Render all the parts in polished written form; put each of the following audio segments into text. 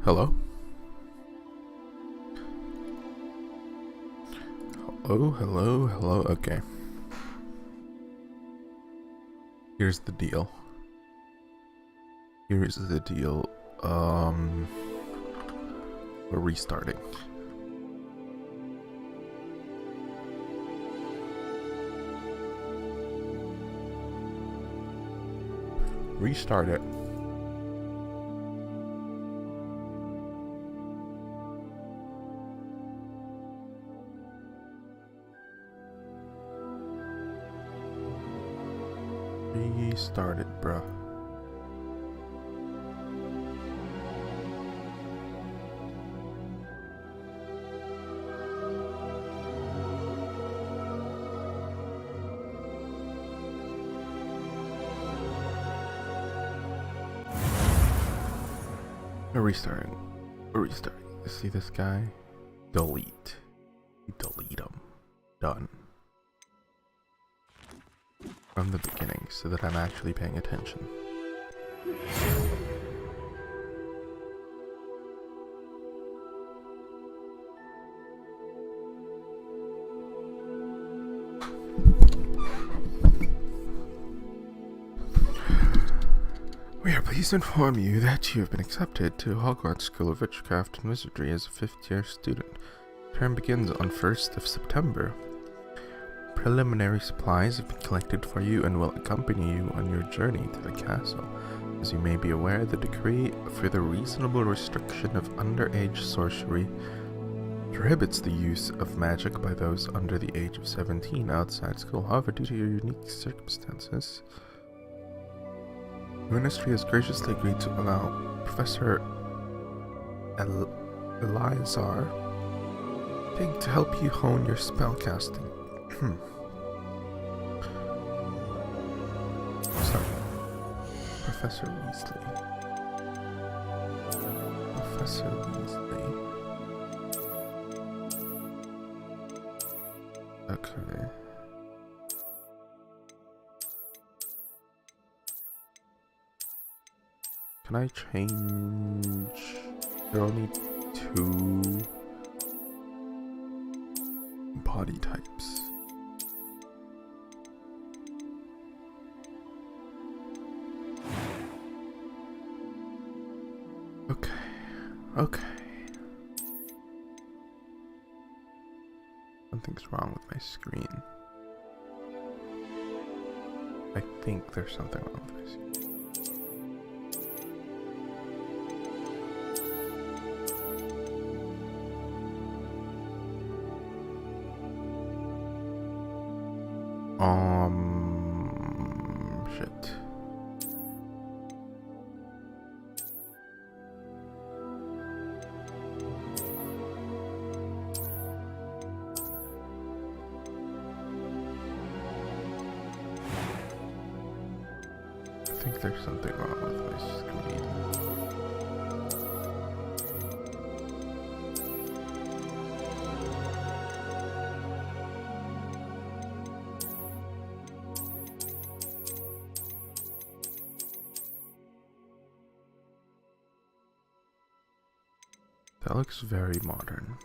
Hello? Oh, hello, hello. Okay. Here's the deal. We're restarting. Restart it. Restart it, bruh. We're restarting. See this guy? Delete. You delete him. Done. From the beginning, so that I'm actually paying attention. We are pleased to inform you that you have been accepted to Hogwarts School of Witchcraft and Wizardry as a 5th-year student. Term begins on 1st of September. Preliminary supplies have been collected for you and will accompany you on your journey to the castle. As you may be aware, the decree for the reasonable restriction of underage sorcery prohibits the use of magic by those under the age of 17 outside school. However, due to your unique circumstances, the Ministry has graciously agreed to allow Professor Eleazar Pig to help you hone your spellcasting. Sorry. Professor Weasley. Okay. Can I change? There are only 2 body types. Okay. Something's wrong with my screen. I think there's something wrong with my screen. Shit. I think there's something wrong with my screen. That looks very modern.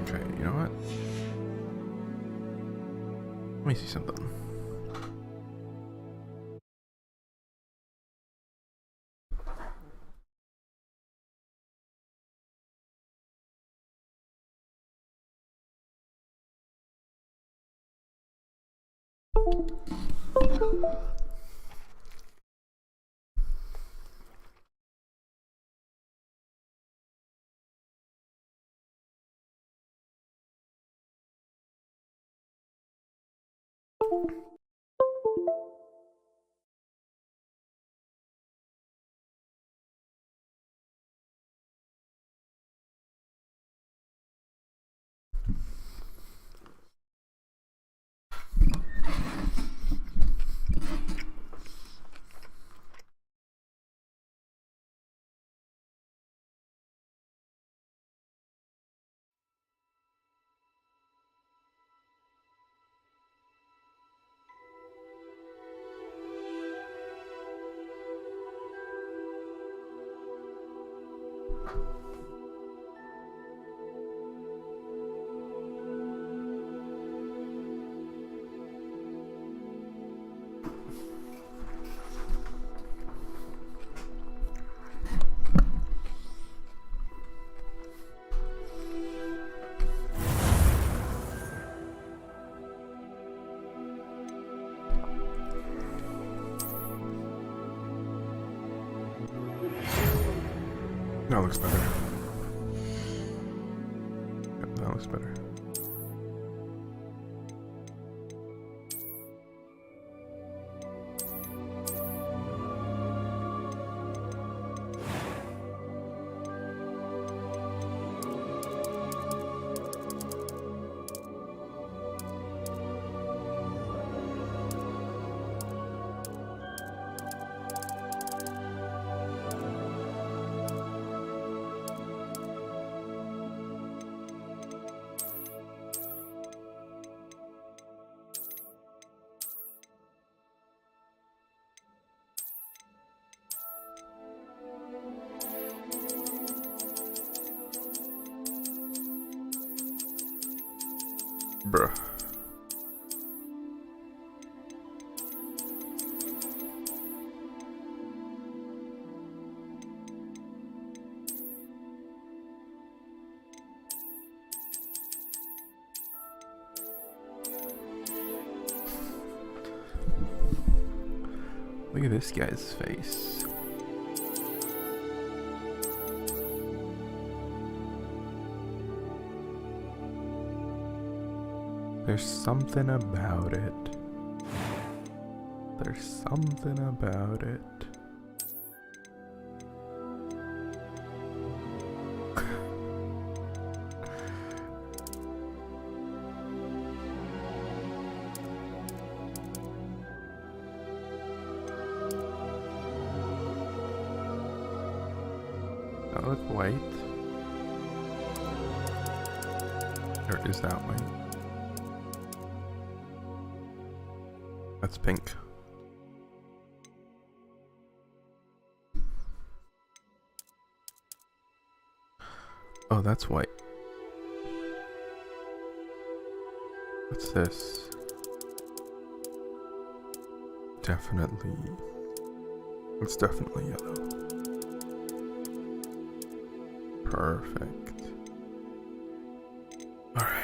Okay, you know what? Let me see something. That looks better. Yep, that looks better. Bruh. Look at this guy's face. There's something about it. There's something about it. That look white? Or is that white? That's pink. Oh, that's white. What's this? Definitely. It's definitely yellow. Perfect. All right.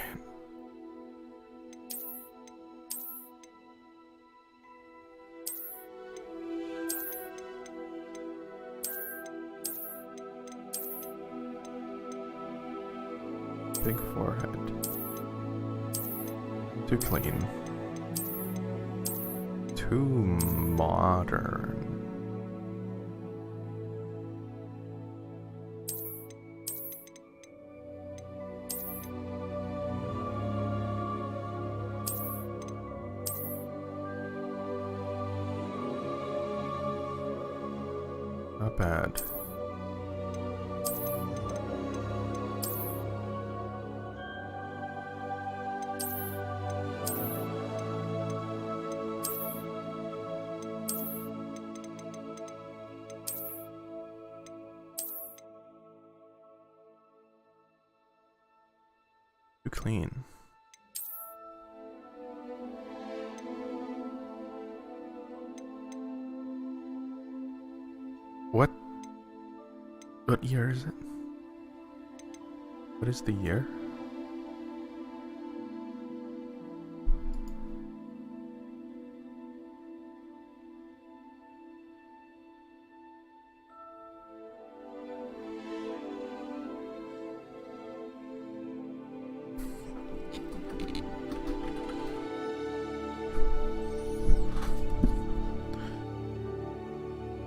Big forehead. Too clean. Too modern. Not bad. Too clean. What year is it? What is the year?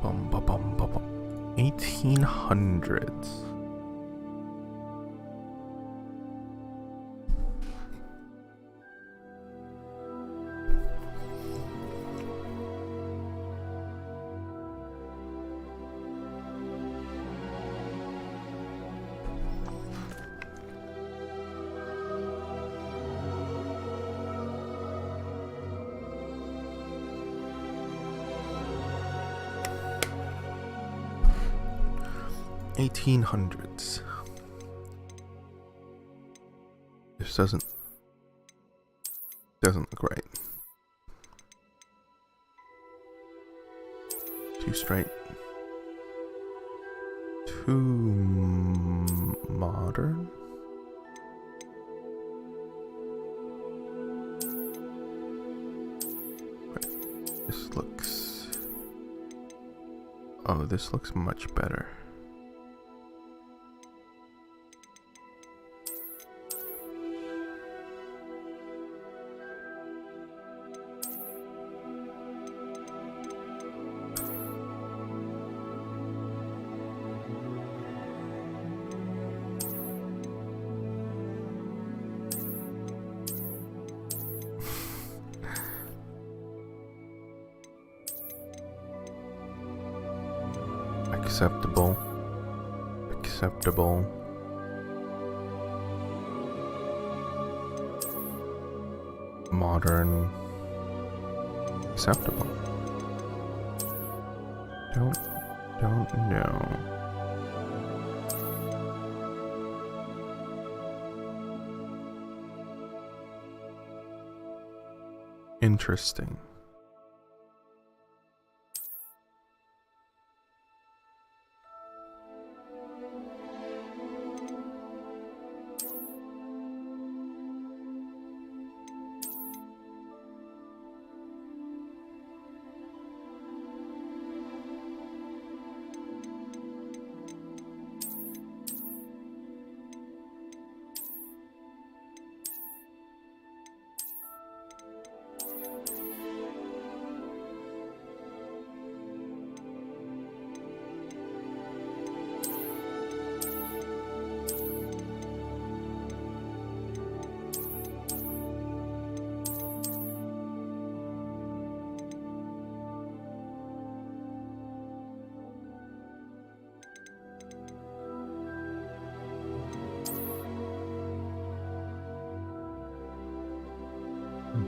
Bum, bum, bum, bum, bum. 1800s. 1800s. This doesn't look right. Too straight. Too modern. Wait, this looks... Oh, this looks much better. Acceptable. Acceptable. Modern. Acceptable. Don't know. Interesting.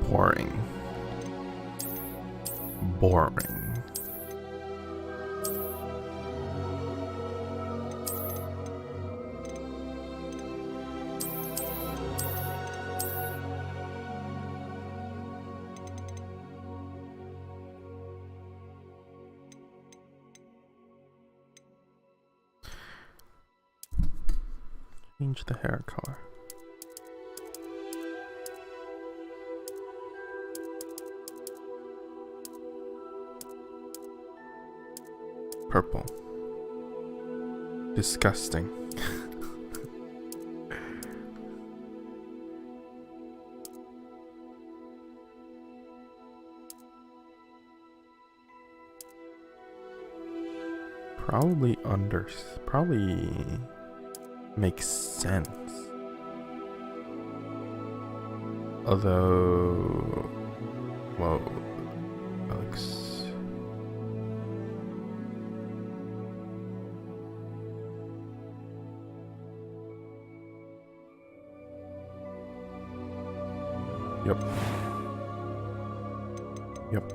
Boring. Boring. Change the hair color. Purple. Disgusting. Probably makes sense. Although, whoa, Alex. Yep. Yep.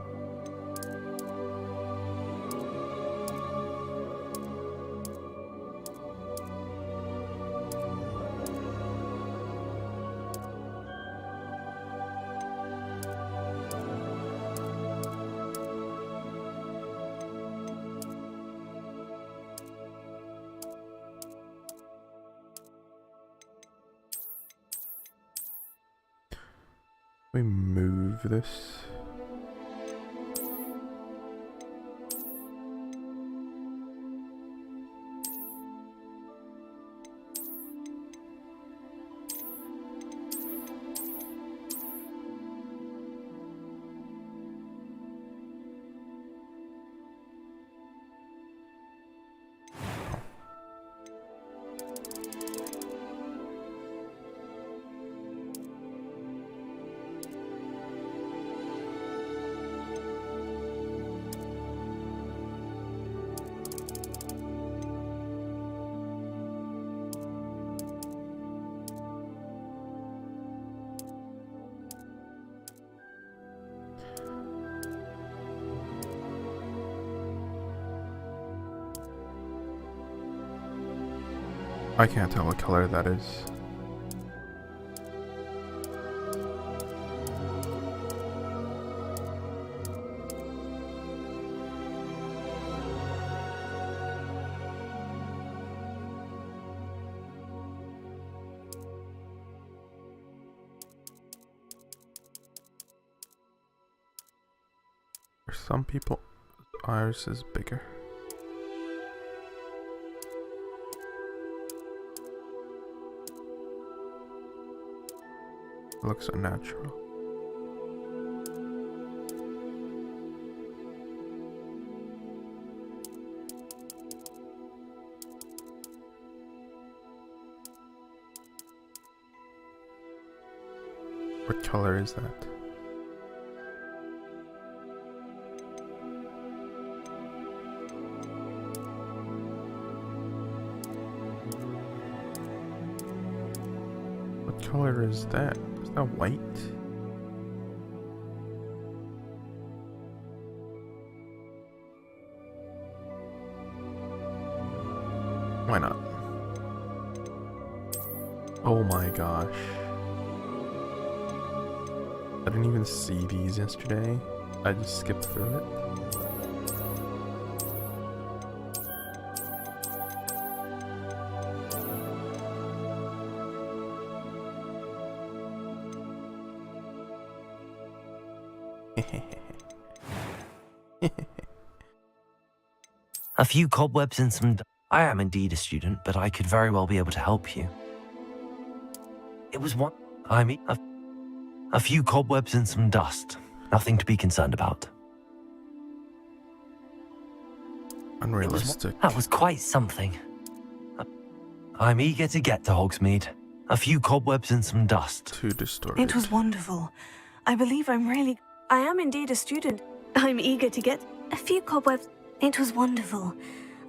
We move this. I can't tell what color that is. For some people, ours is bigger. It looks unnatural. What color is that? What color is that? Is that white? Why not? Oh my gosh. I didn't even see these yesterday. I just skipped through it. A few cobwebs and some... I am indeed a student, but I could very well be able to help you. It was one... I mean, a few cobwebs and some dust. Nothing to be concerned about. Unrealistic. That was quite something. I'm eager to get to Hogsmeade. A few cobwebs and some dust. Too distorted. It was wonderful. I believe I'm really... I am indeed a student. I'm eager to get... A few cobwebs... It was wonderful.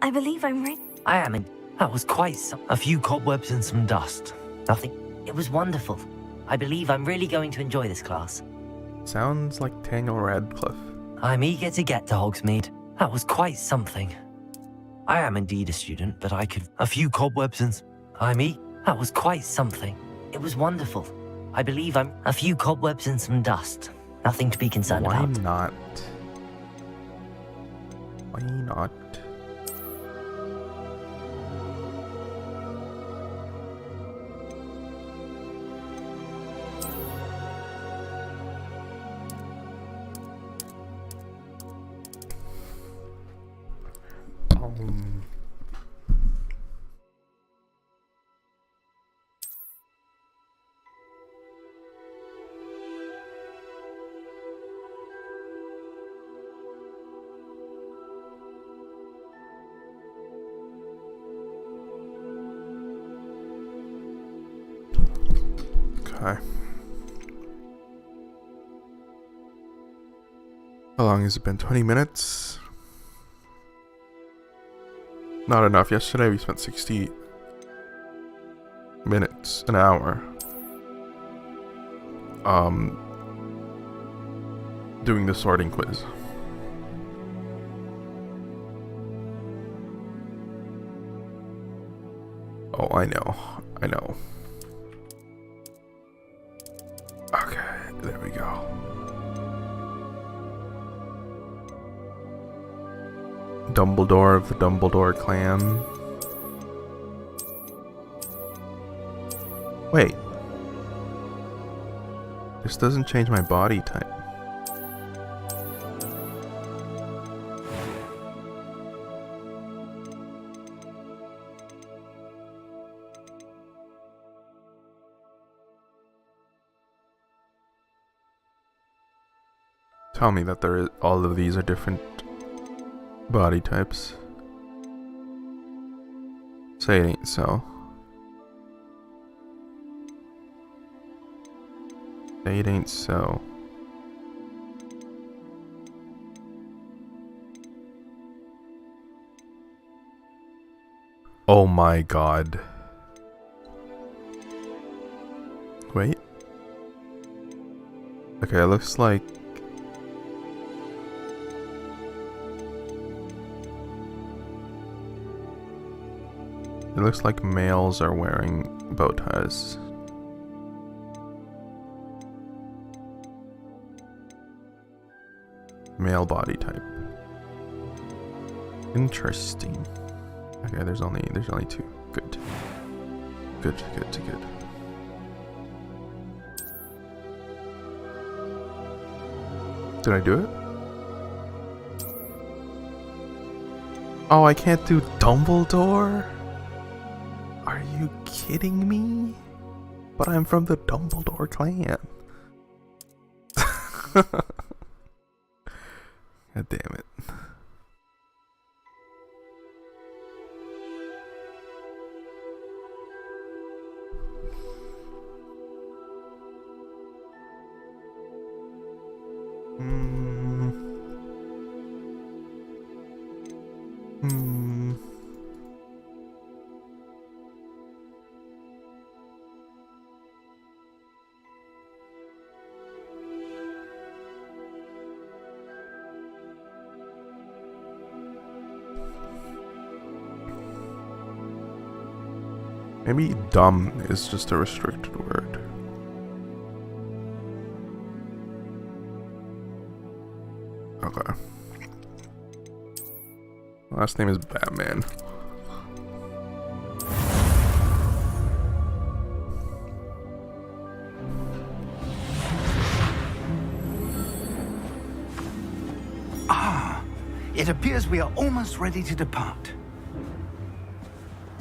I believe I'm ready. I am in... That was quite some... A few cobwebs and some dust. Nothing. It was wonderful. I believe I'm really going to enjoy this class. Sounds like Daniel Radcliffe. I'm eager to get to Hogsmeade. That was quite something. I am indeed a student, but I could... A few cobwebs and... That was quite something. It was wonderful. I believe I'm... A few cobwebs and some dust. Nothing to be concerned Why about. not? Why not? Okay. How long has it been? 20 minutes? Not enough. Yesterday we spent 60 minutes, an hour, doing the sorting quiz. Oh, I know. Okay, there we go. Dumbledore of the Dumbledore clan. Wait. This doesn't change my body type. Tell me that all of these are different body types. Say it ain't so. Say it ain't so. Oh my god. Wait. Okay, it looks like... It looks like males are wearing bow ties. Male body type. Interesting. Okay, there's only 2. Good. Good. Did I do it? Oh, I can't do Dumbledore? Are you kidding me? But I'm from the Dumbledore clan. God damn it. Maybe dumb is just a restricted word. Okay. Last name is Batman. Ah, it appears we are almost ready to depart.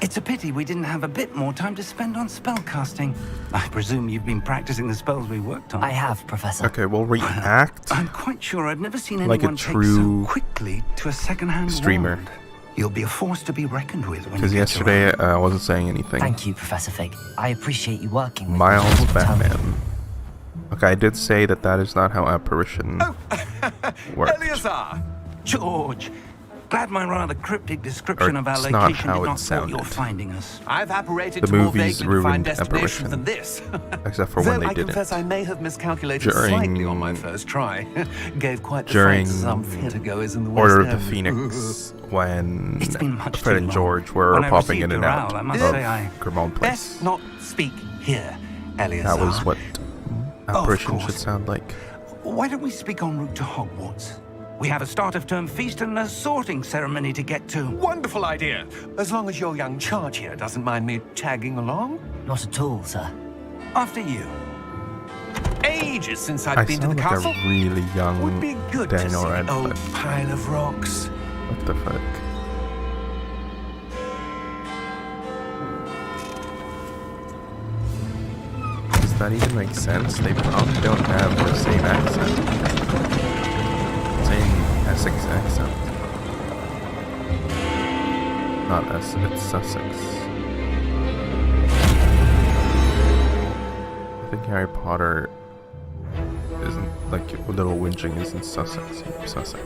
It's a pity we didn't have a bit more time to spend on spellcasting. I presume you've been practicing the spells we worked on. I have, Professor. Okay, we'll react I'm quite sure I've never seen like anyone a take true so quickly to a second-hand streamer. wand. You'll be a force to be reckoned with when you Because get yesterday around. I wasn't saying anything. Thank you, Professor Fig. I appreciate you working with me. Miles Tell me. Batman. Okay, I did say that is not how apparition works. Eleazar! George! Glad my rather cryptic description Or of our it's not location how did it not thwart your sounded. finding us. I've apparated The to more movies vaguely defined ruined destinations apparition. than this. Except for Though when they I didn't. confess I may have miscalculated During- slightly on my first try. Gave quite the During fright to some theatergoers in the West Order of the End. Phoenix, when It's been much Fred too and long. George were When I popping in received and your out owl, I must of say I- Grimmauld Place. Best not speak here, Eleazar. That was what apparition course. should sound like. Why don't we speak en route to Hogwarts? We have a start-of-term feast and a sorting ceremony to get to. Wonderful idea. As long as your young charge here doesn't mind me tagging along. Not at all, sir. After you. Ages since I I've been to sound the like castle. a really young Would be good to Daniel see the old Radcliffe. pile of rocks. What the fuck? Does that even make sense? They probably don't have the same accent. Same Essex accent. Not Essex, it's Sussex. I think Harry Potter isn't, like, Little Whinging isn't Sussex. Sussex.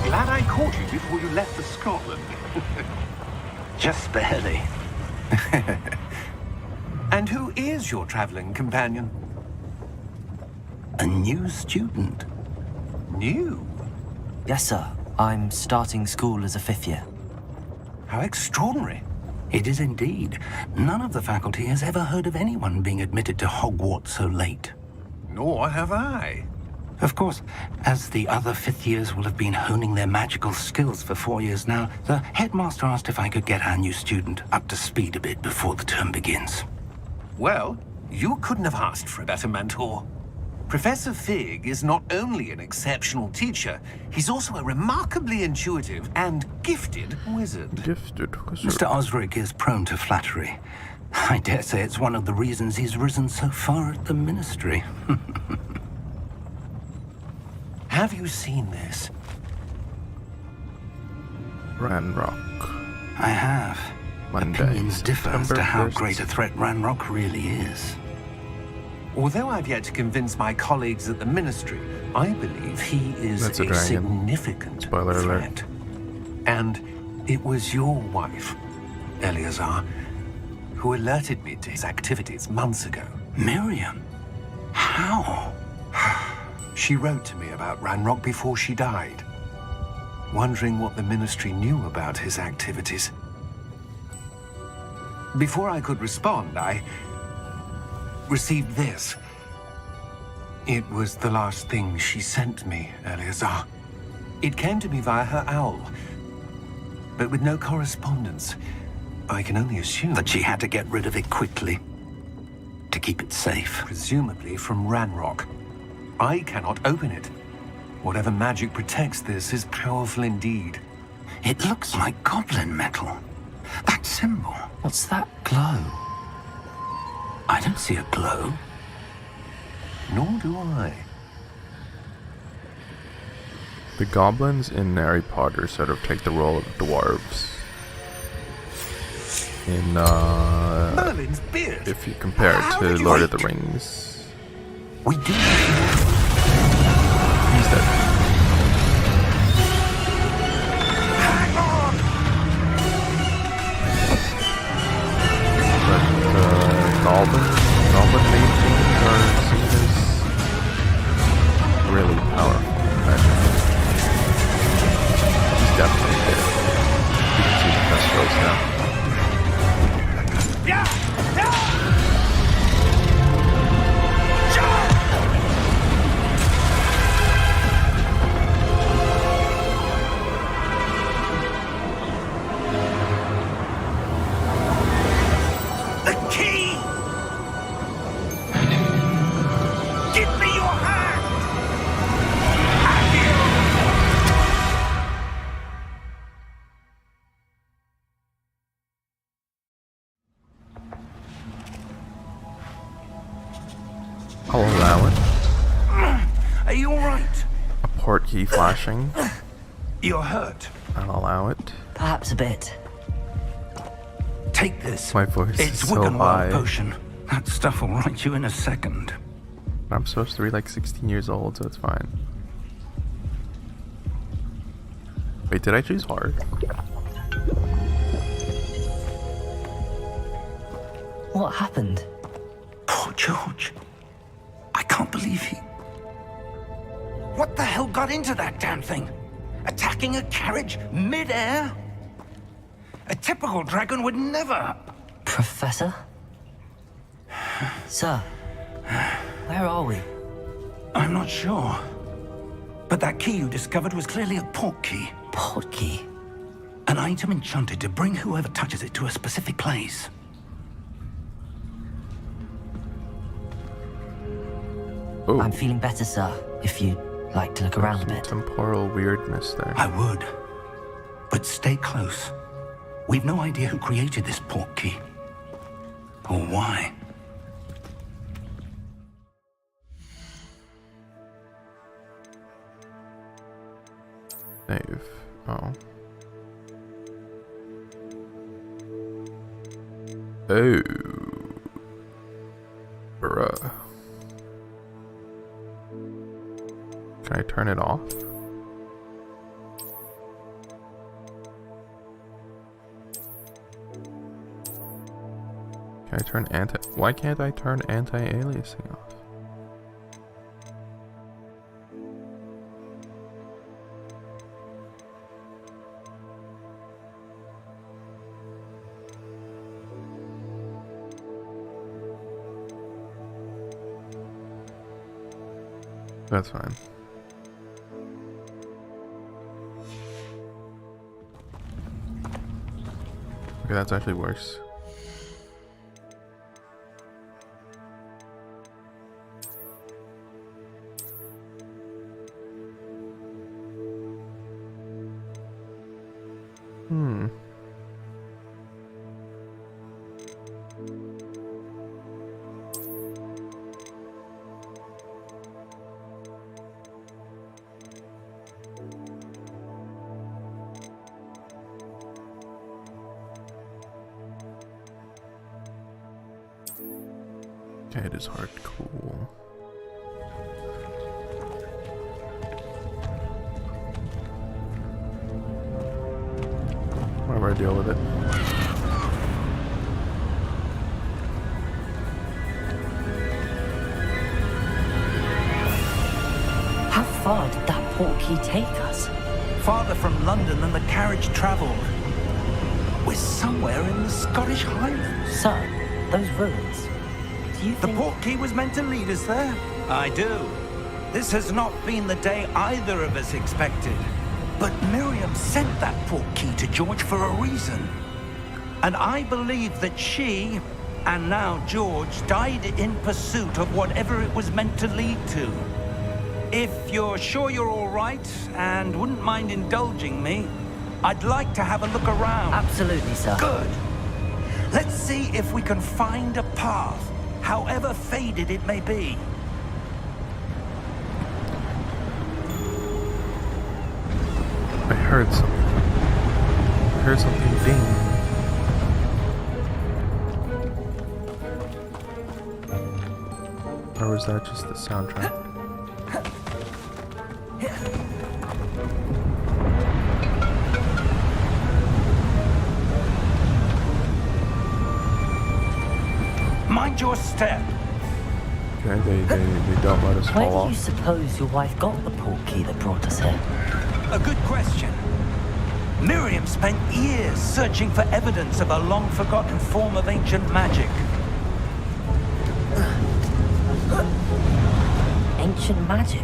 Glad I caught you before you left for Scotland. Just barely. And who is your traveling companion? A new student. New? Yes, sir. I'm starting school as a 5th year. How extraordinary. It is indeed. None of the faculty has ever heard of anyone being admitted to Hogwarts so late. Nor have I. Of course, as the other 5th years will have been honing their magical skills for 4 years now, the headmaster asked if I could get our new student up to speed a bit before the term begins. Well, you couldn't have asked for a better mentor. Professor Fig is not only an exceptional teacher, he's also a remarkably intuitive and gifted wizard. Gifted wizard. Mr. Osric is prone to flattery. I dare say it's one of the reasons he's risen so far at the ministry. Have you seen this? Ranrock. I have. Monday, Opinions differ as to how 1st. great a threat Ranrock really is. Although I've yet to convince my colleagues at the Ministry, I believe he is That's a a dragon. significant Spoiler alert. threat. And it was your wife, Eleazar, who alerted me to his activities months ago. Miriam? How? She wrote to me about Ranrock before she died, wondering what the Ministry knew about his activities. Before I could respond, I received this. It was the last thing she sent me, Eleazar. It came to me via her owl, but with no correspondence. I can only assume That she had to get rid of it quickly. To keep it safe. presumably from Ranrock. I cannot open it. Whatever magic protects this is powerful indeed. It looks like goblin metal. That symbol. What's that glow? I don't see a glow. Nor do I. The goblins in Harry Potter sort of take the role of dwarves. In, Merlin's beard! if you compare it How to did you Lord of the hate- Rings. We do. He's dead. Hang on! But, goblin paintings are seen as really powerful. He's definitely dead. You can see the festivals now. Yeah! Yeah! The key! Give me your hand! I'll allow it. Are you alright? A port key flashing. You're hurt. I'll allow it. Perhaps a bit. Take this. My voice It's is so Wiggenweld high. potion. That stuff will right you in a second. I'm supposed to be like 16 years old, so it's fine. Wait, did I choose hard? What happened? Poor George. I can't believe he... What the hell got into that damn thing? Attacking a carriage mid-air? A typical dragon would never... Professor? Sir, where are we? I'm not sure. But that key you discovered was clearly a port key. Port key? An item enchanted to bring whoever touches it to a specific place. Oh, I'm feeling better, sir, if you'd like to look around a bit. temporal weirdness there. I would. But stay close. We've no idea who created this port key. Or why. Save. Oh. Oh. Bruh. Can I turn it off? Can I turn why can't I turn anti-aliasing off? That's fine. Okay, that's actually worse. Hmm. Okay, it is hard. Cool. Whatever, I deal with it. How far did that portkey take us? Farther from London than the carriage travelled. We're somewhere in the Scottish Highlands. Sir, those ruins. Do you The think... portkey was meant to lead us there? I do. This has not been the day either of us expected. But Miriam sent that portkey to George for a reason. And I believe that she, and now George, died in pursuit of whatever it was meant to lead to. If you're sure you're all right and wouldn't mind indulging me, I'd like to have a look around. Absolutely, sir. Good. Let's see if we can find a path, however faded it may be. I heard something. I heard something ding. Or was that just the soundtrack? Mind your step. Okay, they don't let us Where fall do you off. suppose your wife got the portkey that brought us here? A good question. Miriam spent years searching for evidence of a long-forgotten form of ancient magic. Ancient magic?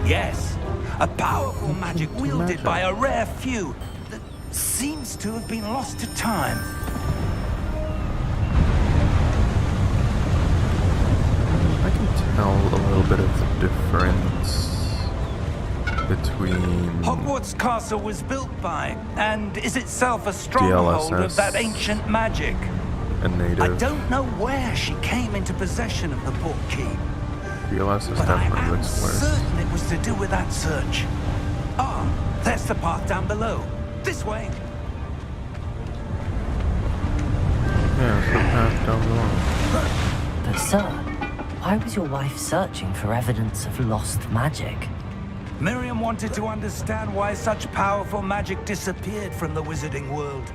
Yes, a powerful magic wielded by a rare few that seems to have been lost to time. I can tell a little bit of the difference between Hogwarts Castle was built by, and is itself a stronghold of DLSS. that ancient magic. a native. I don't know where she came into possession of the portkey, DLSS but I definitely am looks worse. certain it was to do with that search. Ah, there's the path down below. This way. Yeah, it's the path down below. But sir, why was your wife searching for evidence of lost magic? Miriam wanted to understand why such powerful magic disappeared from the wizarding world.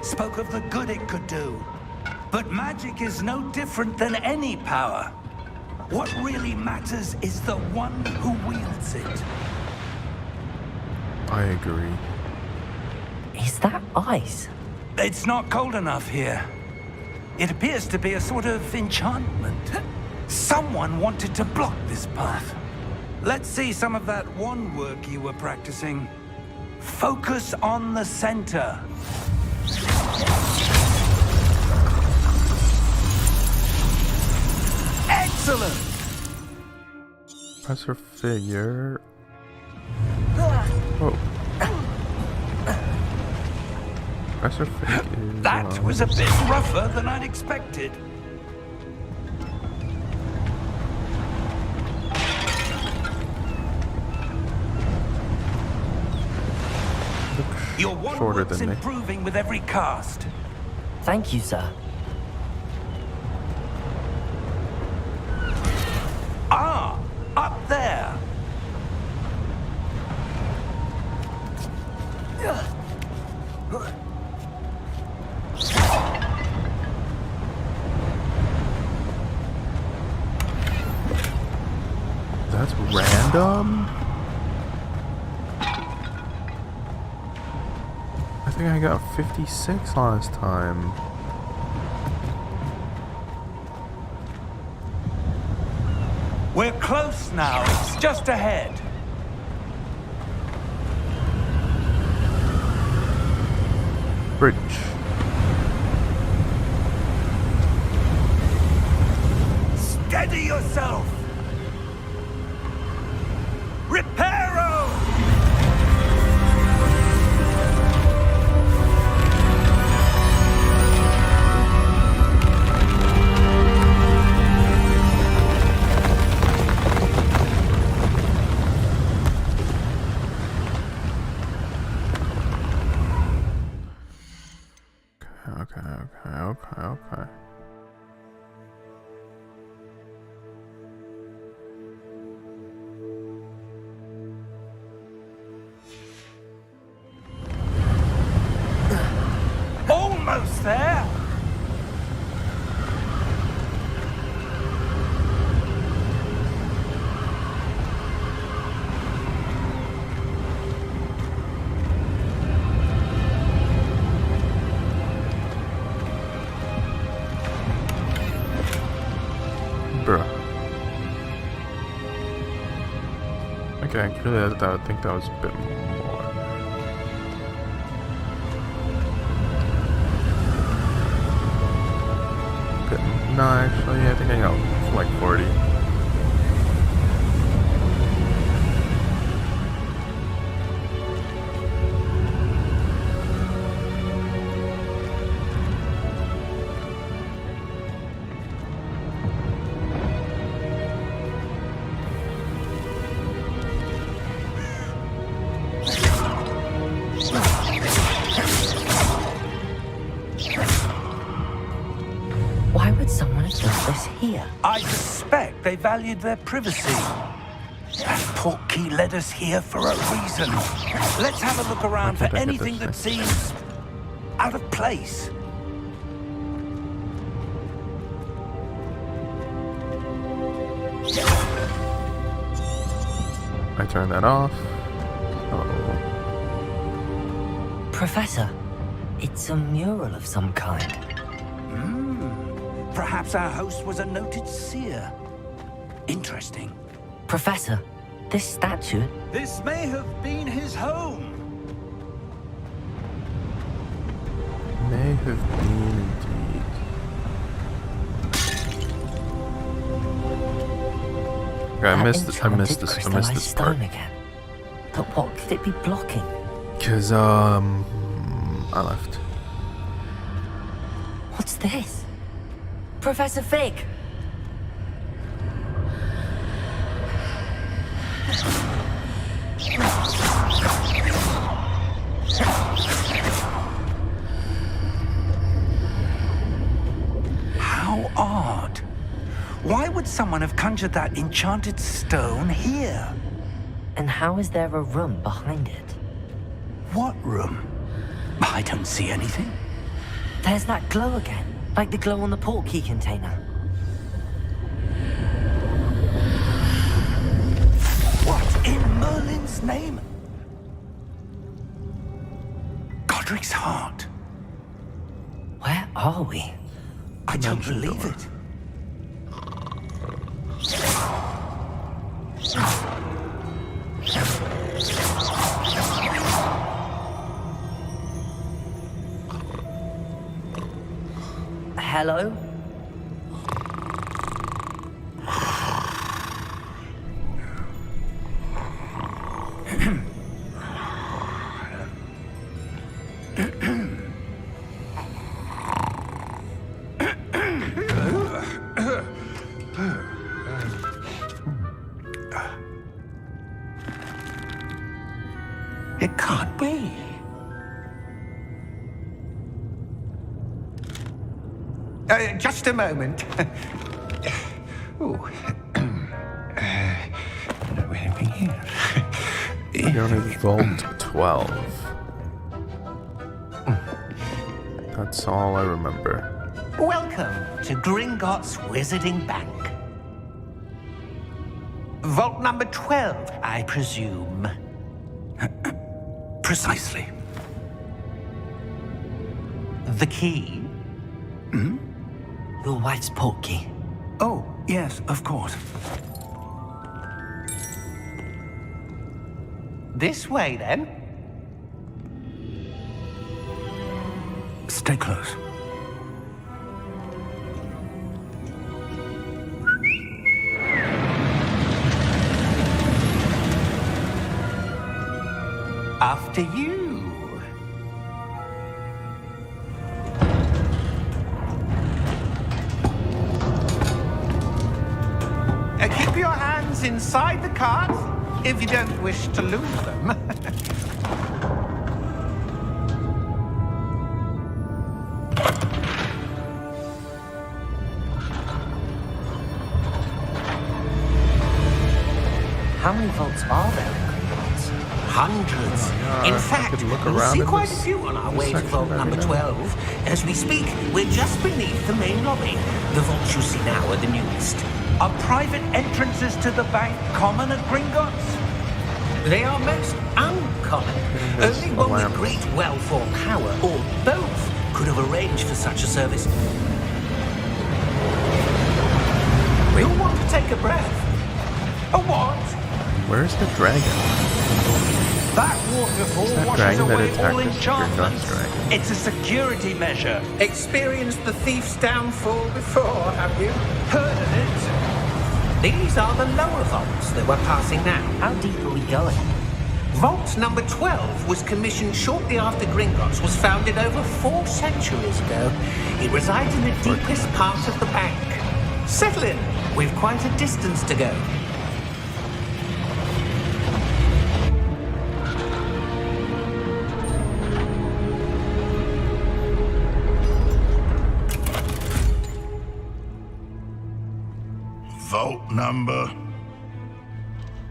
Spoke of the good it could do. But magic is no different than any power. What really matters is the one who wields it. I agree. Is that ice? It's not cold enough here. It appears to be a sort of enchantment. Someone wanted to block this path. Let's see some of that wand work you were practicing. Focus on the center. Excellent! Professor Figure. Whoa. Professor Fig is. That was a bit rougher than I'd expected. Your wand shorter work's than me. improving with every cast. Thank you, sir. Ah, up there. That's random? I think I got 56 last time. We're close now. It's just ahead. Bridge. Steady yourself. Reparo! Okay. accurately, I would think that was a bit more. No, actually, I think I got like 40. Why would someone have done this here? I suspect they valued their privacy. That portkey led us here for a reason. Let's have a look around for anything that seems out of place. I turn that off. Oh. Professor, it's a mural of some kind. Perhaps our host was a noted seer. Interesting. Professor, this statue... This may have been his home. May have been indeed. Okay, I missed this part. Again. But what could it be blocking? Cause I left. What's this? Professor Fig! How odd. Why would someone have conjured that enchanted stone here? And how is there a room behind it? What room? I don't see anything. There's that glow again, like the glow on the portkey container. What in Merlin's name? Godric's heart. Where are we? I don't believe it. Hello? It can't be. Just a moment. Oh. Where are we here? You're in Vault 12. That's all I remember. Welcome to Gringotts Wizarding Bank. Vault number 12, I presume. Precisely. The key? Your wife's portkey. Oh, yes, of course. This way, then. Stay close. After you. Keep your hands inside the cart if you don't wish to lose them. How many vaults are there in Gringotts? Hundreds. In fact, we'll see quite a few on our way to vault number 12. As we speak, we're just beneath the main lobby. The vaults you see now are the newest. Are private entrances to the bank common at Gringotts? They are most uncommon. Only one with great well-formed power, or both, could have arranged for such a service. We'll want to take a breath. A what? Where's the dragon? That waterfall Is that washes dragon that away attacked all us? enchantments. Gringotts dragon. It's a security measure. Experienced the thief's downfall before, have you? Heard of it? These are the lower vaults that we're passing now. How deep are we going? Vault number 12 was commissioned shortly after Gringotts was founded over 4 centuries ago. It resides in the deepest part of the bank. Settle in. We've quite a distance to go. Vault number.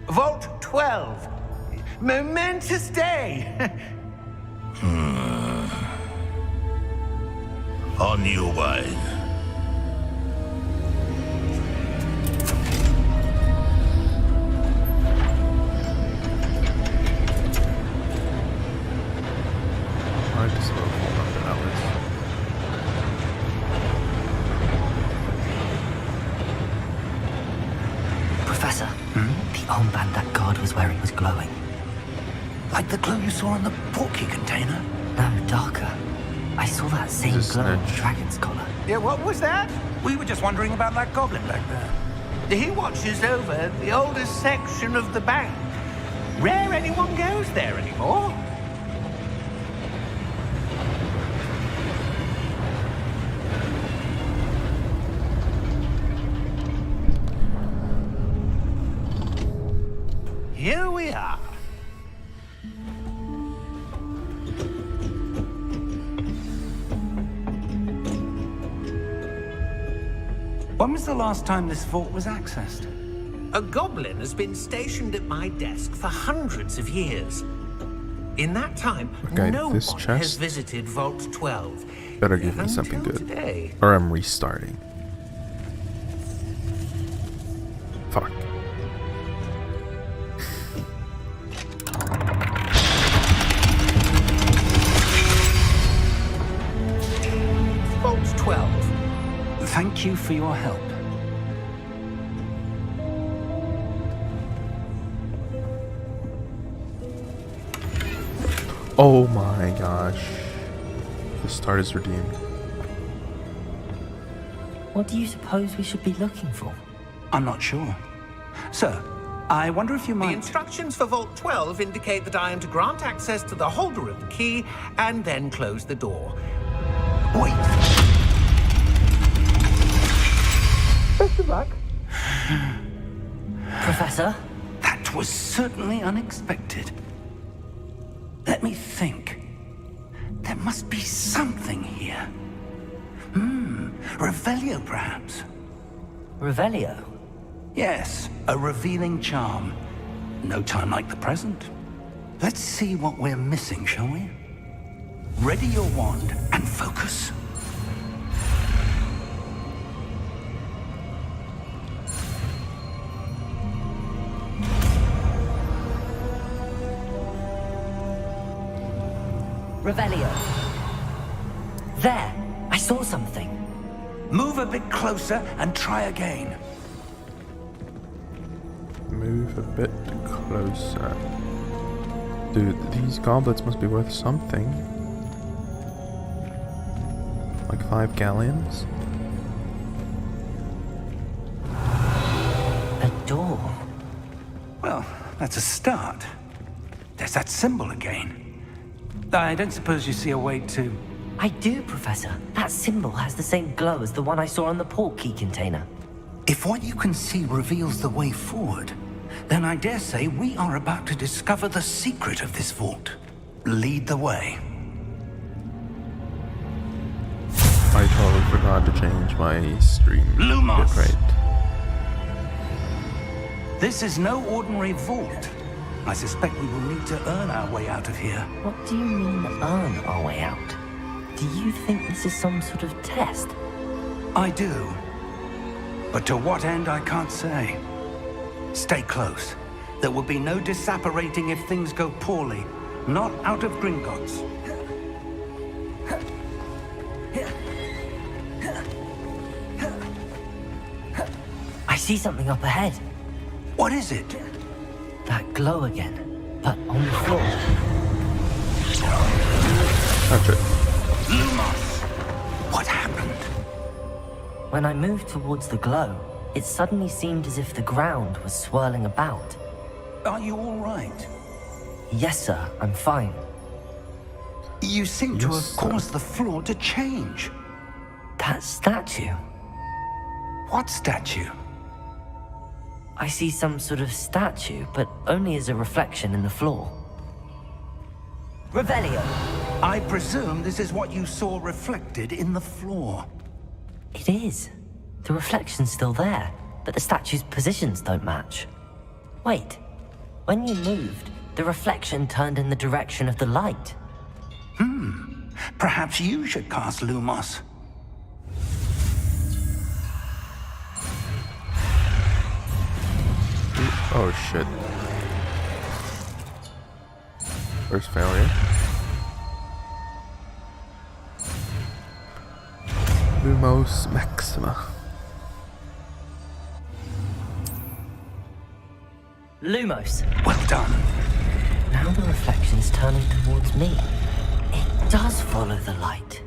Vault 12. Momentous day. On your way. Hard to slow fall under hours. Professor, the armband that guard was wearing was glowing. Like the glow you saw on the porky container? No, darker. I saw that same Is this glow on an the edge? dragon's collar. Yeah, what was that? We were just wondering about that goblin back there. He watches over the oldest section of the bank. Rare anyone goes there anymore. Here we are. When was the last time this vault was accessed? A goblin has been stationed at my desk for hundreds of years. In that time, Okay, no this one has chest visited Vault 12. better give me something until good. Today. Or I'm restarting. Fuck. Vault 12. Thank you for your help. Oh my gosh. The start is redeemed. What do you suppose we should be looking for? I'm not sure. Sir, I wonder if you The might... instructions for Vault 12 indicate that I am to grant access to the holder of the key and then close the door. Wait! Best of luck. Professor? That was certainly unexpected. Let me think. There must be something here. Revelio, perhaps? Revelio? Yes, a revealing charm. No time like the present. Let's see what we're missing, shall we? Ready your wand and focus. Revelio. There! I saw something. Move a bit closer and try again. Move a bit closer. Dude, these goblets must be worth something. Like 5 galleons? A door. Well, that's a start. There's that symbol again. I don't suppose you see a way to... I do, Professor. That symbol has the same glow as the one I saw on the port key container. If what you can see reveals the way forward, then I dare say we are about to discover the secret of this vault. Lead the way. I totally forgot to change my stream Lumos. bitrate. This is no ordinary vault. I suspect we will need to earn our way out of here. What do you mean, earn our way out? Do you think this is some sort of test? I do. But to what end, I can't say. Stay close. There will be no disapparating if things go poorly. Not out of Gringotts. I see something up ahead. What is it? That glow again, but on the floor. Touch it. Lumos! What happened? When I moved towards the glow, it suddenly seemed as if the ground was swirling about. Are you all right? Yes, sir, I'm fine. You seem to have Yes, sir. caused the floor to change. That statue. What statue? I see some sort of statue, but only as a reflection in the floor. Revelio! I presume this is what you saw reflected in the floor. It is. The reflection's still there, but the statue's positions don't match. Wait. When you moved, the reflection turned in the direction of the light. Perhaps you should cast Lumos. Oh shit. First failure. Lumos Maxima. Lumos! Well done. Now the reflection's turning towards me. It does follow the light.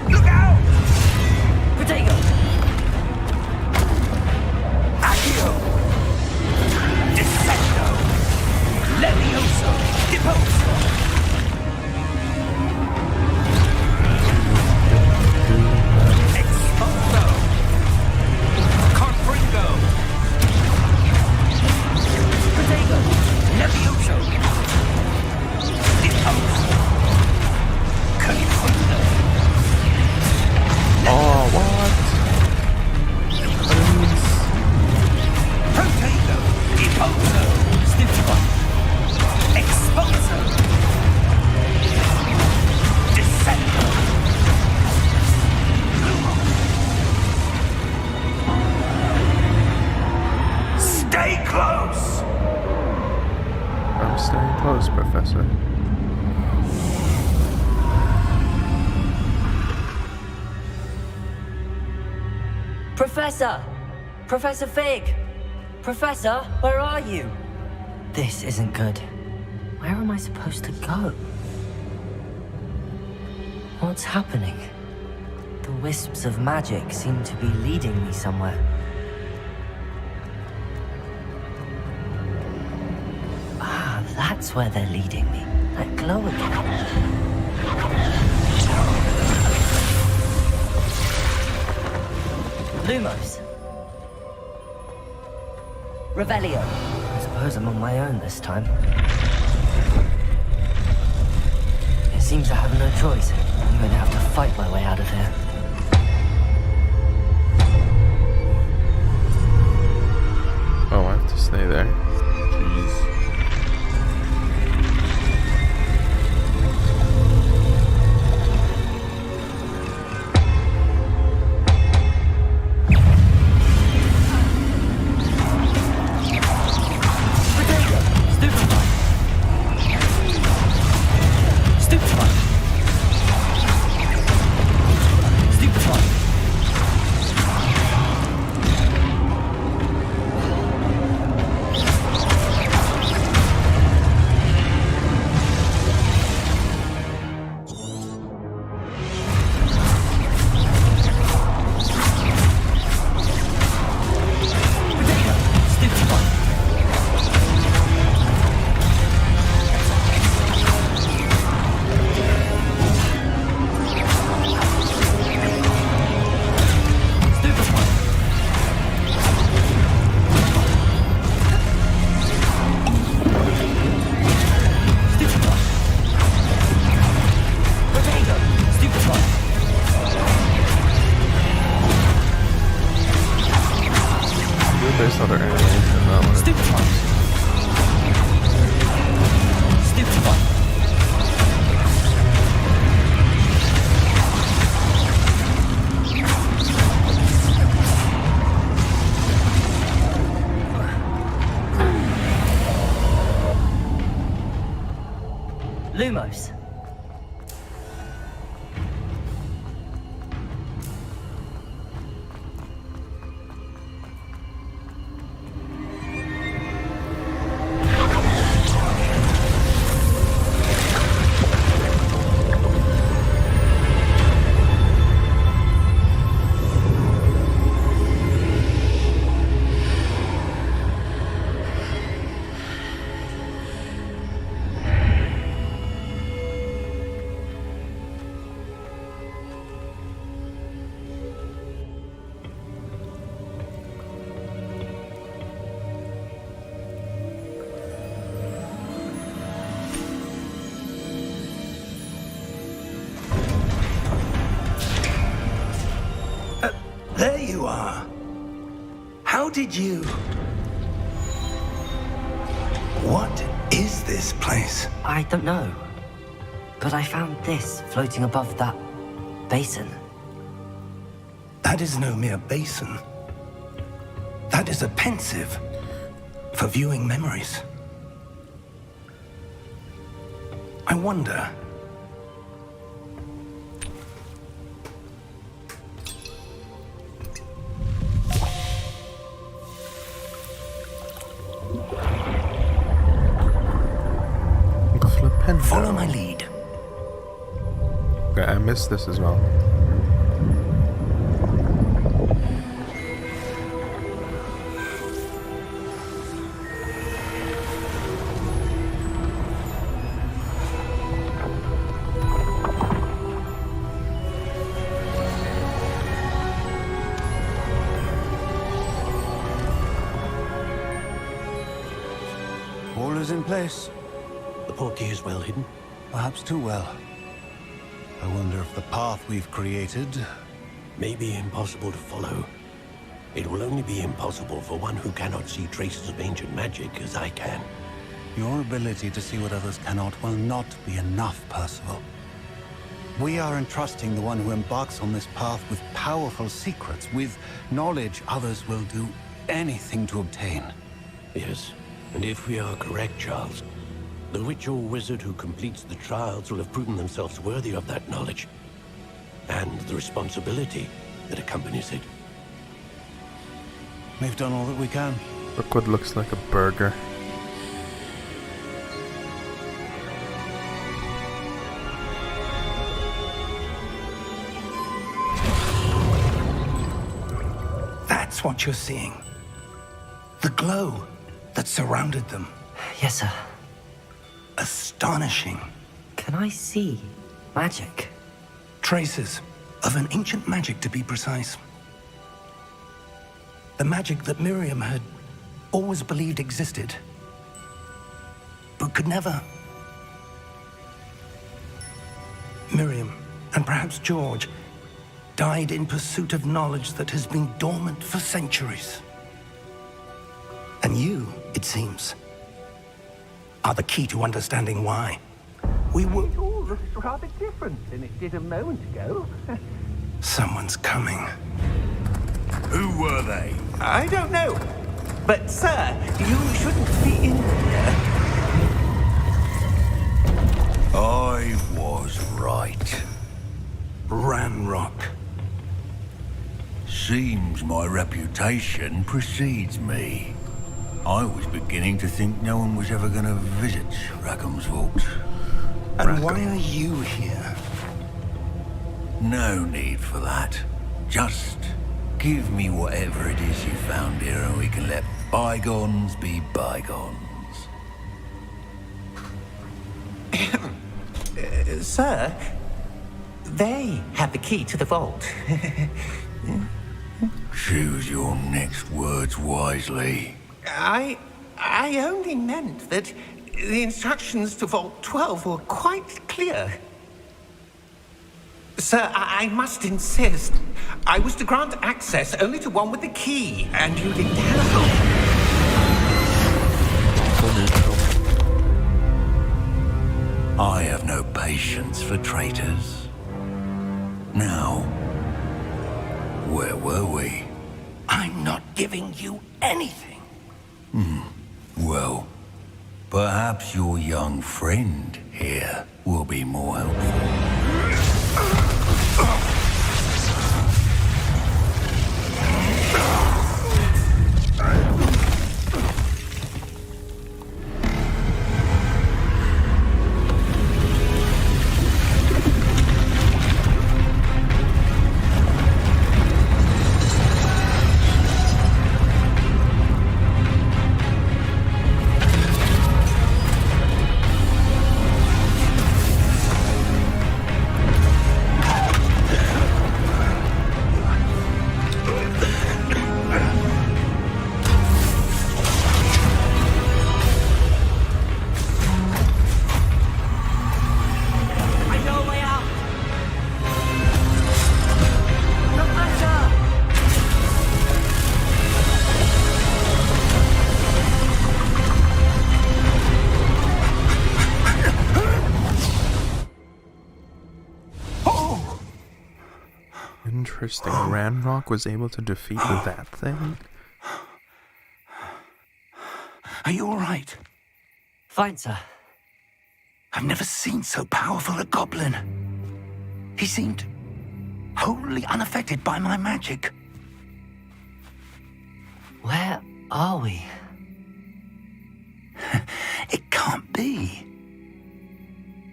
Look out! Protego! Accio! Descendo! Levioso! Deposo! Exposo! Confringo! Protego! Levioso! Deposo! Confringo! Oh, what? Protego! Deposo! Stupefy! Exposo! Descendo! Stay close! I'm staying close, Professor. Professor! Professor Fig! Professor, where are you? This isn't good. Where am I supposed to go? What's happening? The wisps of magic seem to be leading me somewhere. Ah, that's where they're leading me. That glow again. Lumos. Revelio. I suppose I'm on my own this time. It seems I have no choice. I'm going to have to fight my way out of here. Oh, I have to stay there. Jeez. you are. How did you... What is this place? I don't know. But I found this floating above that basin. That is no mere basin. That is a pensive for viewing memories. I wonder... Flippendo. Follow my lead. Okay, I missed this as well. All is in place. The portkey is well hidden. Perhaps too well. I wonder if the path we've created... May be impossible to follow. It will only be impossible for one who cannot see traces of ancient magic as I can. Your ability to see what others cannot will not be enough, Percival. We are entrusting the one who embarks on this path with powerful secrets, with knowledge others will do anything to obtain. Yes, and if we are correct, Charles, the witch or wizard who completes the trials will have proven themselves worthy of that knowledge, and the responsibility that accompanies it. We've done all that we can. Look what looks like a burger. That's what you're seeing. The glow that surrounded them. Yes, sir. Astonishing. Can I see magic? Traces of an ancient magic, to be precise. The magic that Miriam had always believed existed, but could never. Miriam, and perhaps George, died in pursuit of knowledge that has been dormant for centuries. And you, it seems, are the key to understanding why. We will... It all looks rather different than it did a moment ago. Someone's coming. Who were they? I don't know. But, sir, you shouldn't be in here. I was right. Ramrock. Seems my reputation precedes me. I was beginning to think no one was ever going to visit Rackham's vault. And why are you here? No need for that. Just give me whatever it is you found here and we can let bygones be bygones. Sir, they have the key to the vault. Choose your next words wisely. I only meant that the instructions to Vault 12 were quite clear. Sir, I must insist. I was to grant access only to one with the key, and you didn't have I have no patience for traitors. Now, where were we? I'm not giving you anything. Well, perhaps your young friend here will be more helpful. Interesting. Ranrock was able to defeat that thing? Are you all right? Fine, sir. I've never seen so powerful a goblin. He seemed wholly unaffected by my magic. Where are we? It can't be.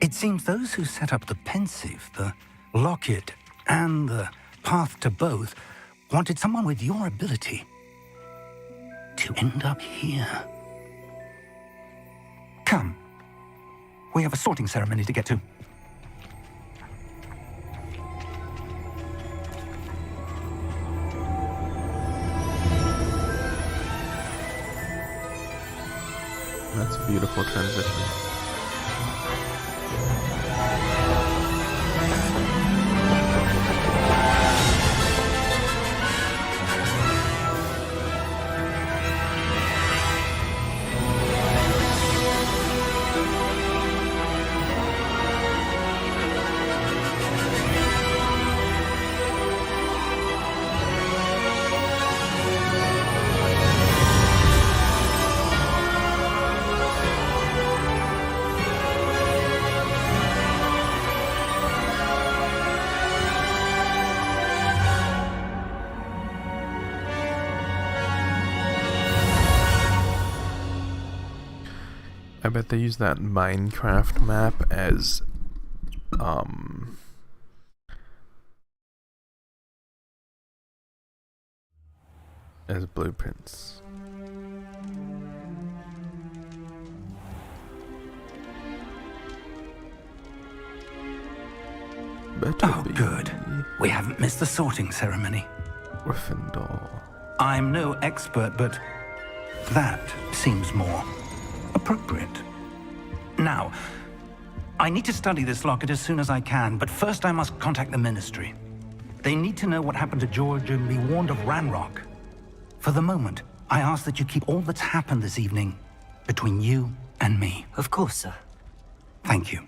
It seems those who set up the pensive, the locket, and the path to both wanted someone with your ability to end up here. Come. We have a sorting ceremony to get to. That's a beautiful transition. I bet they use that Minecraft map as blueprints. Oh, good. We haven't missed the sorting ceremony. Gryffindor. I'm no expert, but that seems more appropriate. Now, I need to study this locket as soon as I can, but first I must contact the Ministry. They need to know what happened to George and be warned of Ranrock. For the moment, I ask that you keep all that's happened this evening between you and me. Of course, sir. Thank you.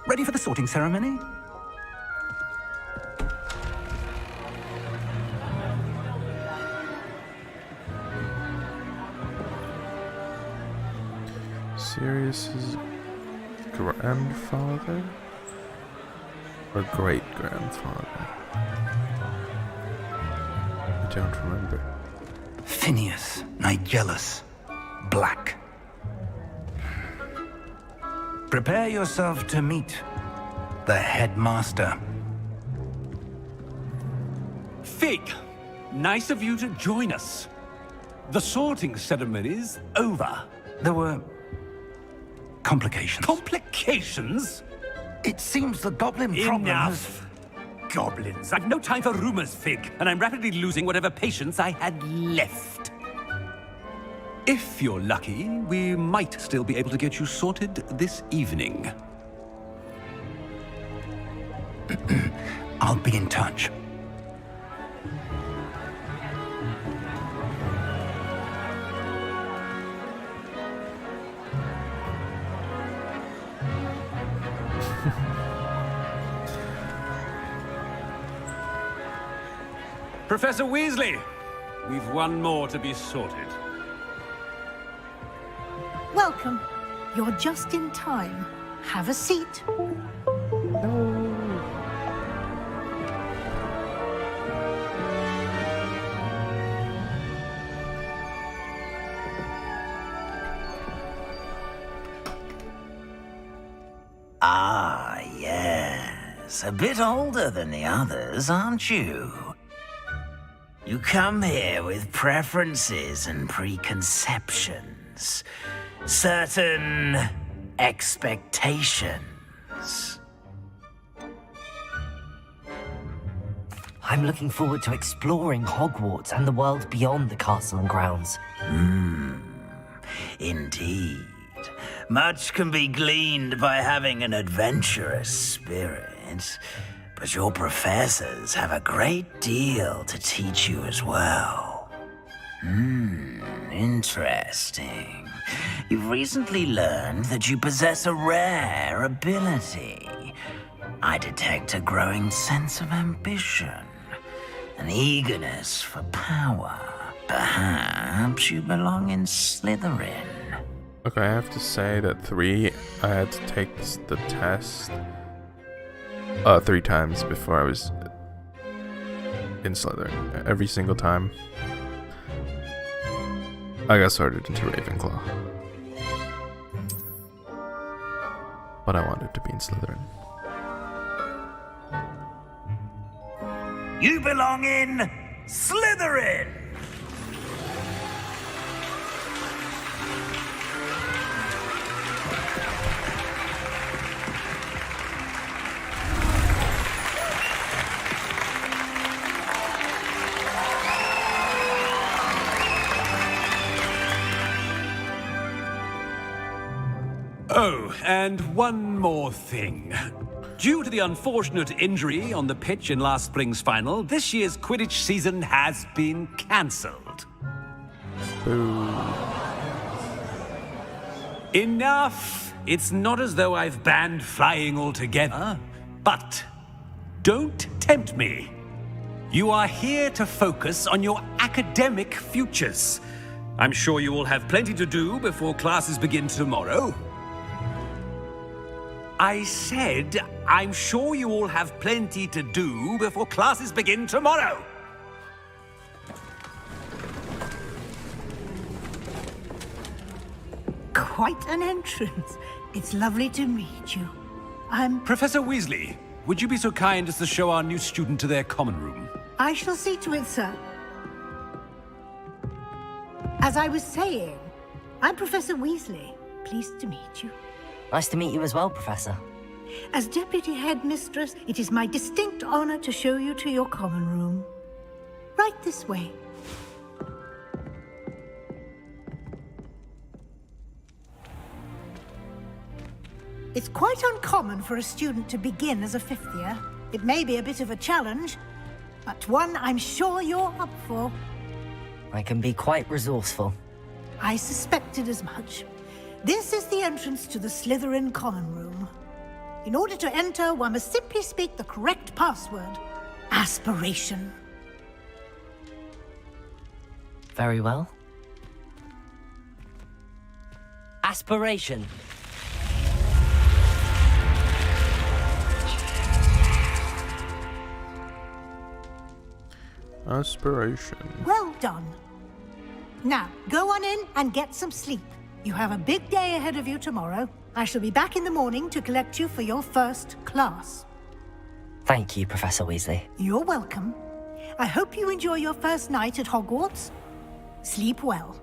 Ready for the sorting ceremony? Sirius's grandfather or great-grandfather? I don't remember. Phineas Nigellus Black. Prepare yourself to meet the headmaster. Fig, nice of you to join us. The sorting ceremony's over. There were complications. Complications? It seems the goblin problem Enough. Goblins. I've no time for rumors, Fig, and I'm rapidly losing whatever patience I had left. If you're lucky, we might still be able to get you sorted this evening. I'll be in touch. Professor Weasley, we've one more to be sorted. Welcome. You're just in time. Have a seat. Ah, yes. A bit older than the others, aren't you? You come here with preferences and preconceptions. Certain expectations. I'm looking forward to exploring Hogwarts and the world beyond the castle and grounds. Indeed. Much can be gleaned by having an adventurous spirit, but your professors have a great deal to teach you as well. Interesting. You've recently learned that you possess a rare ability. I detect a growing sense of ambition, an eagerness for power. Perhaps you belong in Slytherin. Okay, I have to say that 3, I had to take the test 3 times before I was in Slytherin. Every single time I got sorted into Ravenclaw. But I wanted to be in Slytherin. You belong in Slytherin! Oh, and one more thing. Due to the unfortunate injury on the pitch in last spring's final, this year's Quidditch season has been cancelled. Enough! It's not as though I've banned flying altogether, but don't tempt me. You are here to focus on your academic futures. I'm sure you will have plenty to do before classes begin tomorrow. I said, I'm sure you all have plenty to do before classes begin tomorrow. Quite an entrance. It's lovely to meet you. Professor Weasley, would you be so kind as to show our new student to their common room? I shall see to it, sir. As I was saying, I'm Professor Weasley. Pleased to meet you. Nice to meet you as well, Professor. As Deputy Headmistress, it is my distinct honor to show you to your common room. Right this way. It's quite uncommon for a student to begin as a 5th year. It may be a bit of a challenge, but one I'm sure you're up for. I can be quite resourceful. I suspected as much. This is the entrance to the Slytherin common room. In order to enter, one must simply speak the correct password. Aspiration. Very well. Aspiration. Aspiration. Well done. Now, go on in and get some sleep. You have a big day ahead of you tomorrow. I shall be back in the morning to collect you for your first class. Thank you, Professor Weasley. You're welcome. I hope you enjoy your first night at Hogwarts. Sleep well.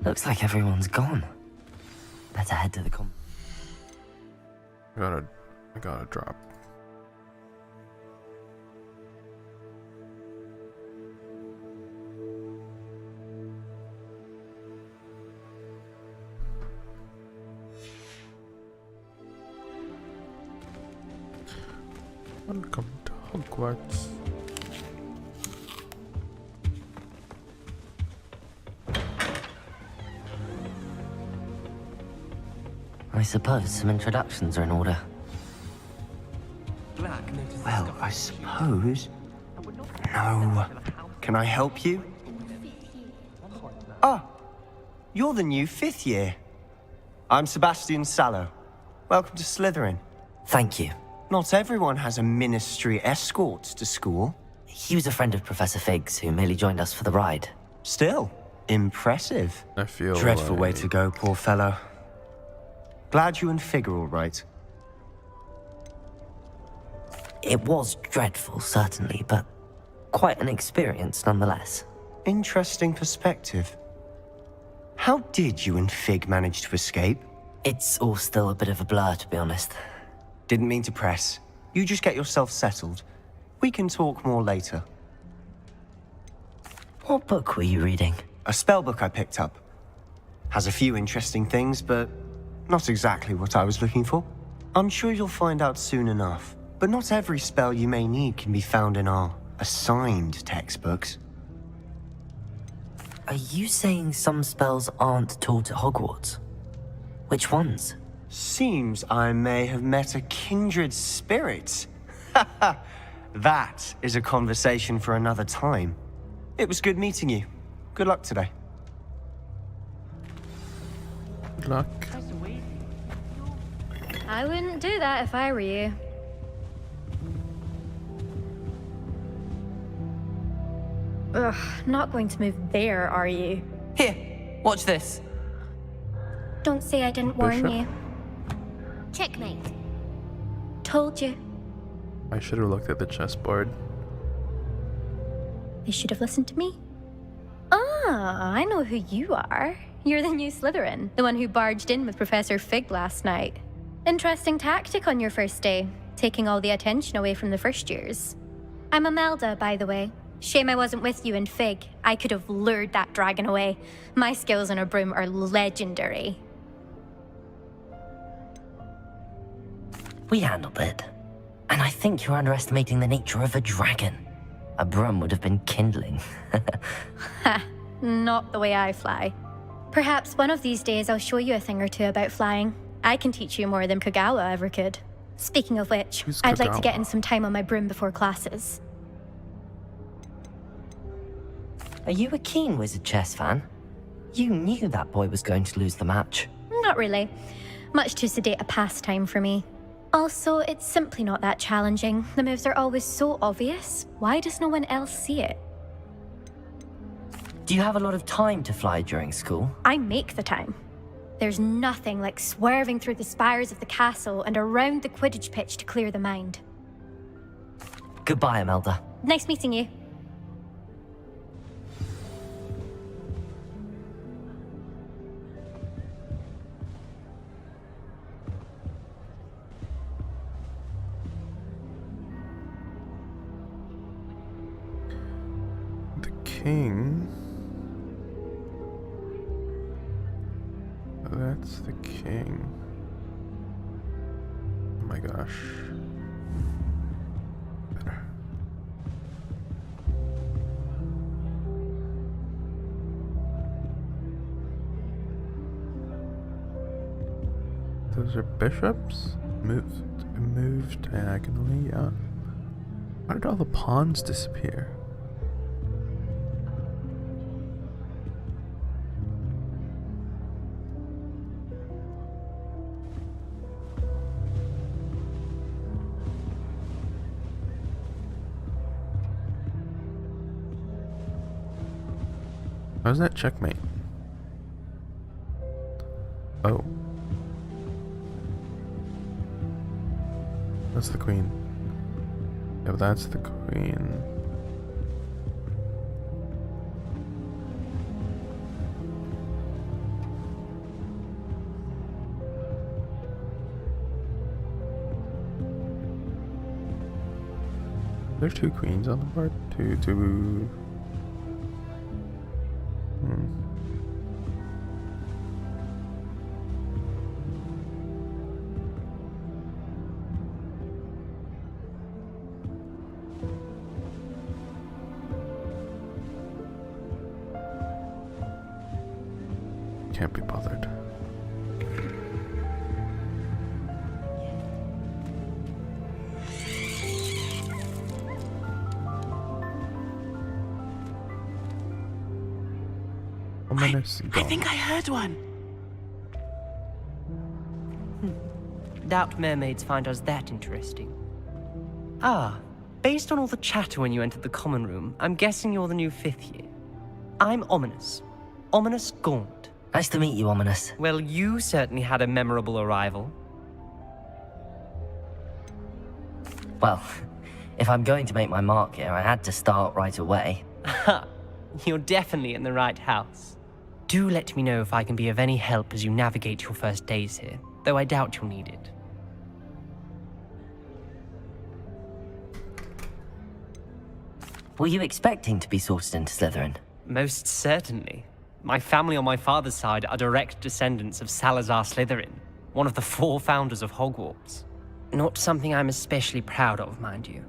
Looks like everyone's gone. Better head to the I gotta drop. Welcome to Hogwarts. I suppose some introductions are in order. Well, I suppose. No. Can I help you? Ah, you're the new 5th year. I'm Sebastian Sallow. Welcome to Slytherin. Thank you. Not everyone has a ministry escort to school. He was a friend of Professor Fig's who merely joined us for the ride. Still, impressive. I feel dreadful way like... to go, poor fellow. Glad you and Fig are all right. It was dreadful, certainly, but quite an experience nonetheless. Interesting perspective. How did you and Fig manage to escape? It's all still a bit of a blur, to be honest. Didn't mean to press. You just get yourself settled. We can talk more later. What book were you reading? A spell book I picked up. Has a few interesting things, but Not exactly what I was looking for. I'm sure you'll find out soon enough. But not every spell you may need can be found in our assigned textbooks. Are you saying some spells aren't taught at Hogwarts? Which ones? Seems I may have met a kindred spirit. That is a conversation for another time. It was good meeting you. Good luck today. Good luck. I wouldn't do that if I were you. Ugh, not going to move there, are you? Here, watch this. Don't say I didn't warn Bishop? you. Checkmate. Told you. I should have looked at the chessboard. They should have listened to me. Ah, I know who you are. You're the new Slytherin, the one who barged in with Professor Fig last night. Interesting tactic on your first day, taking all the attention away from the first years. I'm Imelda, by the way. Shame I wasn't with you in Fig. I could have lured that dragon away. My skills on a broom are legendary. We handled it. And I think you're underestimating the nature of a dragon. A broom would have been kindling. Ha, not the way I fly. Perhaps one of these days I'll show you a thing or two about flying. I can teach you more than Kagawa ever could. Speaking of which, Who's I'd like to Kagawa? get in some time on my broom before classes. Are you a keen Wizard chess fan? You knew that boy was going to lose the match. Not really. Much too sedate a pastime for me. Also, it's simply not that challenging. The moves are always so obvious. Why does no one else see it? Do you have a lot of time to fly during school? I make the time. There's nothing like swerving through the spires of the castle and around the Quidditch pitch to clear the mind. Goodbye, Imelda. Nice meeting you. The king. That's the king. Oh my gosh. Better. Those are bishops? Moved diagonally, yeah. How did all the pawns disappear? How's that checkmate? Oh. That's the queen. Yeah, but that's the queen. There's two queens on the board. Two. Can't be bothered. I think I heard one. Doubt mermaids find us that interesting. Ah, based on all the chatter when you entered the common room, I'm guessing you're the new 5th year. I'm Ominous. Ominous Gaunt. Nice to meet you, Ominous. Well, you certainly had a memorable arrival. Well, if I'm going to make my mark here, I had to start right away. Ha! You're definitely in the right house. Do let me know if I can be of any help as you navigate your first days here, though I doubt you'll need it. Were you expecting to be sorted into Slytherin? Most certainly. My family on my father's side are direct descendants of Salazar Slytherin. one of the 4 founders of Hogwarts. Not something I'm especially proud of, mind you.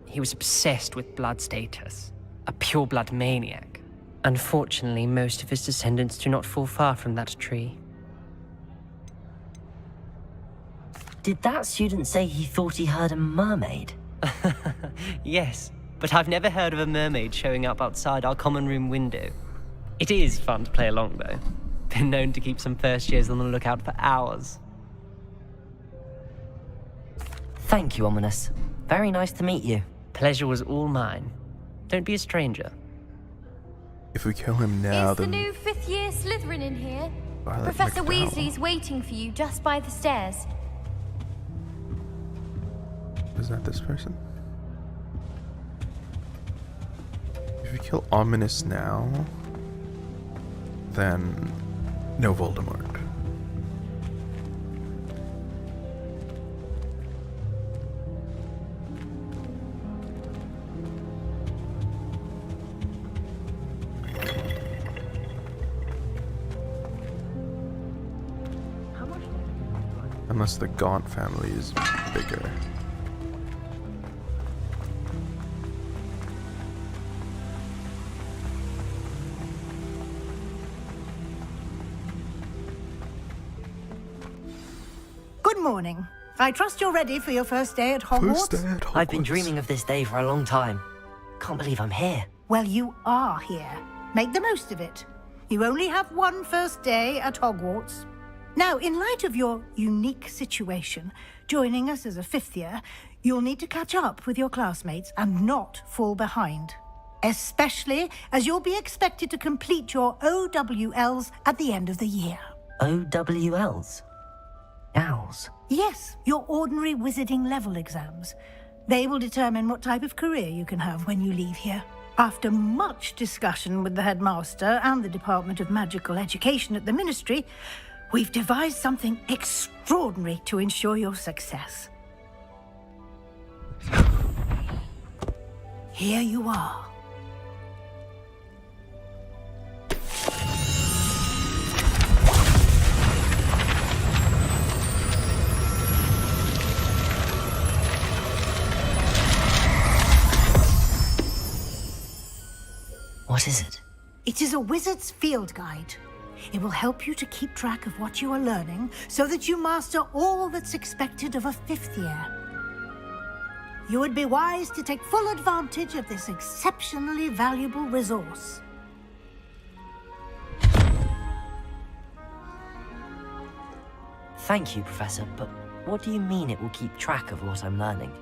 He was obsessed with blood status, a pure-blood maniac. Unfortunately, most of his descendants do not fall far from that tree. Did that student say he thought he heard a mermaid? Yes, but I've never heard of a mermaid showing up outside our common room window. It is fun to play along, though. Been known to keep some first years on the lookout for hours. Thank you, Ominous. Very nice to meet you. Pleasure was all mine. Don't be a stranger. If we kill him now, Is the then new 5th year Slytherin in here? Violet Professor McDowell. Weasley's waiting for you just by the stairs. Is that this person? If we kill Ominous now, then no Voldemort. Unless the Gaunt family is bigger. Good morning. I trust you're ready for your first day at Hogwarts. I've been dreaming of this day for a long time. Can't believe I'm here. Well, you are here. Make the most of it. You only have one first day at Hogwarts. Now, in light of your unique situation, joining us as a 5th year, you'll need to catch up with your classmates and not fall behind. Especially as you'll be expected to complete your OWLs at the end of the year. OWLs? Owls? Yes, your ordinary wizarding level exams. They will determine what type of career you can have when you leave here. After much discussion with the headmaster and the Department of Magical Education at the Ministry, we've devised something extraordinary to ensure your success. Here you are. What is it? It is a wizard's field guide. It will help you to keep track of what you are learning so that you master all that's expected of a 5th year. You would be wise to take full advantage of this exceptionally valuable resource. Thank you, Professor, but what do you mean it will keep track of what I'm learning?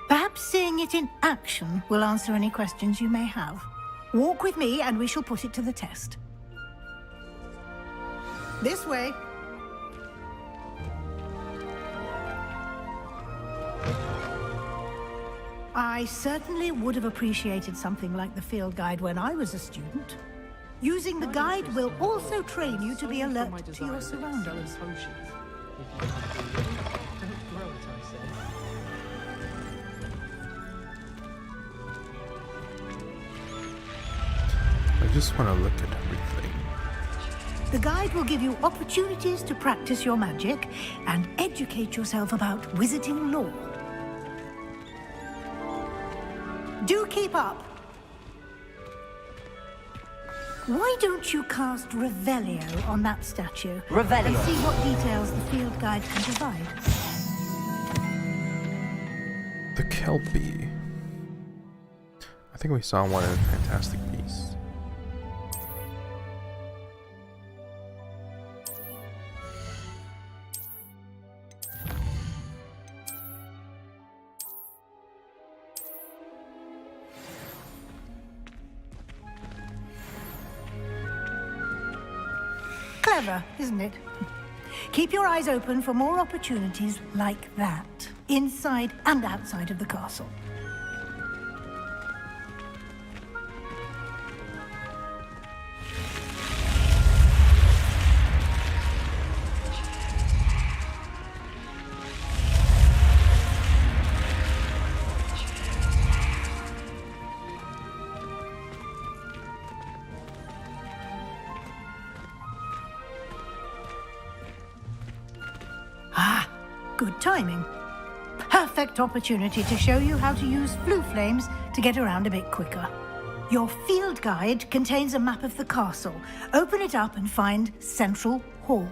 Perhaps seeing it in action will answer any questions you may have. Walk with me and we shall put it to the test. This way. I certainly would have appreciated something like the field guide when I was a student. Using the guide will also train you to be alert to your surroundings. I just want to look at everything. The guide will give you opportunities to practice your magic and educate yourself about wizarding lore. Do keep up. Why don't you cast Revelio on that statue? Revelio. And see what details the field guide can provide. The Kelpie. I think we saw one in Fantastic Beasts. Clever, isn't it? Keep your eyes open for more opportunities like that, inside and outside of the castle. Good timing. Perfect opportunity to show you how to use flue flames to get around a bit quicker. Your field guide contains a map of the castle. Open it up and find Central Hall.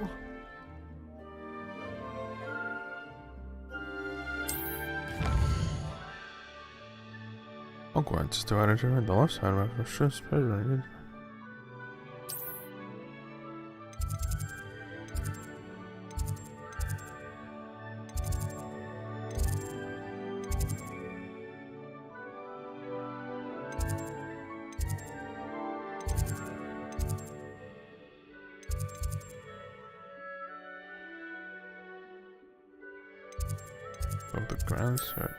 Hogwarts to enter the left side of the ship's period. Of the grand set.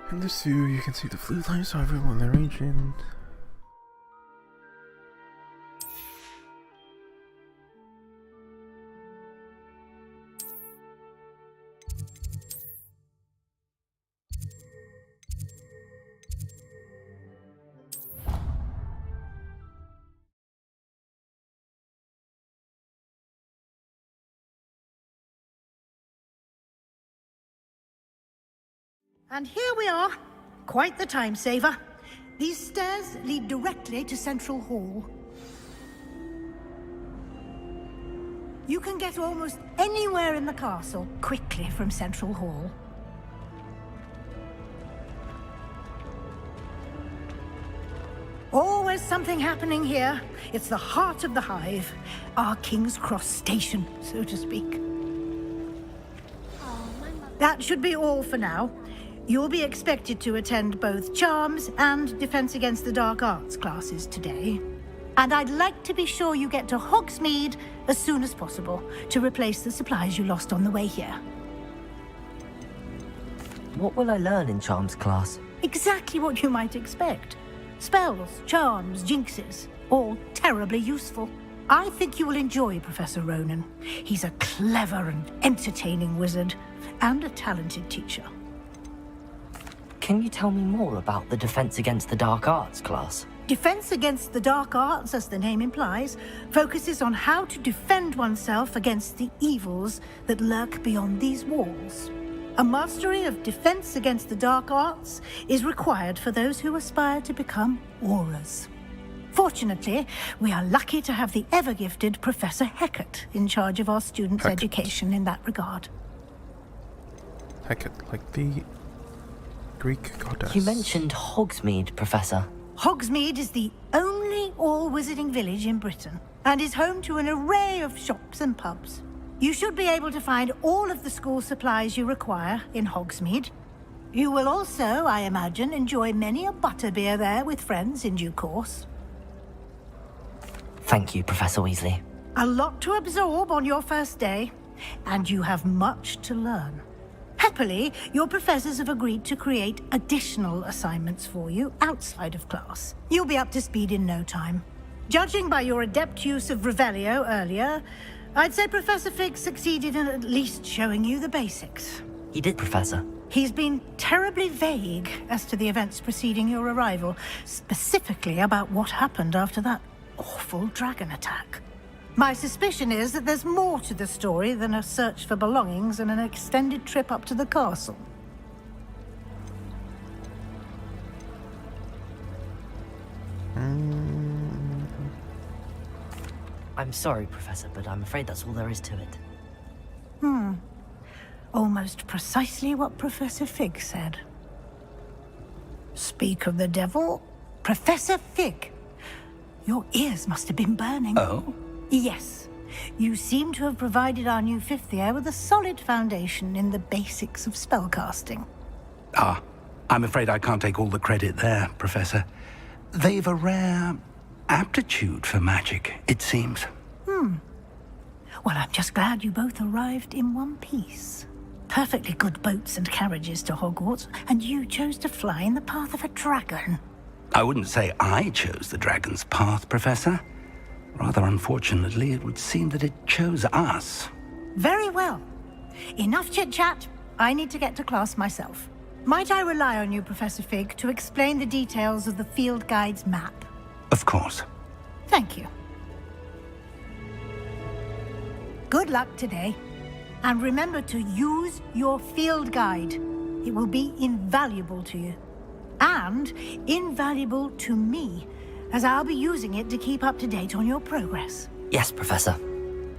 In this view, you can see the flue lights of everyone they're raging. And here we are. Quite the time saver. These stairs lead directly to Central Hall. You can get almost anywhere in the castle quickly from Central Hall. Always something happening here. It's the heart of the hive. Our King's Cross station, so to speak. That should be all for now. You'll be expected to attend both Charms and Defense Against the Dark Arts classes today. And I'd like to be sure you get to Hogsmeade as soon as possible to replace the supplies you lost on the way here. What will I learn in Charms class? Exactly what you might expect. Spells, charms, jinxes, all terribly useful. I think you will enjoy Professor Ronan. He's a clever and entertaining wizard, and a talented teacher. Can you tell me more about the Defense Against the Dark Arts class? Defense Against the Dark Arts, as the name implies, focuses on how to defend oneself against the evils that lurk beyond these walls. A mastery of Defense Against the Dark Arts is required for those who aspire to become auras. Fortunately, we are lucky to have the ever-gifted Professor Hecat in charge of our students' education in that regard. Hecat, like the Greek goddess. You mentioned Hogsmeade, Professor. Hogsmeade is the only all-wizarding village in Britain, and is home to an array of shops and pubs. You should be able to find all of the school supplies you require in Hogsmeade. You will also, I imagine, enjoy many a butterbeer there with friends in due course. Thank you, Professor Weasley. A lot to absorb on your first day, and you have much to learn. Happily, your professors have agreed to create additional assignments for you outside of class. You'll be up to speed in no time. Judging by your adept use of Revelio earlier, I'd say Professor Fig succeeded in at least showing you the basics. He did, Professor. He's been terribly vague as to the events preceding your arrival, specifically about what happened after that awful dragon attack. My suspicion is that there's more to the story than a search for belongings and an extended trip up to the castle. I'm sorry, Professor, but I'm afraid that's all there is to it. Almost precisely what Professor Fig said. Speak of the devil, Professor Fig. Your ears must have been burning. Oh? Yes. You seem to have provided our new fifth year with a solid foundation in the basics of spellcasting. Ah, I'm afraid I can't take all the credit there, Professor. They've a rare aptitude for magic, it seems. Well, I'm just glad you both arrived in one piece. Perfectly good boats and carriages to Hogwarts, and you chose to fly in the path of a dragon. I wouldn't say I chose the dragon's path, Professor. Rather unfortunately, it would seem that it chose us. Very well. Enough chit-chat. I need to get to class myself. Might I rely on you, Professor Fig, to explain the details of the field guide's map? Of course. Thank you. Good luck today. And remember to use your field guide. It will be invaluable to you. And invaluable to me, as I'll be using it to keep up to date on your progress. Yes, Professor.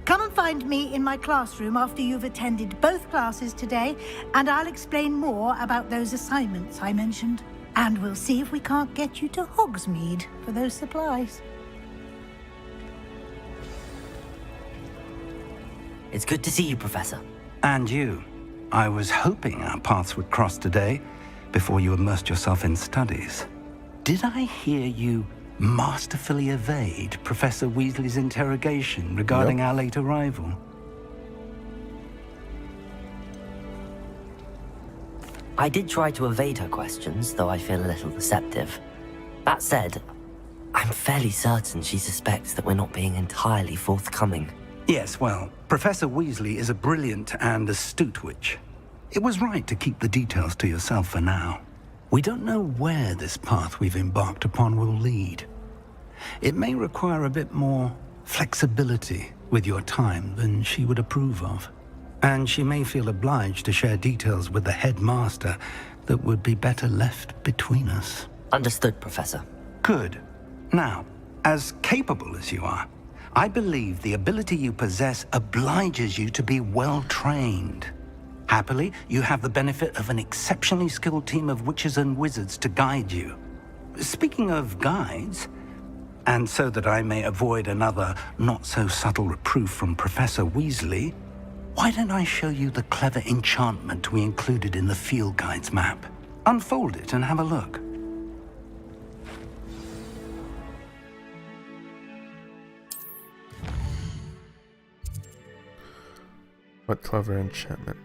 Come and find me in my classroom after you've attended both classes today, and I'll explain more about those assignments I mentioned. And we'll see if we can't get you to Hogsmeade for those supplies. It's good to see you, Professor. And you. I was hoping our paths would cross today, before you immersed yourself in studies. Did I hear you masterfully evade Professor Weasley's interrogation regarding our late arrival? I did try to evade her questions, though I feel a little deceptive. That said, I'm fairly certain she suspects that we're not being entirely forthcoming. Yes, well, Professor Weasley is a brilliant and astute witch. It was right to keep the details to yourself for now. We don't know where this path we've embarked upon will lead. It may require a bit more flexibility with your time than she would approve of. And she may feel obliged to share details with the headmaster that would be better left between us. Understood, Professor. Good. Now, as capable as you are, I believe the ability you possess obliges you to be well trained. Happily, you have the benefit of an exceptionally skilled team of witches and wizards to guide you. Speaking of guides, and so that I may avoid another not-so-subtle reproof from Professor Weasley, why don't I show you the clever enchantment we included in the field guide's map? Unfold it and have a look. What clever enchantment.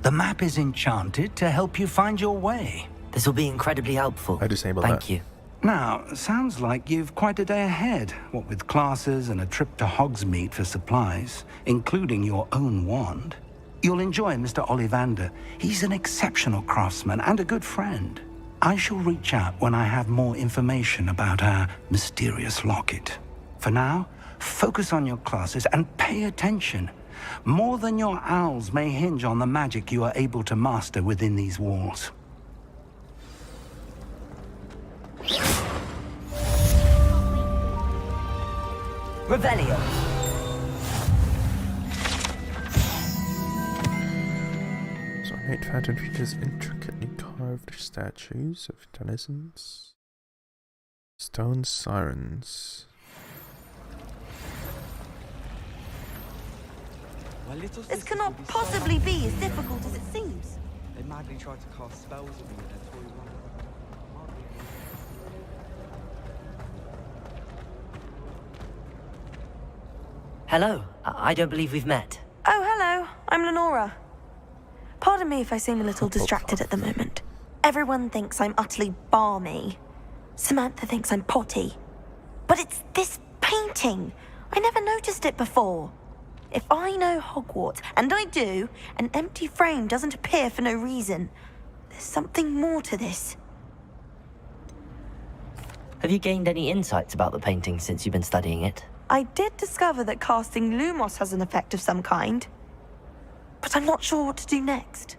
The map is enchanted to help you find your way. This will be incredibly helpful. I disable Thank you. Now, sounds like you've quite a day ahead, what with classes and a trip to Hogsmeade for supplies, including your own wand. You'll enjoy Mr. Ollivander. He's an exceptional craftsman and a good friend. I shall reach out when I have more information about our mysterious locket. For now, focus on your classes and pay attention. More than your owls may hinge on the magic you are able to master within these walls. Revelio. So Night Fountain features intricately carved statues of denizens, stone sirens. This cannot possibly be as difficult as it seems. They madly tried to cast spells on me with their toy wand. Hello. I don't believe we've met. Oh, hello. I'm Lenora. Pardon me if I seem a little distracted at the moment. Everyone thinks I'm utterly balmy. Samantha thinks I'm potty. But it's this painting. I never noticed it before. If I know Hogwarts, and I do, an empty frame doesn't appear for no reason. There's something more to this. Have you gained any insights about the painting since you've been studying it? I did discover that casting Lumos has an effect of some kind. But I'm not sure what to do next.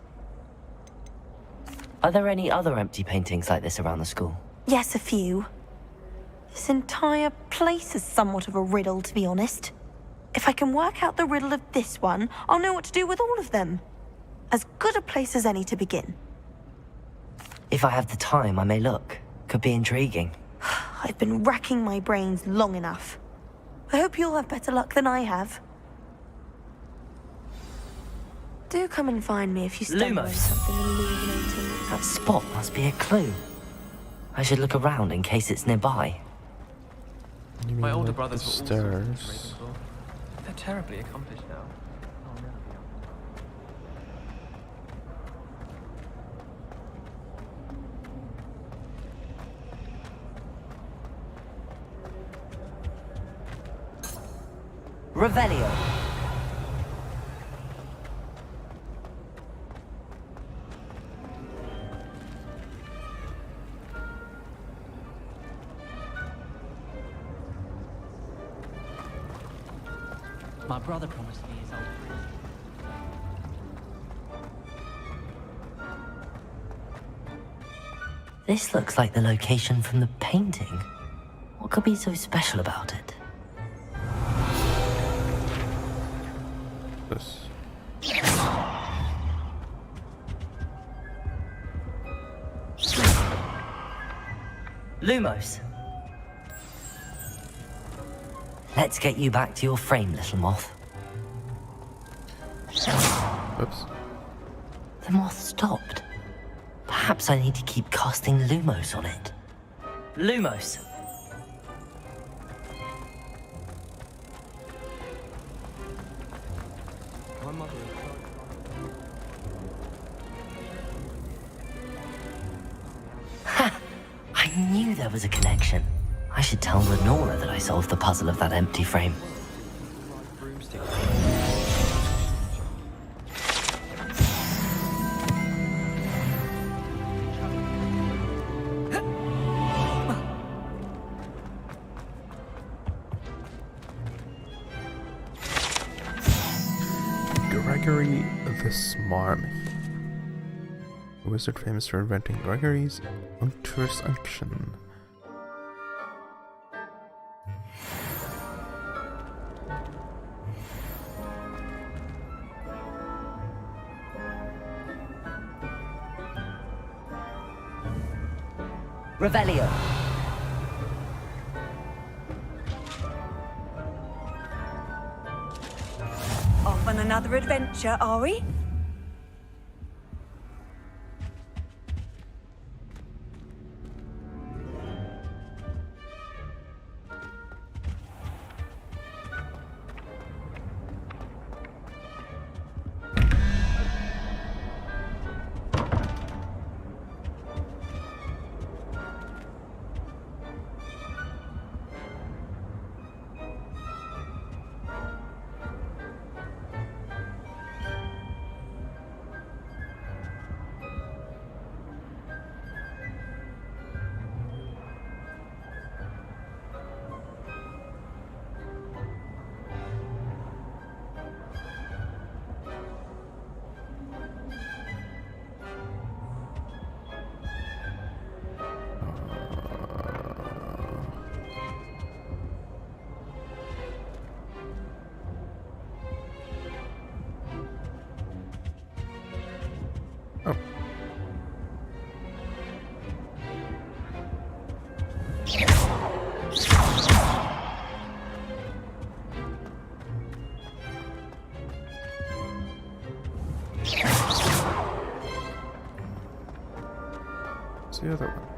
Are there any other empty paintings like this around the school? Yes, a few. This entire place is somewhat of a riddle, to be honest. If I can work out the riddle of this one, I'll know what to do with all of them. As good a place as any to begin. If I have the time, I may look. Could be intriguing. I've been racking my brains long enough. I hope you'll have better luck than I have. Do come and find me if you stumble on Lumos. something illuminating. That spot must be a clue. I should look around in case it's nearby. You My mean older like brothers the were also stairs? Ravenclaw. They're terribly accomplished now. Revelio. My brother promised me his old friend. This looks like the location from the painting. What could be so special about it? This. Lumos. Let's get you back to your frame, little moth. Oops. The moth stopped. Perhaps I need to keep casting Lumos on it. Lumos! My mother Ha! I knew there was a connection. I should tell Lenora that I solved the puzzle of that empty frame. Gregory the Smarmy. A wizard famous for inventing Gregory's unctuous unction. Revelio. Off on another adventure, are we? Oh. What's the other one?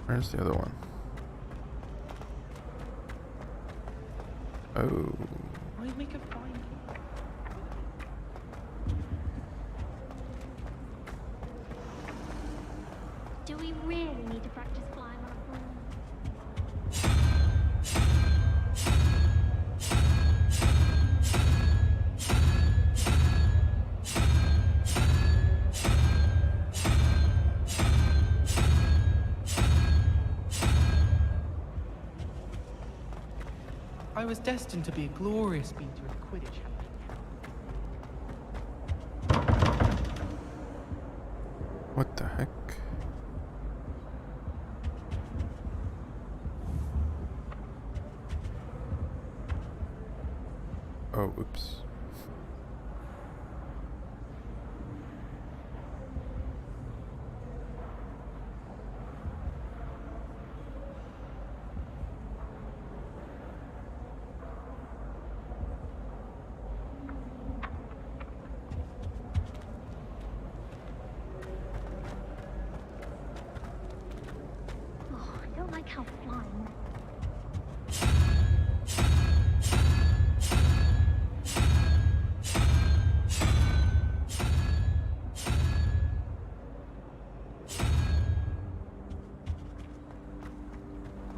Where's the other one? Oh. Why make a find? Do we really need to practice flying on a broom? I was destined to be a glorious beater of Quidditch. What the heck? Oh, oops. how flying.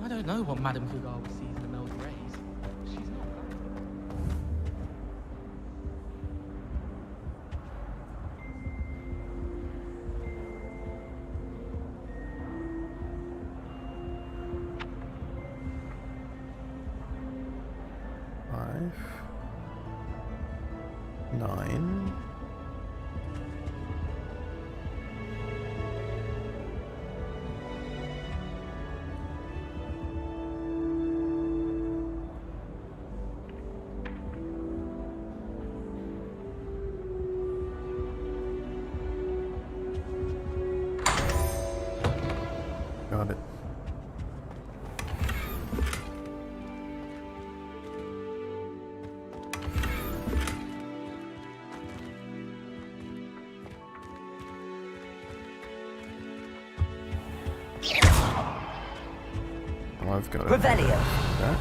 I don't know what Madame Cougar sees in the Mel's rays. She's not very... Five, 9. Got it. Well, I've got it. Revelio. That.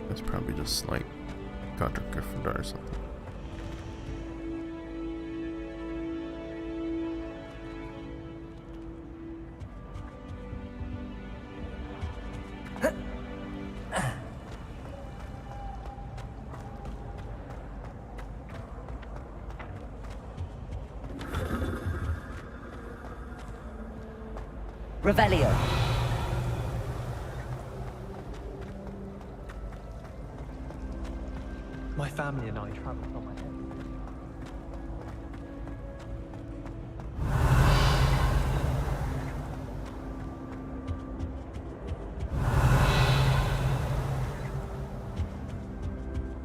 That's probably just like Godric Gryffindor or something. Revelio. My family and I travelled on my head.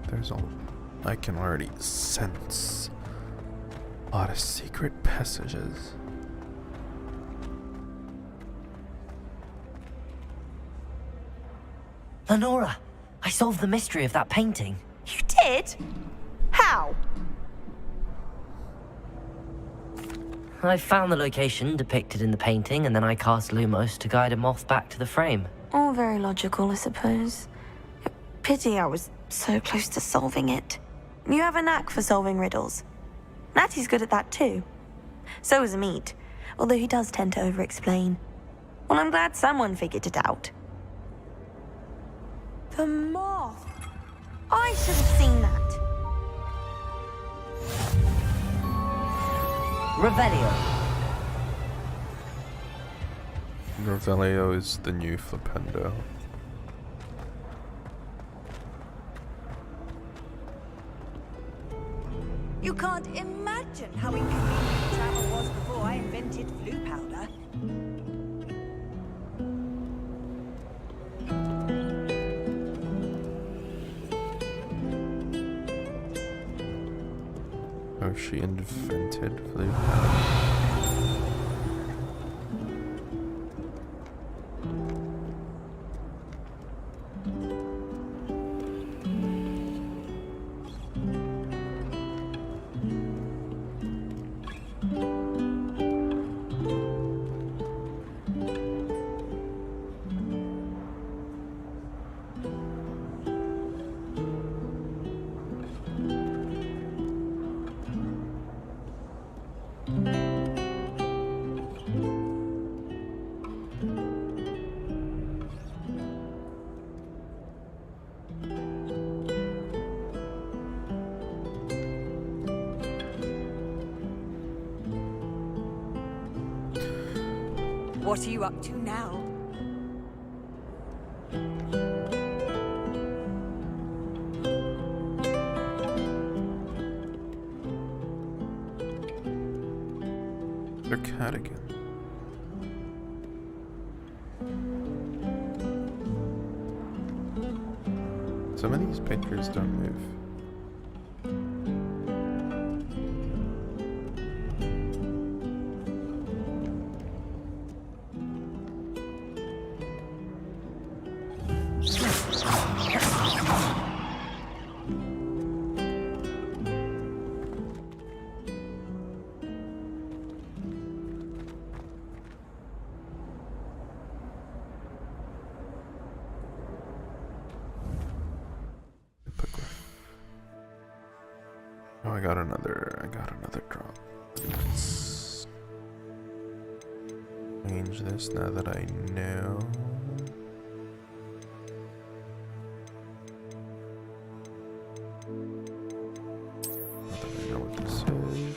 There's a... I can already sense a lot of secret passages. Lenora, I solved the mystery of that painting. You did? How? I found the location depicted in the painting, and then I cast Lumos to guide a moth back to the frame. All very logical, I suppose. Pity I was so close to solving it. You have a knack for solving riddles. Natty's good at that too. So is Amit, although he does tend to over-explain. Well, I'm glad someone figured it out. The moth! I should have seen that. Revelio. Revelio is the new flippendo. You can't imagine how inconvenient travel was before I invented flu powder. Oh, she invented flu powder. What are you up to now? Their cardigan. Some of these pictures don't move. got another drop. Let's change this now that I know. Not that I know what this is.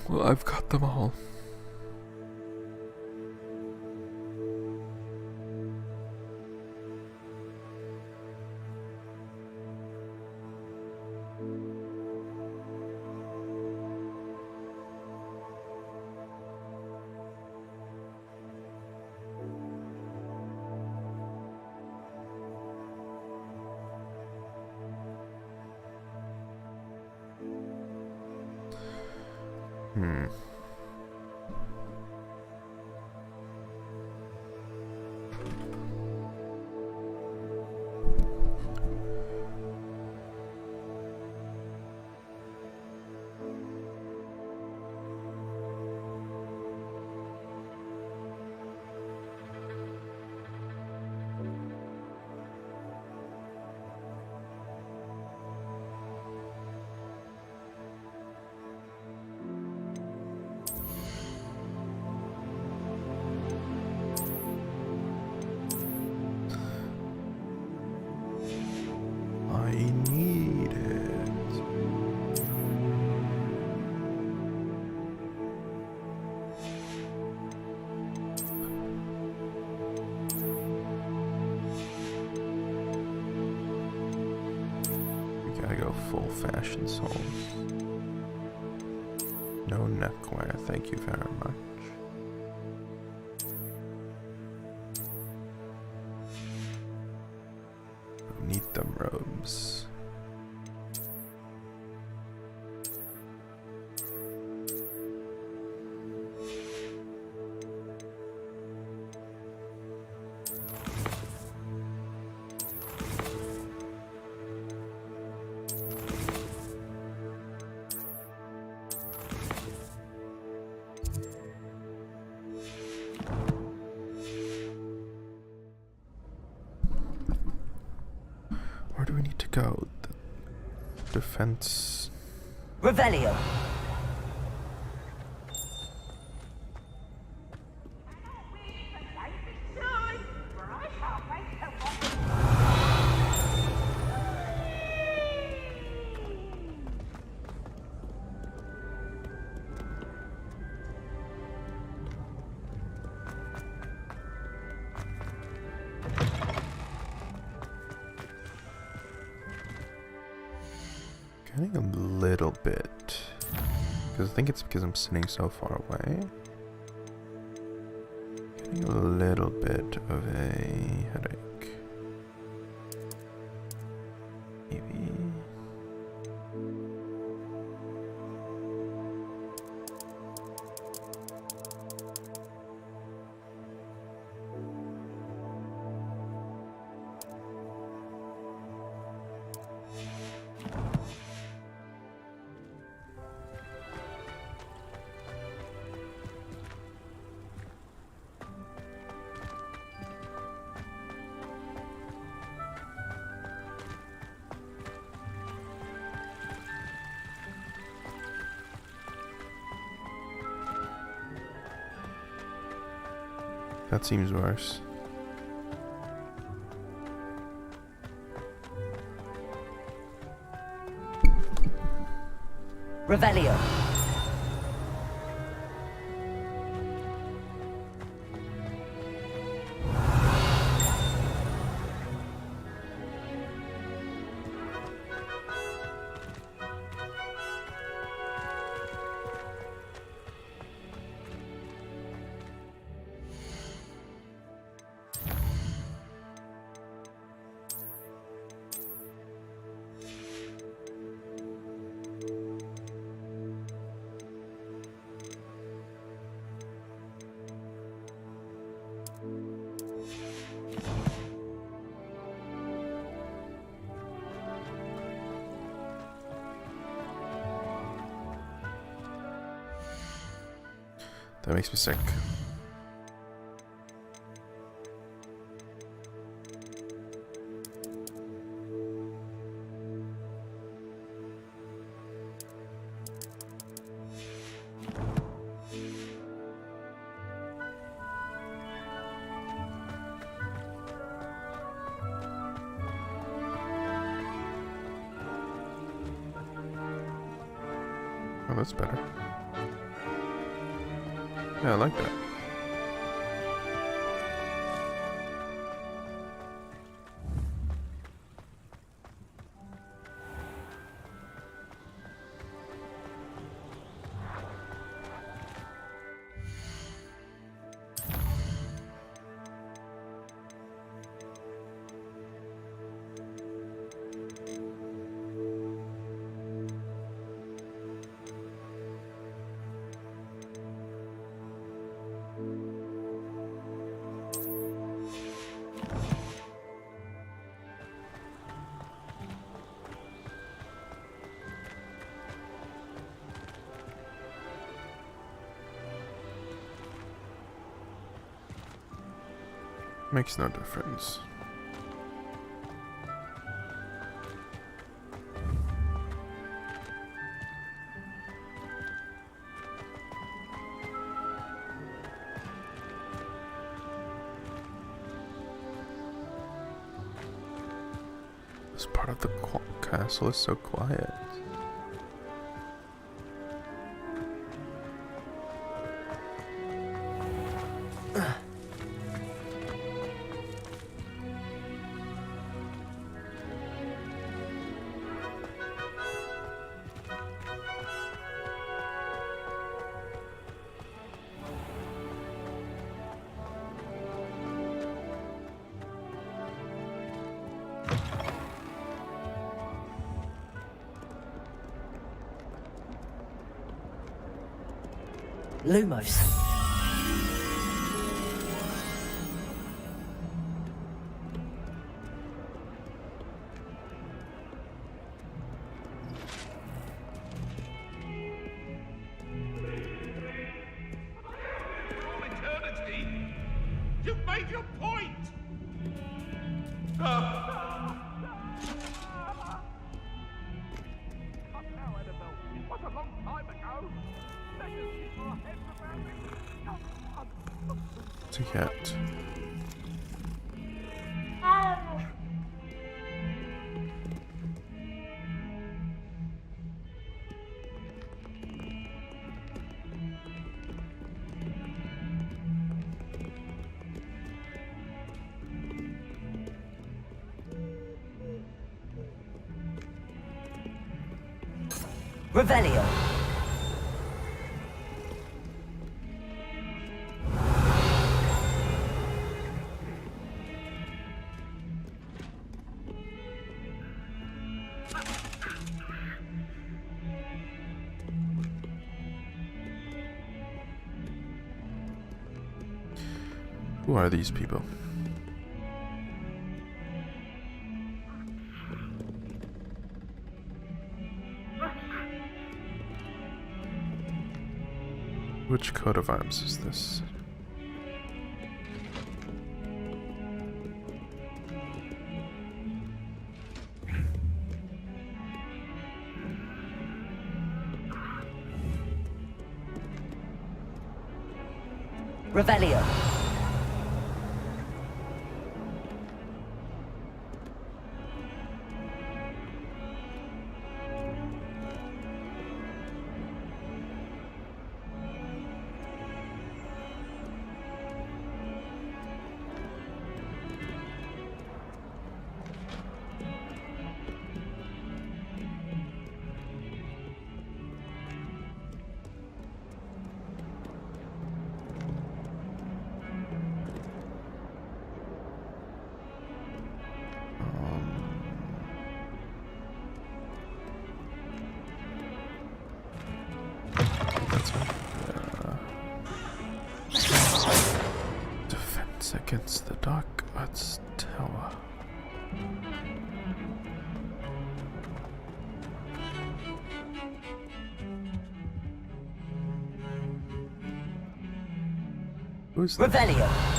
Well, I've got them all. I need it. We gotta go full fashion souls. No neckwear, thank you very much. Need them robes. Where do we need to go? The defense. Revelio. Getting a little bit, because I think it's because I'm sitting so far away. Getting a little bit of a headache. Maybe. That seems worse. Revelio. That makes me sick. Oh, that's better. Yeah, I like that. Makes no difference. This part of the castle is so quiet. Lumos. Eternity! You've made your point! What a long time ago! To get. Revelio. Who are these people? Which coat of arms is this? Revelio. Who's that? Revelio.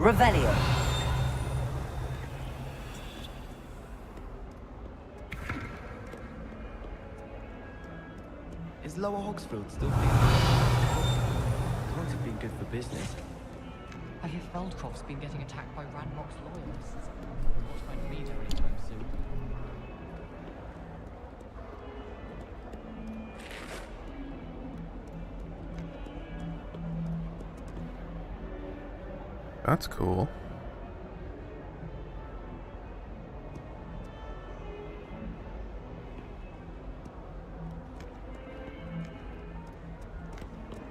Revelio. Is Lower Hogsfield still being... It won't have been good for business. I hear Feldcroft's been getting attacked by Ranrock's loyalists. Not going to meet her anytime soon. That's cool.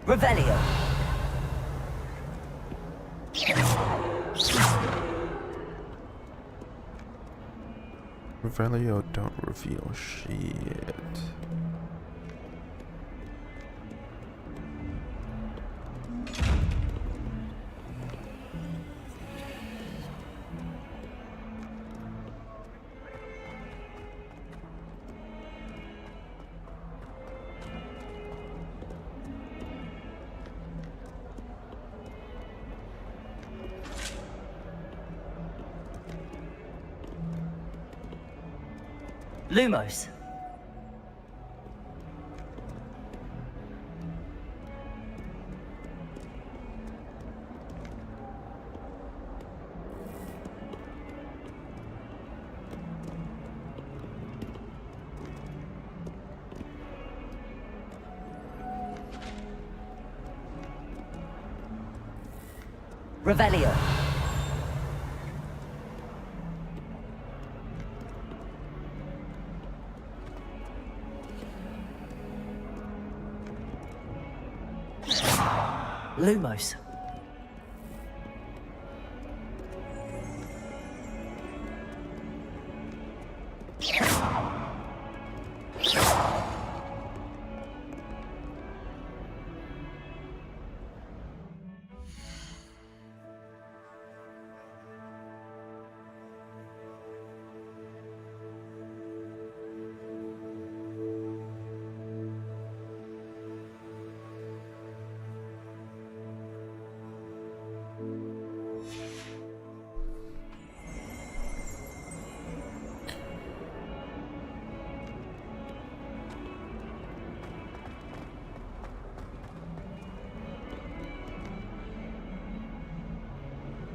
Revelio. Revelio don't reveal shit. Lumos. Revelio. Lumos.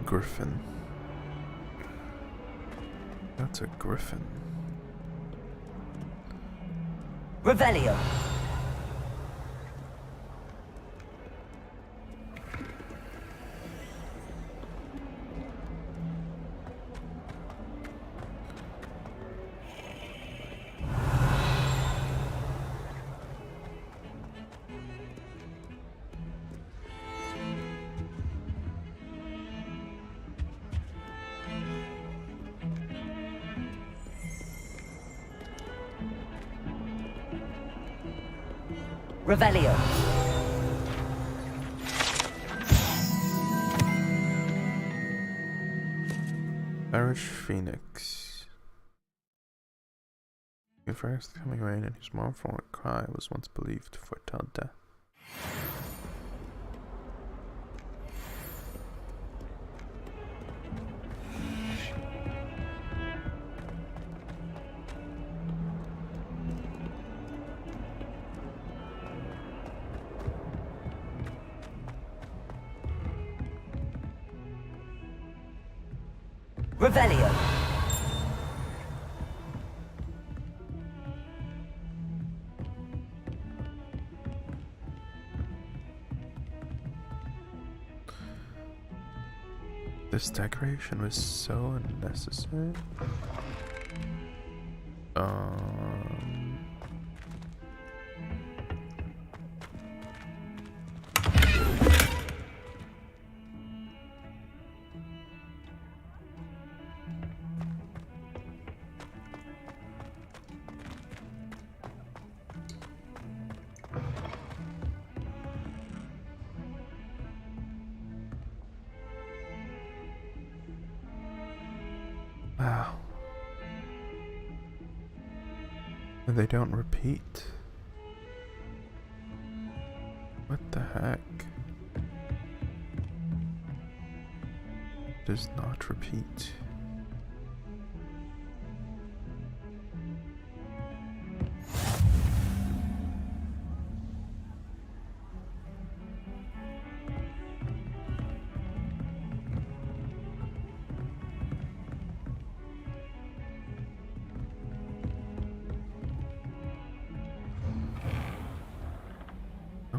Griffin. That's a griffin. Revelio. Revelio. Irish Phoenix. The first coming rain and his mournful cry was once believed to foretell death. Revelio. This decoration was so unnecessary. Wow. And they don't repeat. What the heck? Does not repeat.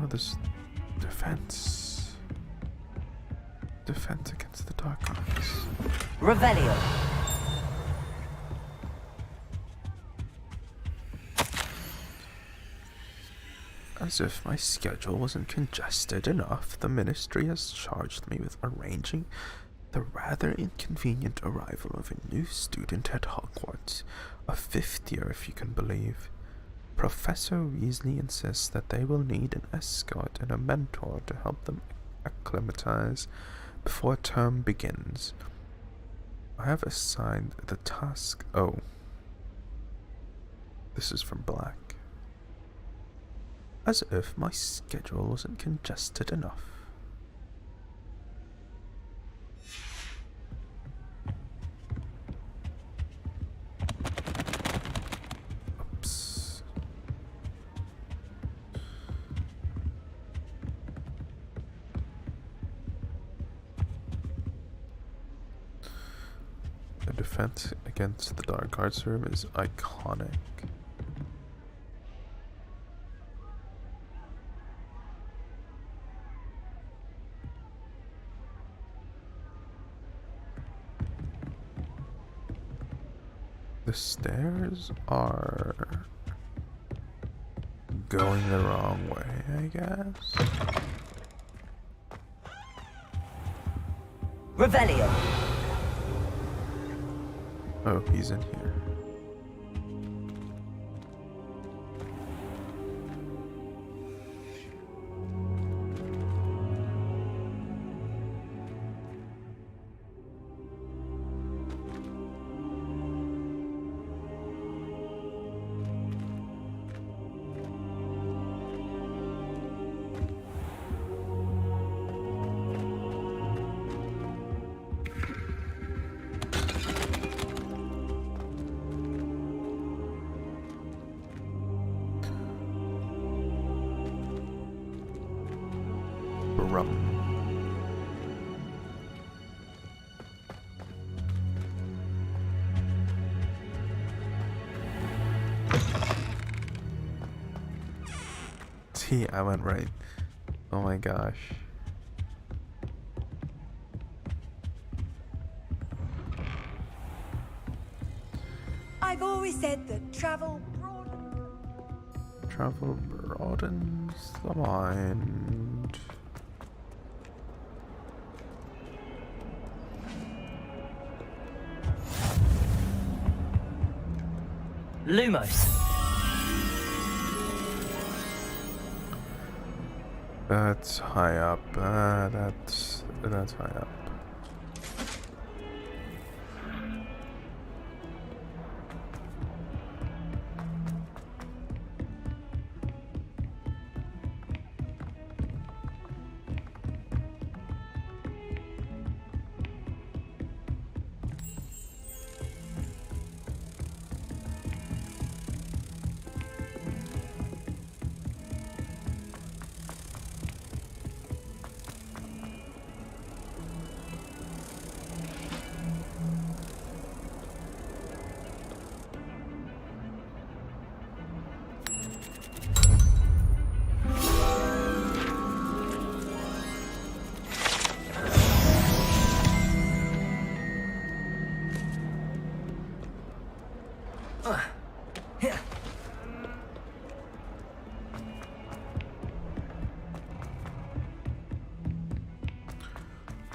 Oh, this defense against the dark arts. Revelio. As if my schedule wasn't congested enough, the ministry has charged me with arranging the rather inconvenient arrival of a new student at Hogwarts, a 5th year if you can believe. Professor Weasley insists that they will need an escort and a mentor to help them acclimatize before term begins. I have assigned the task. Oh. This is from Black. As if my schedule wasn't congested enough. Oops. The defense against the dark arts room is iconic. The stairs are going the wrong way, I guess. Revelio. Oh, he's in here. See, I went right. Oh my gosh. I've always said that travel broadens the mind. Lumos. That's high up. That's high up.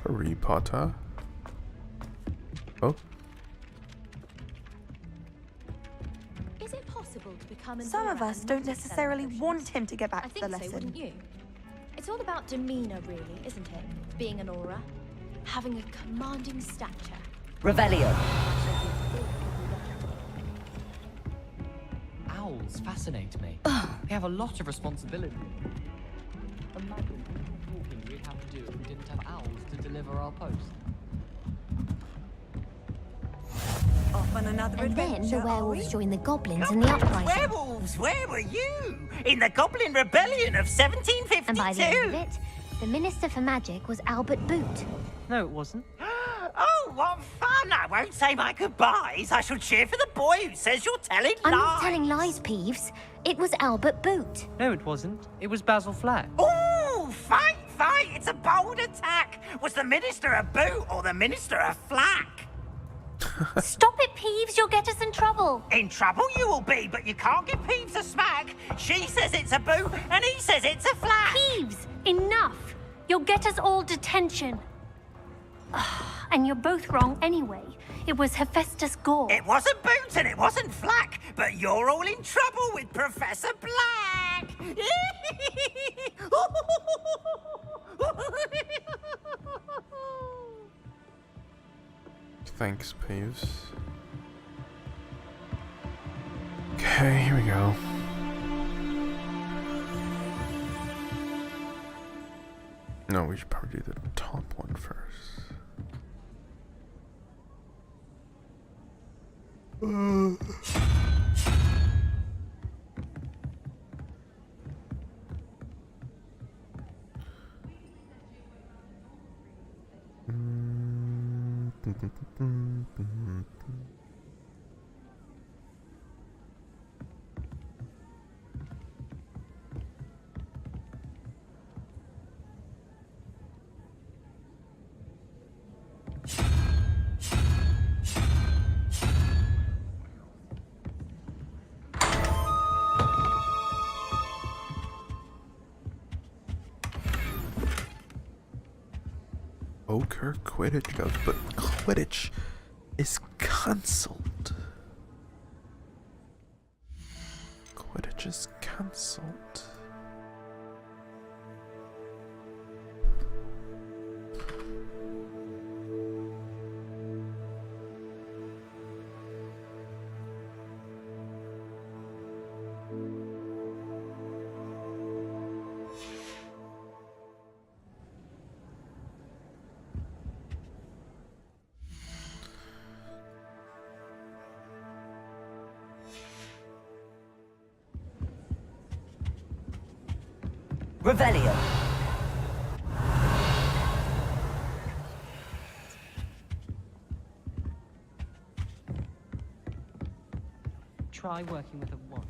Harry Potter. Oh. Is it possible to become an Some of aura us and don't not accept necessarily emotions? want him to get back I to think the lesson. so, wouldn't you? It's all about demeanor, really, isn't it? Being an aura. Having a commanding stature. Revelio. Owls fascinate me. They have a lot of responsibility. Imagine all the talking we'd have to do if we didn't have owls to deliver our post. Off on another And then adventure, the are werewolves we? joined the goblins in the uprising. Werewolves, where were you? In the Goblin Rebellion of 1752? And by the end of it, the Minister for Magic was Albert Boot. No, it wasn't. Oh, what fun! I won't say my goodbyes. I shall cheer for the boy who says you're telling I'm lies. not telling lies, Peeves. It was Albert Boot. No, it wasn't. It was Basil Flack. Oh, fight, fight! It's a bold attack. Was the Minister a boot or the Minister a flack? Stop it, Peeves. You'll get us in trouble. In trouble you will be, but you can't give Peeves a smack. She says it's a boot and he says it's a flack. Peeves, enough. You'll get us all detention. And you're both wrong anyway. It was Hephaestus Gore. It wasn't boot and it wasn't flack, but you're all in trouble with Professor Black. Thanks, Peeves. Okay, here we go. No, we should probably do the top one first. Ochre Quidditch goes, but Quidditch is cancelled. Quidditch is cancelled. Revelio. Try working with a wand.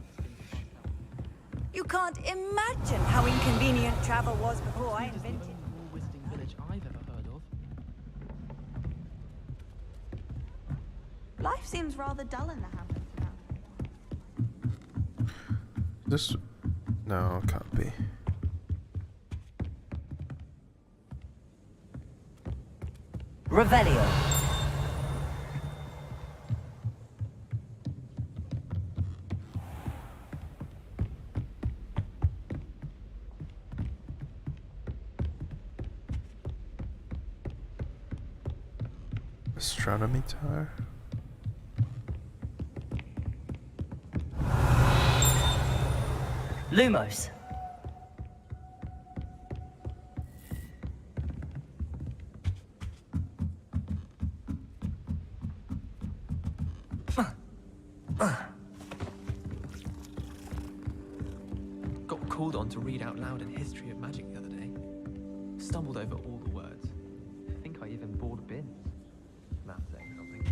You can't imagine how inconvenient travel was before I invented it. Wizarding village I've ever heard of. Life seems rather dull in the Hamlets now. This... No, it can't be. Revelio. Astronomy tower. Lumos. Got called on to read out loud a history of magic the other day. Stumbled over all the words. I think I even bored bins. That's saying something.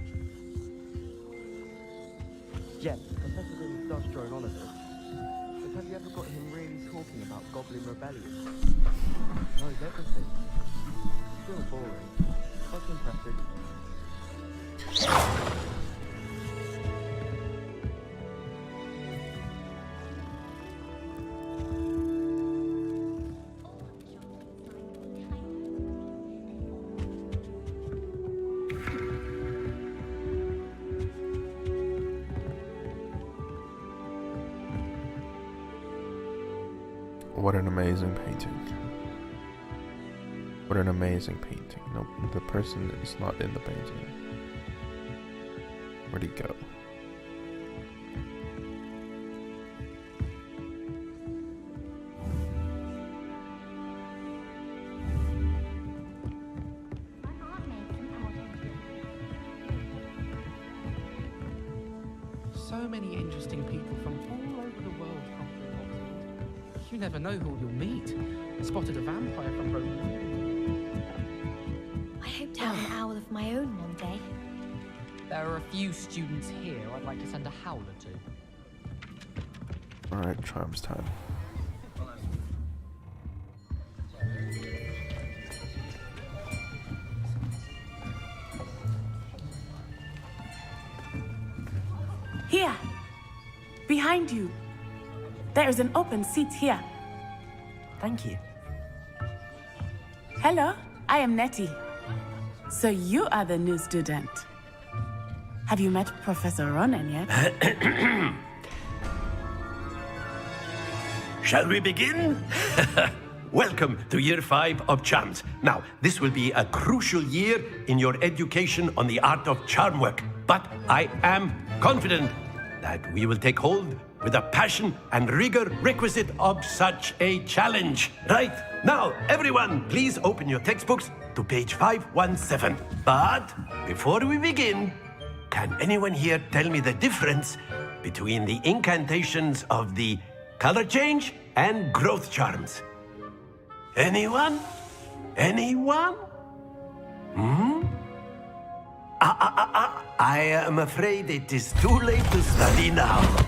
Yes, Professor Green does drone on a bit. But have you ever got him really talking about Goblin Rebellion? Knows everything. Still boring, but impressive. What an amazing painting. What an amazing painting. Nope, the person is not in the painting. Where'd he go? So many interesting people from all over the world come through Hogsmeade. You never know who you'll meet. Spotted a vampire from Rome. I hope to have an owl of my own one day. There are a few students here I'd like to send a howler to. Alright, charms time. Here! Behind you! There is an open seat here. Thank you. Hello, I am Nettie. So you are the new student. Have you met Professor Ronan yet? Shall we begin? Welcome to Year 5 of Charms. Now, this will be a crucial year in your education on the art of charm work. But I am confident that we will take hold with the passion and rigor requisite of such a challenge. Right, now, everyone, please open your textbooks to page 517. But before we begin, can anyone here tell me the difference between the incantations of the color change and growth charms? Anyone? Anyone? I am afraid it is too late to study now.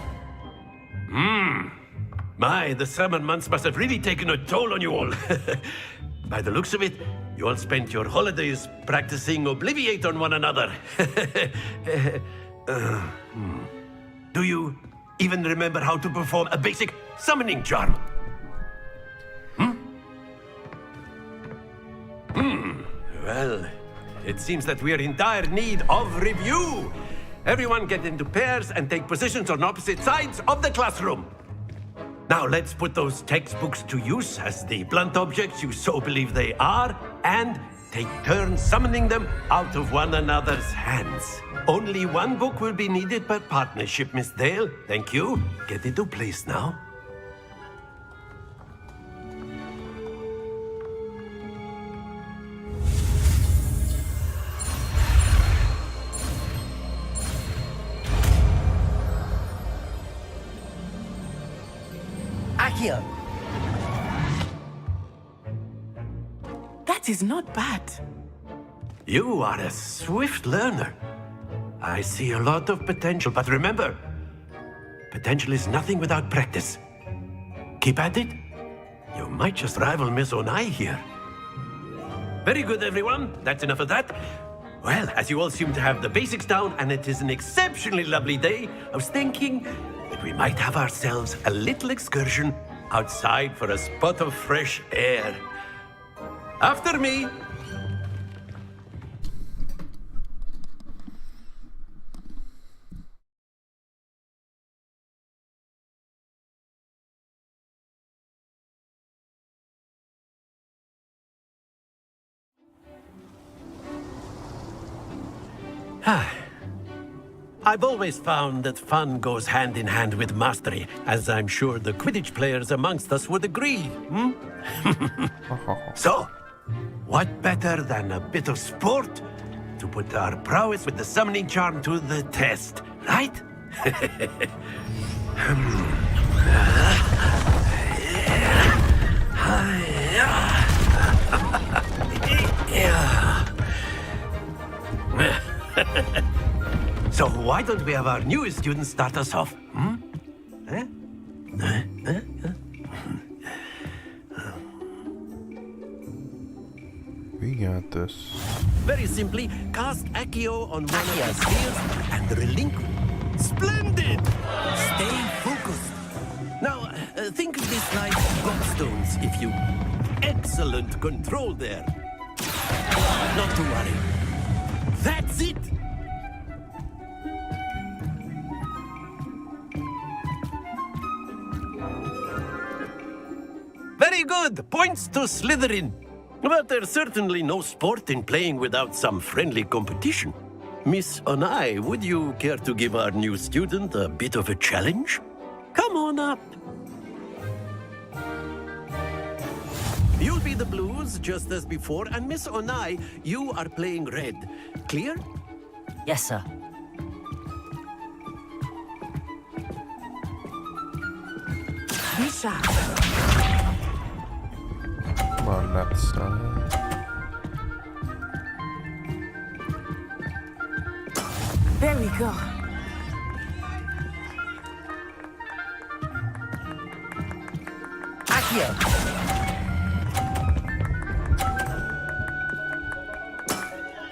My, the summer months must have really taken a toll on you all. By the looks of it, you all spent your holidays practicing Obliviate on one another. Do you even remember how to perform a basic summoning charm? Well, it seems that we are in dire need of review. Everyone get into pairs and take positions on opposite sides of the classroom. Now let's put those textbooks to use as the blunt objects you so believe they are, and take turns summoning them out of one another's hands. Only one book will be needed per partnership, Miss Dale. Thank you. Get into place now. Accio! That is not bad. You are a swift learner. I see a lot of potential, but remember, potential is nothing without practice. Keep at it. You might just rival Miss Onai here. Very good, everyone. That's enough of that. Well, as you all seem to have the basics down, and it is an exceptionally lovely day, I was thinking that we might have ourselves a little excursion outside for a spot of fresh air. After me. I've always found that fun goes hand in hand with mastery, as I'm sure the Quidditch players amongst us would agree. So, what better than a bit of sport to put our prowess with the summoning charm to the test, right? So why don't we have our newest student start us off? We got this. Very simply, cast Accio on one of the spheres and relinquish. Splendid! Stay focused. Now, think of this like gobstones, if you... Excellent control there. Not to worry. That's it! Good! Points to Slytherin. But there's certainly no sport in playing without some friendly competition. Miss Onai, would you care to give our new student a bit of a challenge? Come on up. You'll be the blues, just as before, and Miss Onai, you are playing red. Clear? Yes, sir. Bishop. Come on, that side. There we go. Accio!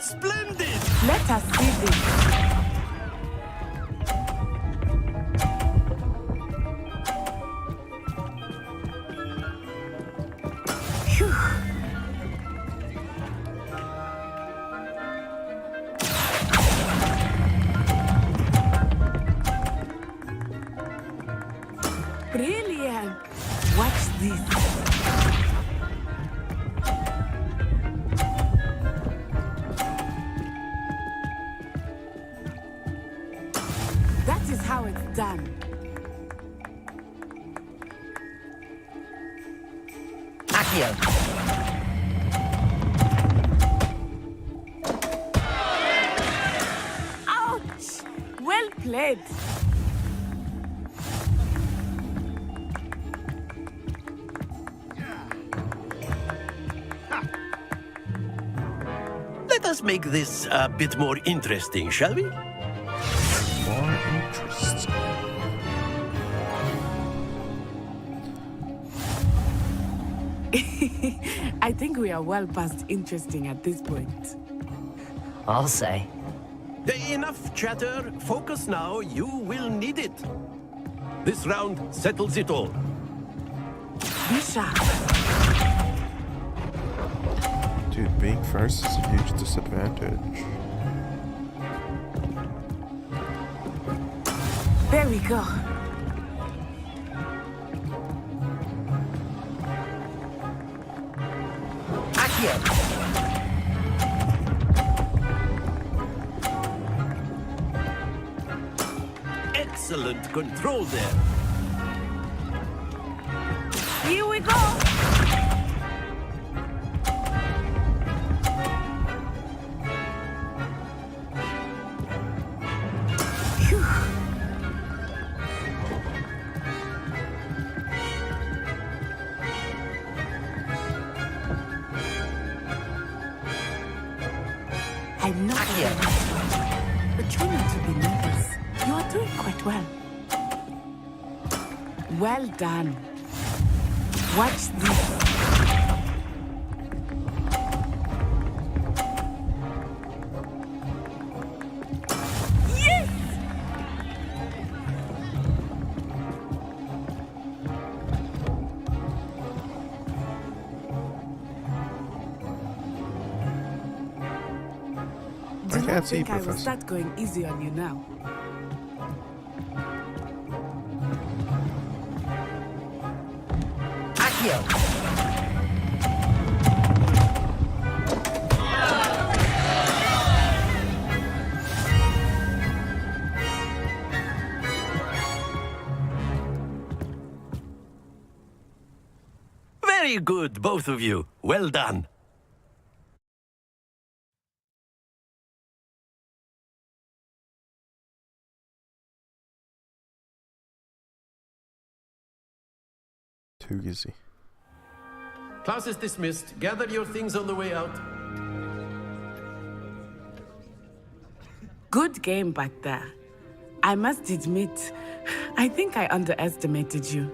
Splendid! Let us see this. Phew. Brilliant. Watch this. That is how it's done. Accio! Ouch! Well played. Let us make this a bit more interesting, shall we? More interest. I think we are well past interesting at this point. I'll say. Enough chatter. Focus now. You will need it. This round settles it all. Bishop. Dude, being first is a huge disadvantage. There we go. Accio! Excellent control there. Here we go. Phew. I'm not here, but try not to be nervous. You are doing quite well. Well done. Watch this. Yes! Do I not can't see, think I will Professor. start going easy on you now. Accio! Very good, both of you. Well done. Too easy. Class is dismissed. Gather your things on the way out. Good game back there. I must admit, I think I underestimated you.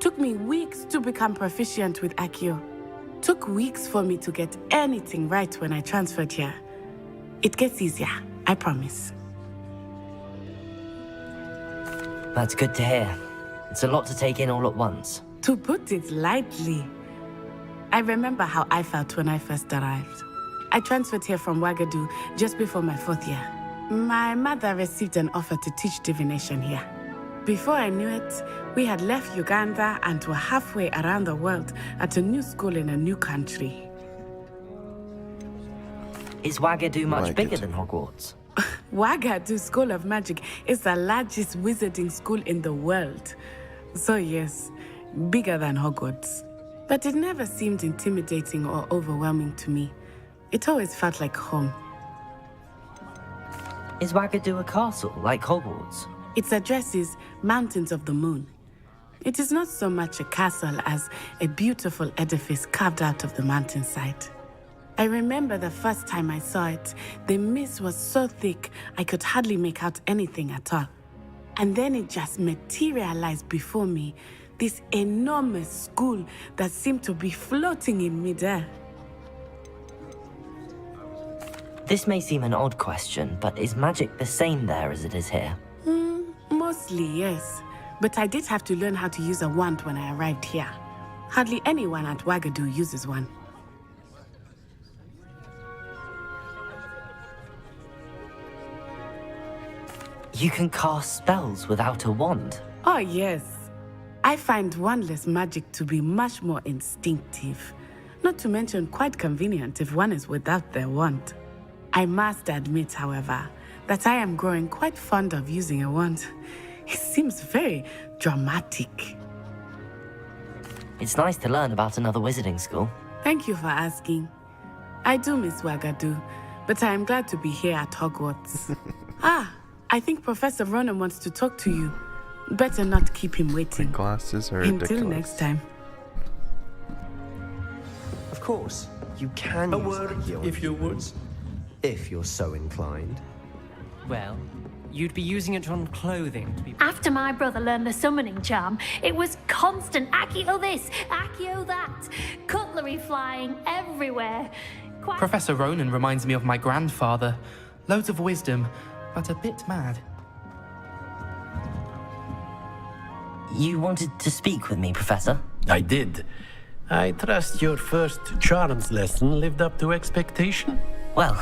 Took me weeks to become proficient with Accio. Took weeks for me to get anything right when I transferred here. It gets easier, I promise. That's good to hear. It's a lot to take in all at once. To put it lightly, I remember how I felt when I first arrived. I transferred here from Wagadu just before my 4th year. My mother received an offer to teach divination here. Before I knew it, we had left Uganda and were halfway around the world at a new school in a new country. Is Wagadu much bigger than Hogwarts? Wagadu School of Magic is the largest wizarding school in the world. So yes, bigger than Hogwarts. But it never seemed intimidating or overwhelming to me. It always felt like home. Is Wagadu a castle, like Hogwarts? Its address is Mountains of the Moon. It is not so much a castle as a beautiful edifice carved out of the mountainside. I remember the first time I saw it, the mist was so thick I could hardly make out anything at all. And then it just materialized before me, this enormous school that seemed to be floating in midair. This may seem an odd question, but is magic the same there as it is here? Mostly, yes. But I did have to learn how to use a wand when I arrived here. Hardly anyone at Wagadu uses one. You can cast spells without a wand? Oh, yes. I find wandless magic to be much more instinctive. Not to mention quite convenient if one is without their wand. I must admit, however, that I am growing quite fond of using a wand. It seems very dramatic. It's nice to learn about another wizarding school. Thank you for asking. I do miss Wagadu, but I am glad to be here at Hogwarts. I think Professor Ronan wants to talk to you. Better not keep him waiting. My glasses are Until ridiculous. next time. Of course, you can use the heal if you would. If you're so inclined. Well, you'd be using it on clothing to be... After my brother learned the summoning charm, it was constant Accio this, Accio that, cutlery flying everywhere. Professor Ronan reminds me of my grandfather. Loads of wisdom, but a bit mad. You wanted to speak with me, Professor? I did. I trust your first charms lesson lived up to expectation? Well,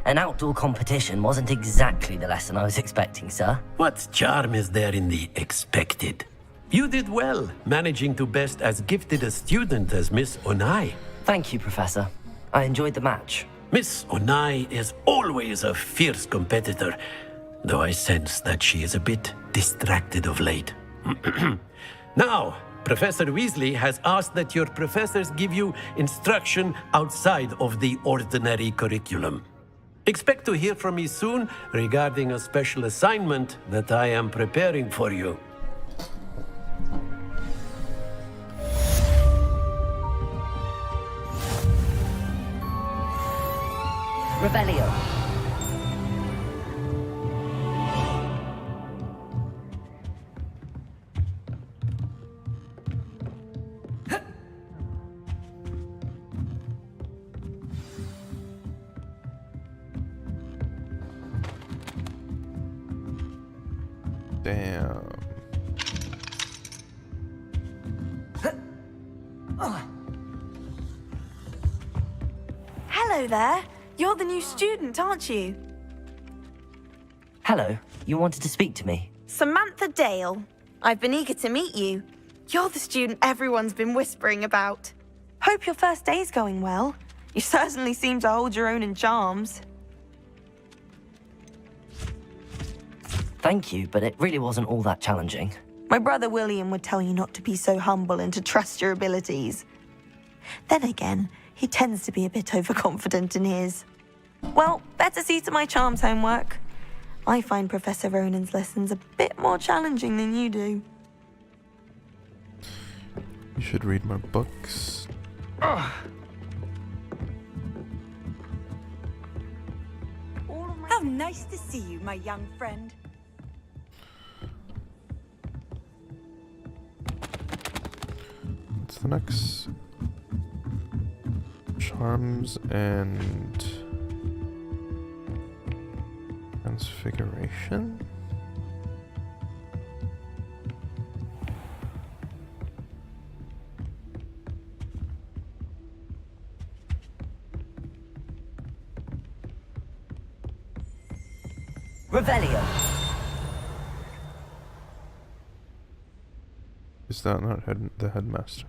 an outdoor competition wasn't exactly the lesson I was expecting, sir. What charm is there in the expected? You did well, managing to best as gifted a student as Miss Onai. Thank you, Professor. I enjoyed the match. Miss Onai is always a fierce competitor, though I sense that she is a bit distracted of late. Now, Professor Weasley has asked that your professors give you instruction outside of the ordinary curriculum. Expect to hear from me soon regarding a special assignment that I am preparing for you. Revelio. Damn. Hello there. You're the new student, aren't you? Hello. You wanted to speak to me? Samantha Dale. I've been eager to meet you. You're the student everyone's been whispering about. Hope your first day's going well. You certainly seem to hold your own in charms. Thank you, but it really wasn't all that challenging. My brother William would tell you not to be so humble and to trust your abilities. Then again, he tends to be a bit overconfident in his. Well, better see to my charms homework. I find Professor Ronan's lessons a bit more challenging than you do. You should read my books. How nice to see you, my young friend. What's the next? Charms and Transfiguration? Revelio. Is that not the headmaster?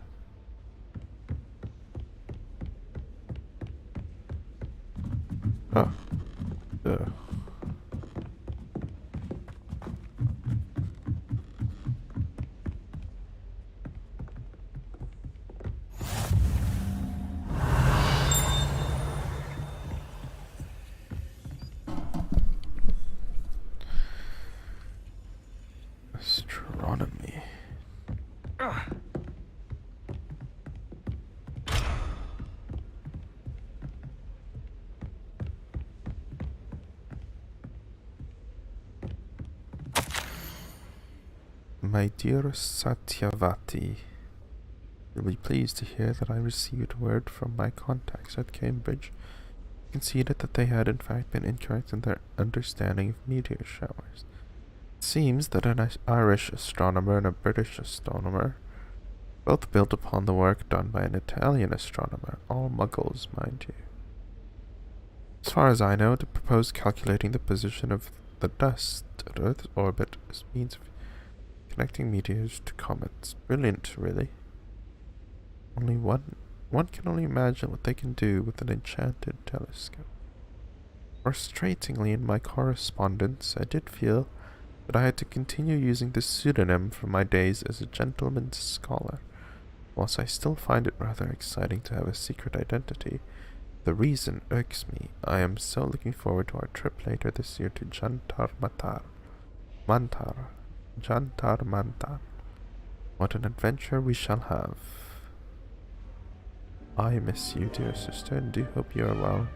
Oh. Astronomy. My dear Satyavati, you'll be pleased to hear that I received word from my contacts at Cambridge. Conceded that they had in fact been incorrect in their understanding of meteor showers. It seems that an Irish astronomer and a British astronomer both built upon the work done by an Italian astronomer, all muggles, mind you. As far as I know, they proposed calculating the position of the dust at Earth's orbit as means of connecting meteors to comets. Brilliant, really. One can only imagine what they can do with an enchanted telescope. Frustratingly, in my correspondence, I did feel that I had to continue using this pseudonym for my days as a gentleman's scholar. Whilst I still find it rather exciting to have a secret identity, the reason irks me. I am so looking forward to our trip later this year to Jantar Mantar. What an adventure we shall have. I miss you, dear sister, and do hope you are well.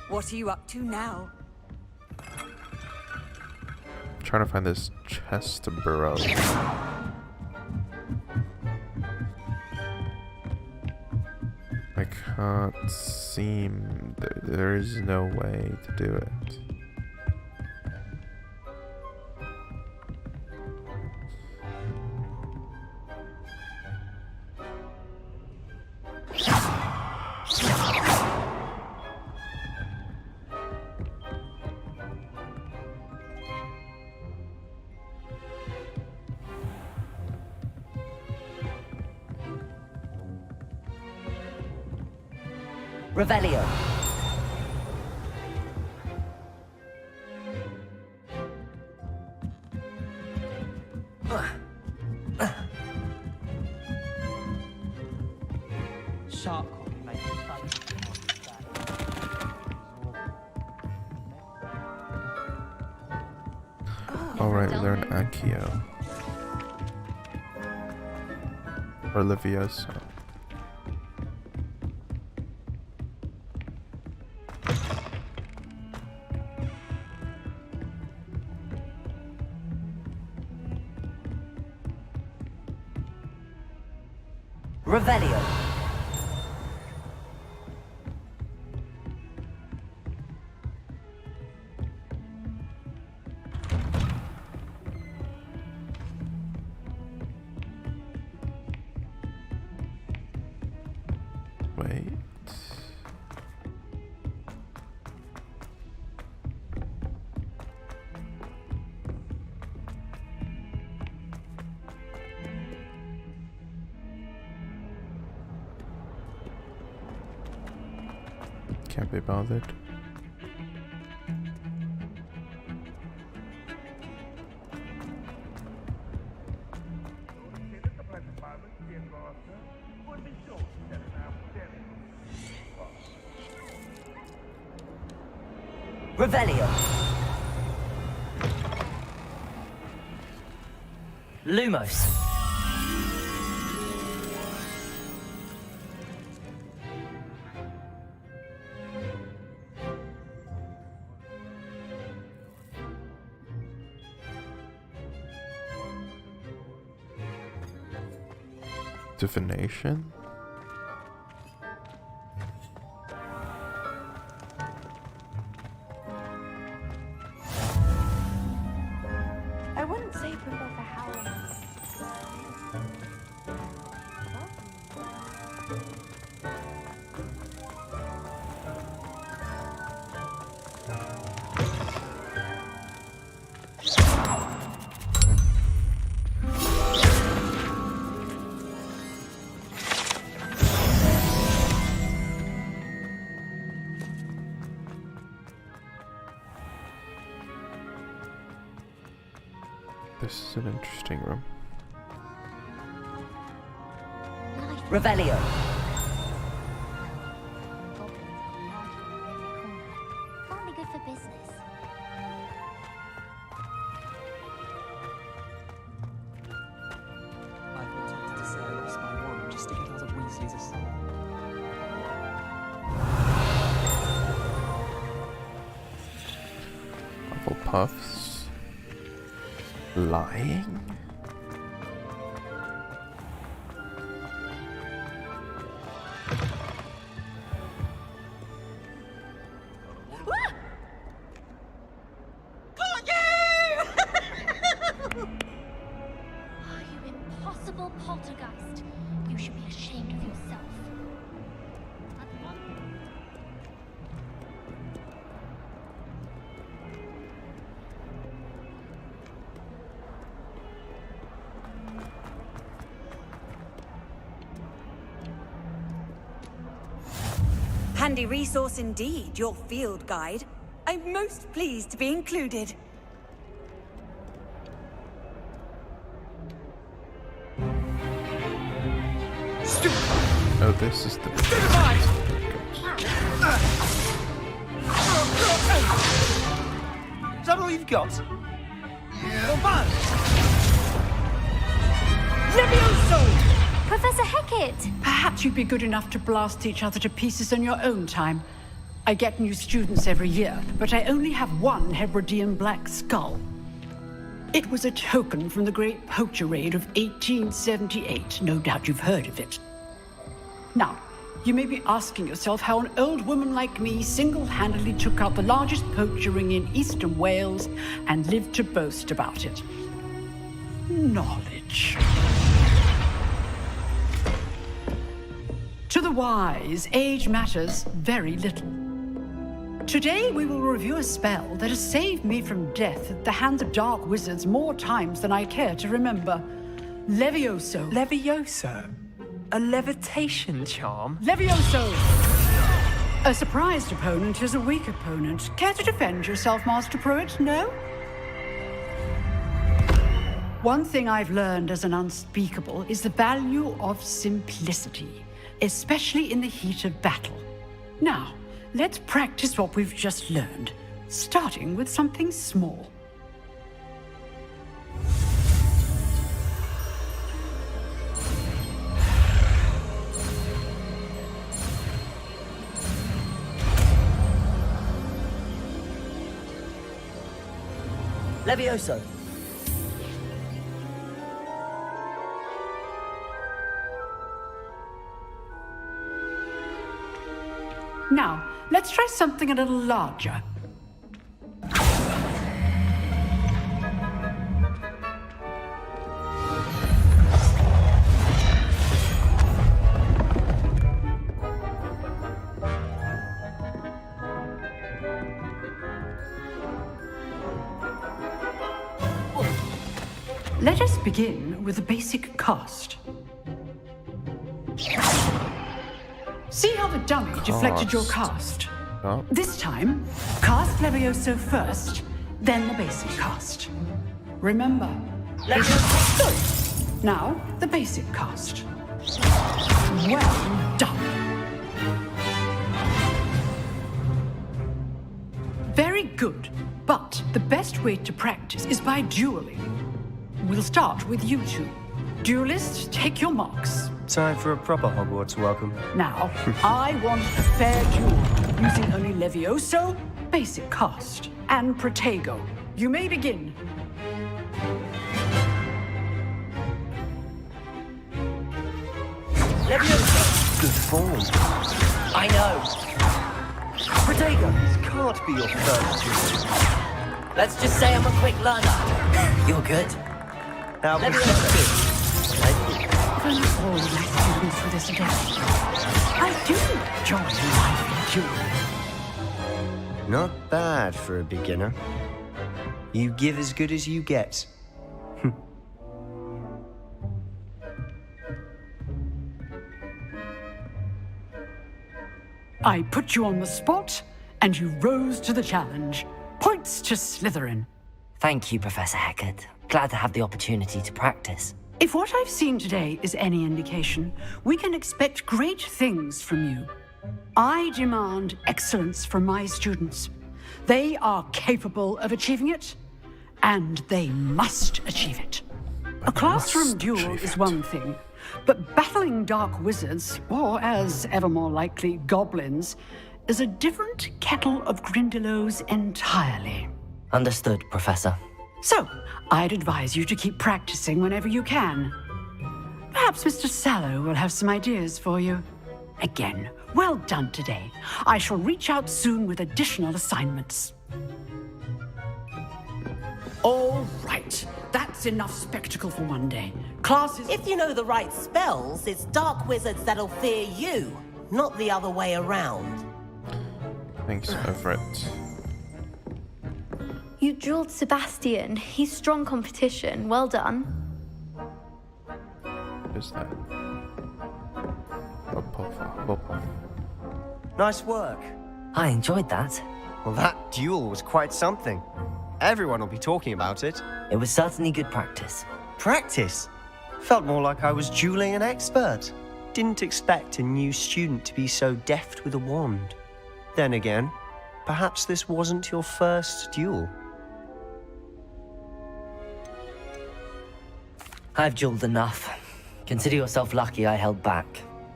What are you up to now? I'm trying to find this chest to burrow. I can't seem... There is no way to do it. Revelio. Sharp copy, mate. Alright, learn Accio. Or Levioso. Revelio. Wait. Can't be bothered. Revelio. Lumos. Divination? I wouldn't say Professor Howard. This is an interesting room. Revelio. Can't be good for business. I've been tempted to say I lost my wand just to get out of Weasley's assault. Hufflepuffs. Lying? Impossible poltergeist. You should be ashamed of yourself. Handy resource indeed, your field guide. I'm most pleased to be included. Oh, this is the... Is that all you've got? Yeah. Levioso! Professor Hecat! Perhaps you'd be good enough to blast each other to pieces in your own time. I get new students every year, but I only have one Hebridean black skull. It was a token from the Great Poacher Raid of 1878. No doubt you've heard of it. Now, you may be asking yourself how an old woman like me single-handedly took out the largest poacher ring in eastern Wales and lived to boast about it. Knowledge. To the wise, age matters very little. Today we will review a spell that has saved me from death at the hands of dark wizards more times than I care to remember. Levioso. Levioso? A levitation charm? Levioso! A surprised opponent is a weak opponent. Care to defend yourself, Master Pruitt? No? One thing I've learned as an unspeakable is the value of simplicity, especially in the heat of battle. Now, let's practice what we've just learned, starting with something small. Levioso. Now, let's try something a little larger. Let us begin with the basic cast. See how the dummy deflected your cast? Oh. This time, cast Levioso first, then the basic cast. Remember, Levioso. Good. Now, the basic cast. Well done. Very good, but the best way to practice is by dueling. We'll start with you two. Duelists, take your marks. Time for a proper Hogwarts welcome. Now, I want a fair duel, using only Levioso, basic cast, and Protego. You may begin. Levioso! Good form. I know. Protego! This can't be your first duel. Let's just say I'm a quick learner. You're good. How Levioso. Can all my students for this again? I do enjoy lively dueling. Not bad for a beginner. You give as good as you get. I put you on the spot, and you rose to the challenge. Points to Slytherin. Thank you, Professor Hecat. Glad to have the opportunity to practice. If what I've seen today is any indication, we can expect great things from you. I demand excellence from my students. They are capable of achieving it, and they must achieve it. A classroom duel is one thing, but battling dark wizards, or as ever more likely, goblins, is a different kettle of Grindylows entirely. Understood, Professor. So, I'd advise you to keep practicing whenever you can. Perhaps Mr. Sallow will have some ideas for you. Again, well done today. I shall reach out soon with additional assignments. All right. That's enough spectacle for one day. Classes... If you know the right spells, it's dark wizards that'll fear you, not the other way around. Thanks, Everett. You dueled Sebastian. He's strong competition. Well done. Who's that? Nice work. I enjoyed that. Well, that duel was quite something. Everyone will be talking about it. It was certainly good practice. Practice? Felt more like I was dueling an expert. Didn't expect a new student to be so deft with a wand. Then again, perhaps this wasn't your first duel. I've dueled enough. Consider yourself lucky I held back.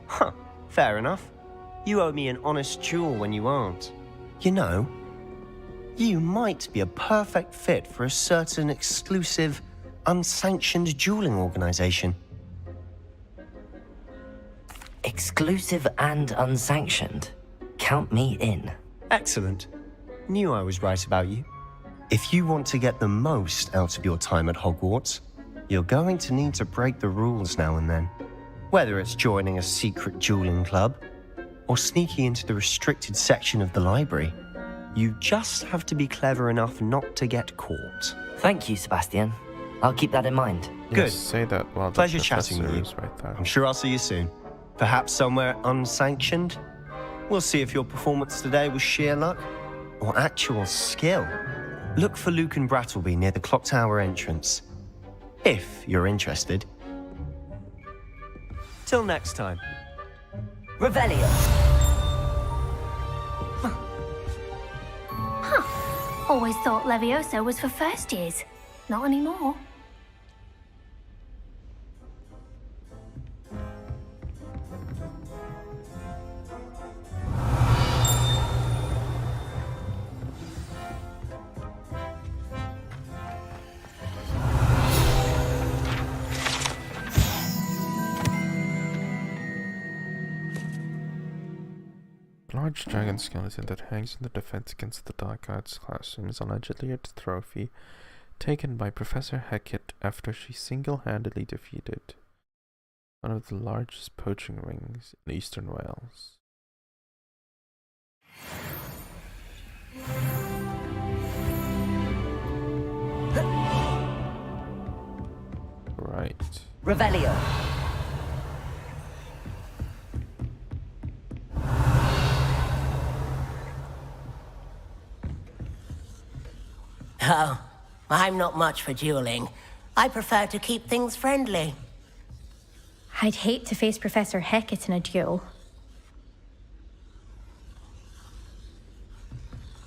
Huh, fair enough. You owe me an honest duel when you aren't. You know, you might be a perfect fit for a certain exclusive, unsanctioned dueling organization. Exclusive and unsanctioned? Count me in. Excellent. Knew I was right about you. If you want to get the most out of your time at Hogwarts, you're going to need to break the rules now and then. Whether it's joining a secret dueling club, or sneaking into the restricted section of the library, you just have to be clever enough not to get caught. Thank you, Sebastian. I'll keep that in mind. Good. Yes, say that while the Pleasure chatting with you. is right there. I'm sure I'll see you soon. Perhaps somewhere unsanctioned? We'll see if your performance today was sheer luck or actual skill. Look for Luke and Brattleby near the clock tower entrance, if you're interested. Till next time. Revelio. Huh. Always thought Levioso was for first years. Not anymore. A large dragon skeleton that hangs in the defense against the dark arts classroom is allegedly a trophy taken by Professor Hecat after she single-handedly defeated one of the largest poaching rings in eastern Wales. Right. Revelio. Oh, I'm not much for dueling. I prefer to keep things friendly. I'd hate to face Professor Hecat in a duel.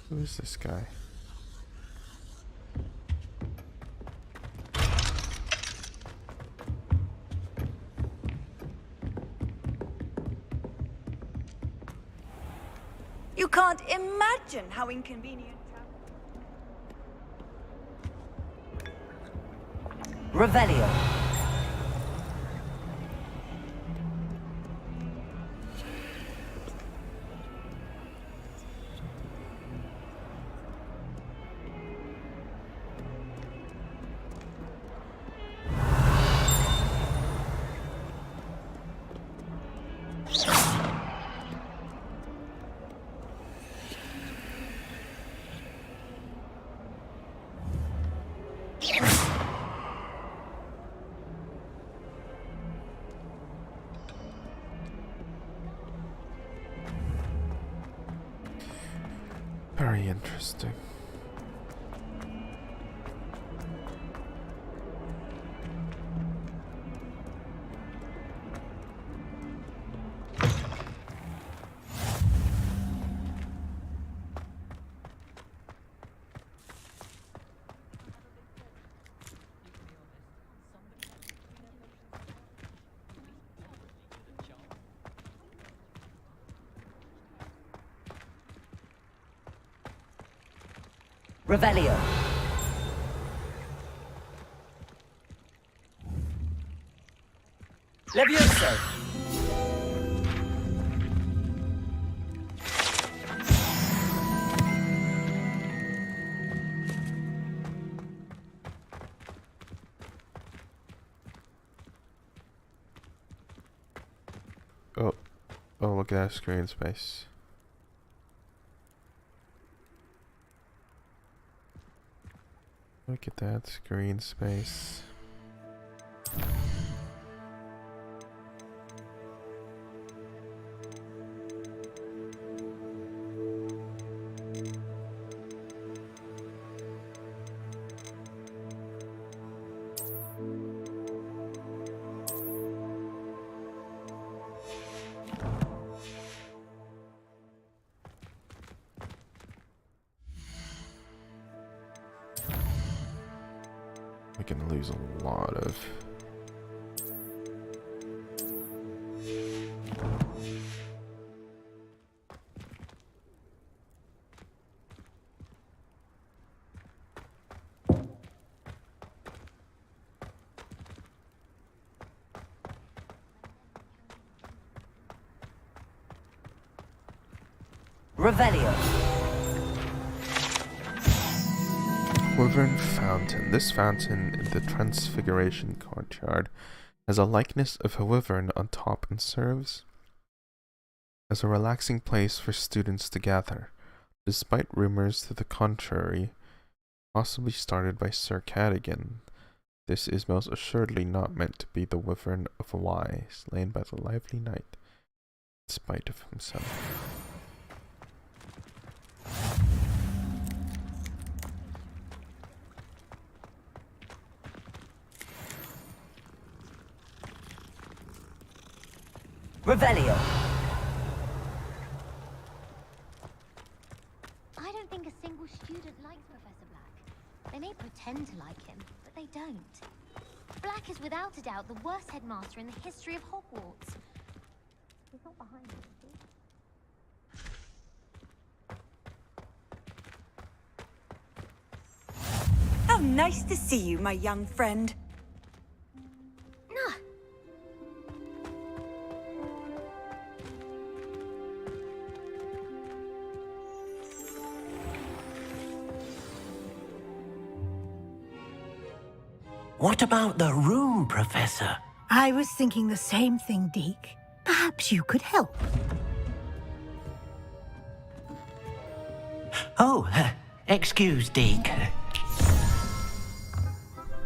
Who is this guy? You can't imagine how inconvenient. Revelio. Very interesting. Revelio. Levioso. Oh, look at that screen space. Look at that screen space. We can lose a lot of... Revelio. Wyvern Fountain. This fountain in the Transfiguration courtyard has a likeness of a wyvern on top and serves as a relaxing place for students to gather, despite rumors to the contrary, possibly started by Sir Cadogan. This is most assuredly not meant to be the wyvern of Wye, slain by the lively knight, in spite of himself. Revelio. I don't think a single student likes Professor Black. They may pretend to like him, but they don't. Black is without a doubt the worst headmaster in the history of Hogwarts. He's not behind me, is he? How nice to see you, my young friend. What about the room, Professor? I was thinking the same thing, Deke. Perhaps you could help. Oh, excuse, Deke.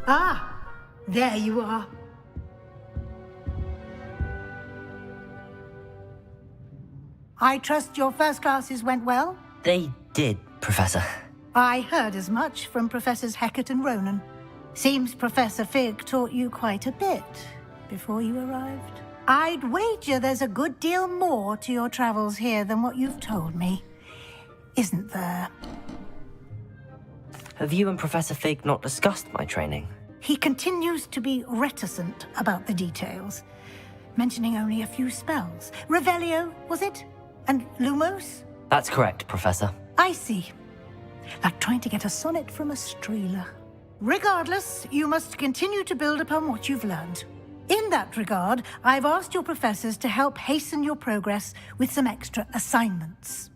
Ah, there you are. I trust your first classes went well? They did, Professor. I heard as much from Professors Hecat and Ronan. Seems Professor Fig taught you quite a bit before you arrived. I'd wager there's a good deal more to your travels here than what you've told me, isn't there? Have you and Professor Fig not discussed my training? He continues to be reticent about the details, mentioning only a few spells. Revelio, was it? And Lumos? That's correct, Professor. I see. Like trying to get a sonnet from a streeler. Regardless, you must continue to build upon what you've learned. In that regard, I've asked your professors to help hasten your progress with some extra assignments.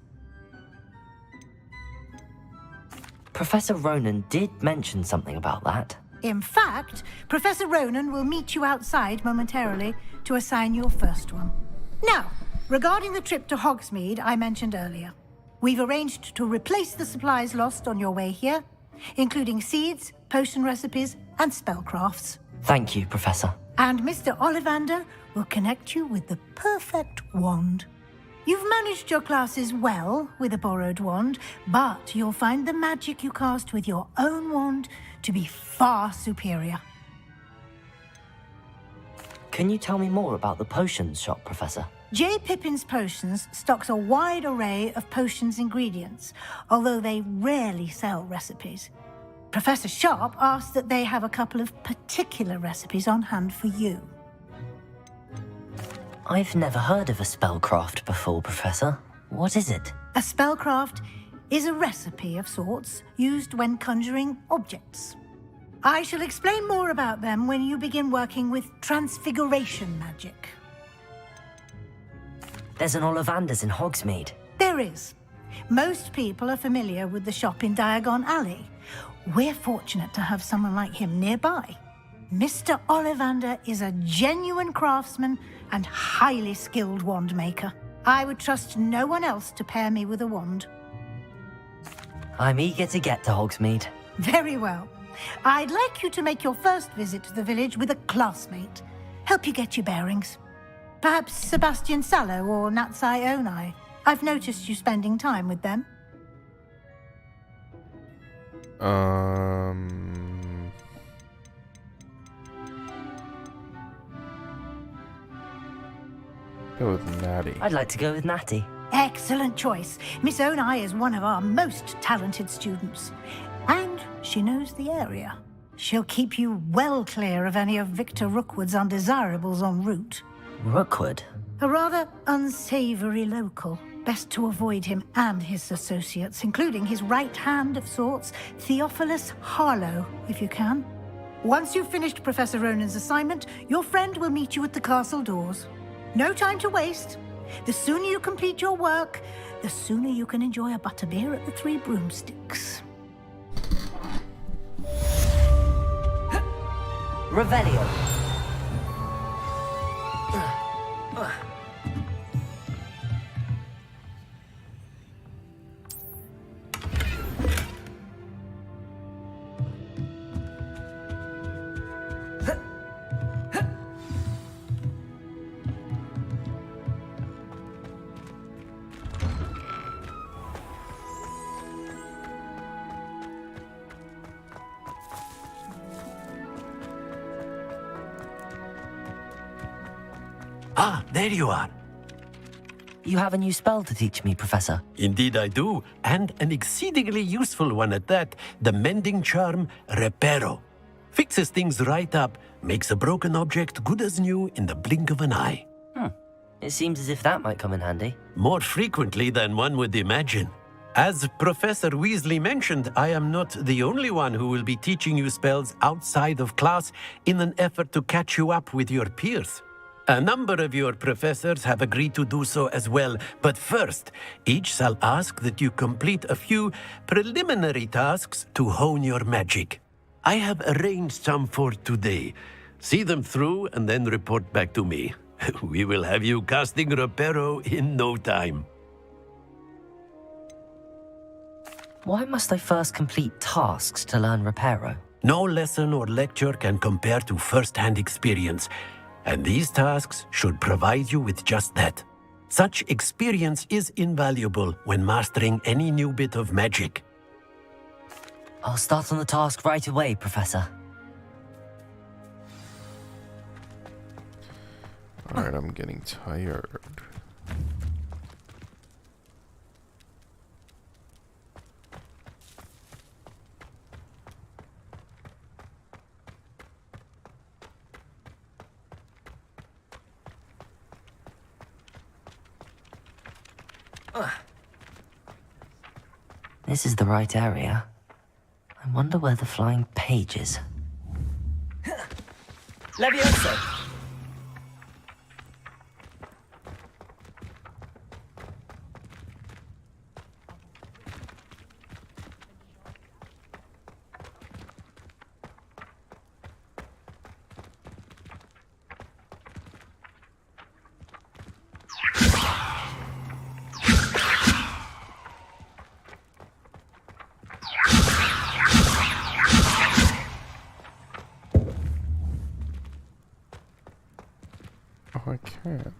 Professor Ronan did mention something about that. In fact, Professor Ronan will meet you outside momentarily to assign your first one. Now, regarding the trip to Hogsmeade I mentioned earlier, we've arranged to replace the supplies lost on your way here, including seeds, potion recipes, and spellcrafts. Thank you, Professor. And Mr. Ollivander will connect you with the perfect wand. You've managed your classes well with a borrowed wand, but you'll find the magic you cast with your own wand to be far superior. Can you tell me more about the potions shop, Professor? J. Pippin's Potions stocks a wide array of potions ingredients, although they rarely sell recipes. Professor Sharp asked that they have a couple of particular recipes on hand for you. I've never heard of a spellcraft before, Professor. What is it? A spellcraft is a recipe of sorts used when conjuring objects. I shall explain more about them when you begin working with transfiguration magic. There's an Ollivander's in Hogsmeade. There is. Most people are familiar with the shop in Diagon Alley. We're fortunate to have someone like him nearby. Mr. Ollivander is a genuine craftsman and highly skilled wand maker. I would trust no one else to pair me with a wand. I'm eager to get to Hogsmeade. Very well. I'd like you to make your first visit to the village with a classmate. Help you get your bearings. Perhaps Sebastian Sallow or Natsai Onai. I've noticed you spending time with them. Go with Natty. I'd like to go with Natty. Excellent choice. Miss Onai is one of our most talented students. And she knows the area. She'll keep you well clear of any of Victor Rookwood's undesirables en route. Rookwood? A rather unsavory local. Best to avoid him and his associates, including his right hand of sorts, Theophilus Harlow, if you can. Once you've finished Professor Ronan's assignment, your friend will meet you at the castle doors. No time to waste. The sooner you complete your work, the sooner you can enjoy a butterbeer at the Three Broomsticks. Revelio. Ah, there you are. You have a new spell to teach me, Professor. Indeed I do, and an exceedingly useful one at that. The mending charm, Reparo. Fixes things right up, makes a broken object good as new in the blink of an eye. It seems as if that might come in handy. More frequently than one would imagine. As Professor Weasley mentioned, I am not the only one who will be teaching you spells outside of class in an effort to catch you up with your peers. A number of your professors have agreed to do so as well, but first, each shall ask that you complete a few preliminary tasks to hone your magic. I have arranged some for today. See them through and then report back to me. We will have you casting Reparo in no time. Why must I first complete tasks to learn Reparo? No lesson or lecture can compare to first-hand experience, and these tasks should provide you with just that. Such experience is invaluable when mastering any new bit of magic. I'll start on the task right away, Professor. Alright, I'm getting tired. This is the right area. I wonder where the flying page is. Levioso! Oh, I can't.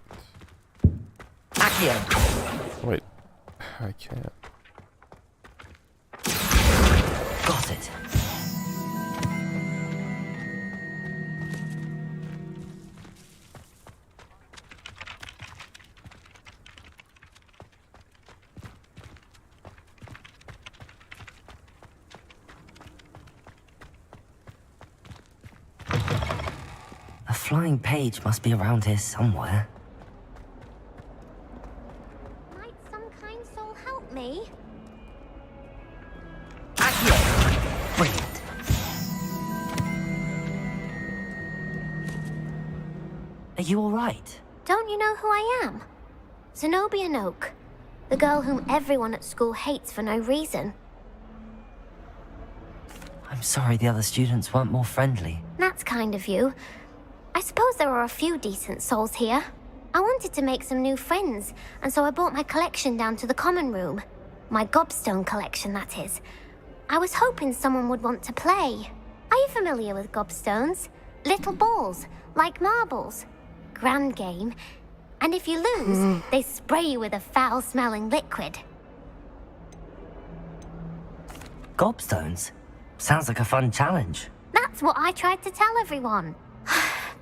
Accio! Wait, I can't. Got it. A flying page must be around here somewhere. Might some kind soul help me? Are you alright? Don't you know who I am? Zenobia Noak, the girl whom everyone at school hates for no reason. I'm sorry the other students weren't more friendly. That's kind of you. I suppose there are a few decent souls here. I wanted to make some new friends, and so I brought my collection down to the common room. My gobstone collection, that is. I was hoping someone would want to play. Are you familiar with gobstones? Little balls, like marbles. Grand game. And if you lose, they spray you with a foul-smelling liquid. Gobstones? Sounds like a fun challenge. That's what I tried to tell everyone.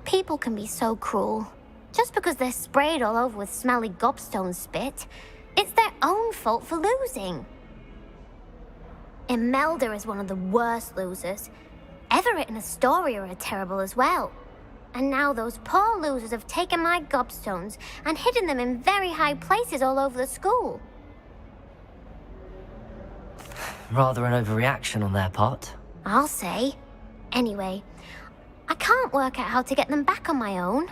People can be so cruel. Just because they're sprayed all over with smelly gobstone spit, it's their own fault for losing. Imelda is one of the worst losers. Everett and Astoria are terrible as well. And now those poor losers have taken my gobstones and hidden them in very high places all over the school. Rather an overreaction on their part. I'll say. Anyway, I can't work out how to get them back on my own.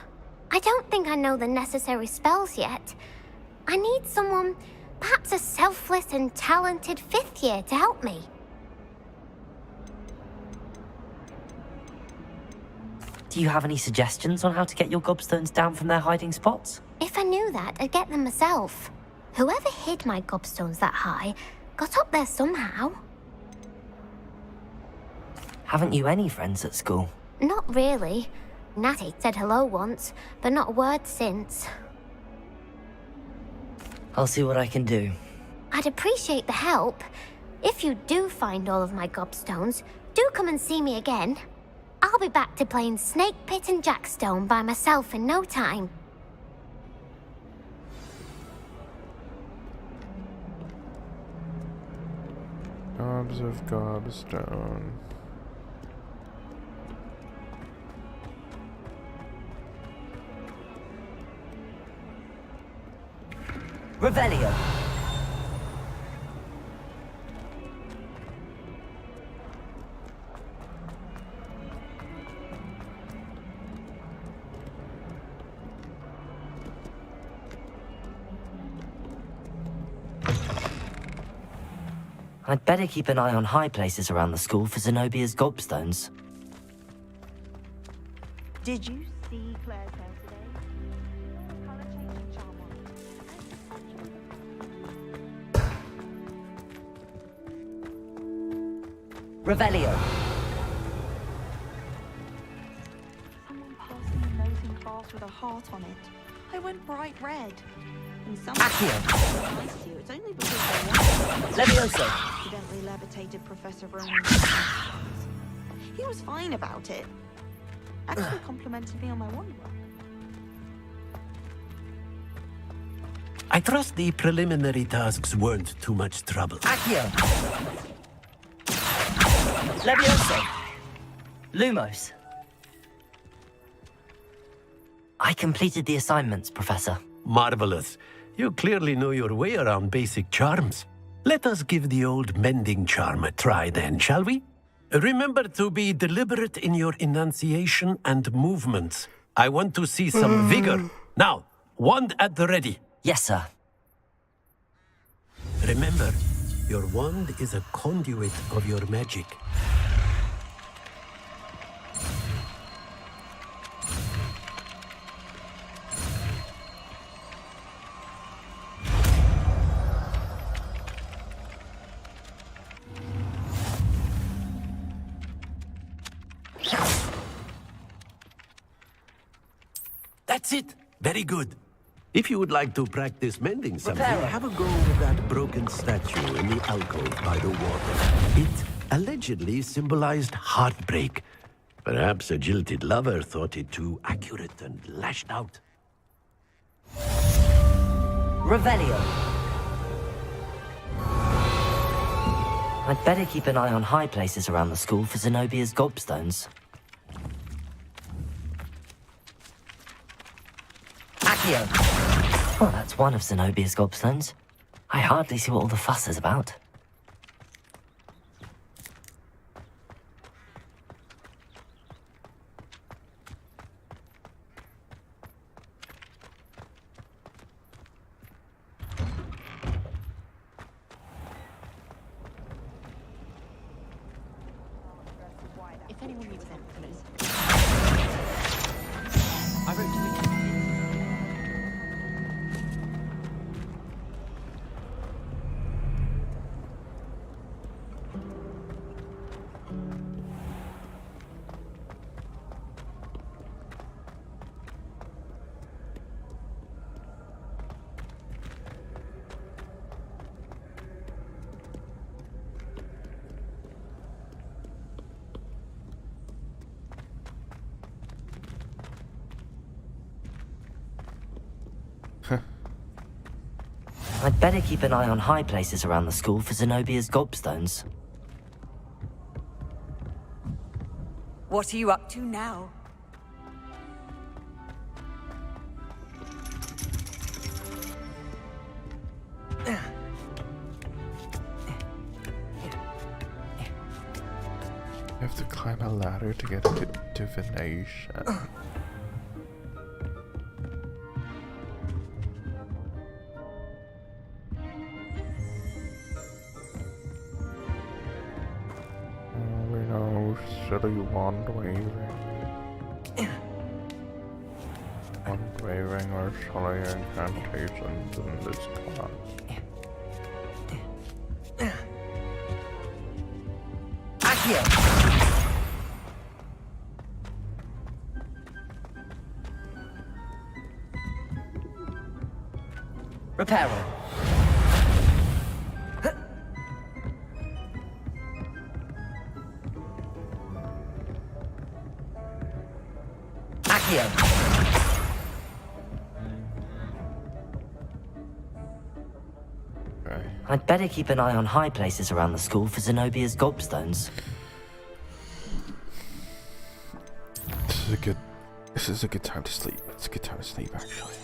I don't think I know the necessary spells yet. I need someone, perhaps a selfless and talented 5th year to help me. Do you have any suggestions on how to get your gobstones down from their hiding spots? If I knew that, I'd get them myself. Whoever hid my gobstones that high got up there somehow. Haven't you any friends at school? Not really. Natty said hello once, but not a word since. I'll see what I can do. I'd appreciate the help. If you do find all of my gobstones, do come and see me again. I'll be back to playing Snake Pit and Jackstone by myself in no time. Gobs of gobstone. Revelio. I'd better keep an eye on high places around the school for Zenobia's gobstones. Did you see Claire's hair today? Colour changing charm on. Revelio. Someone passed me a note in class with a heart on it. I went bright red. And someone nice to you. It's only because they Levioso. accidentally levitated Professor Rowan. He was fine about it. Actually complimented me on my wand work. I trust the preliminary tasks weren't too much trouble. Accio. Levioso. Lumos. I completed the assignments, Professor. Marvelous. You clearly know your way around basic charms. Let us give the old mending charm a try then, shall we? Remember to be deliberate in your enunciation and movements. I want to see some vigor. Now, wand at the ready. Yes, sir. Remember, your wand is a conduit of your magic. That's it. Very good. If you would like to practice mending something, have a go with that broken statue in the alcove by the water. It allegedly symbolized heartbreak. Perhaps a jilted lover thought it too accurate and lashed out. Revelio. I'd better keep an eye on high places around the school for Zenobia's gobstones. Accio. Well, that's one of Zenobia's gobstones. I hardly see what all the fuss is about. Anyone needs them colours. I wrote to the I'd better keep an eye on high places around the school for Zenobia's gobstones. What are you up to now? You have to climb a ladder to get into divination. We know silly wand waving. Wand waving or silly incantations in this class. Reparo. Accio. I'd better keep an eye on high places around the school for Zenobia's gobstones. This is a good time to sleep. It's a good time to sleep, actually.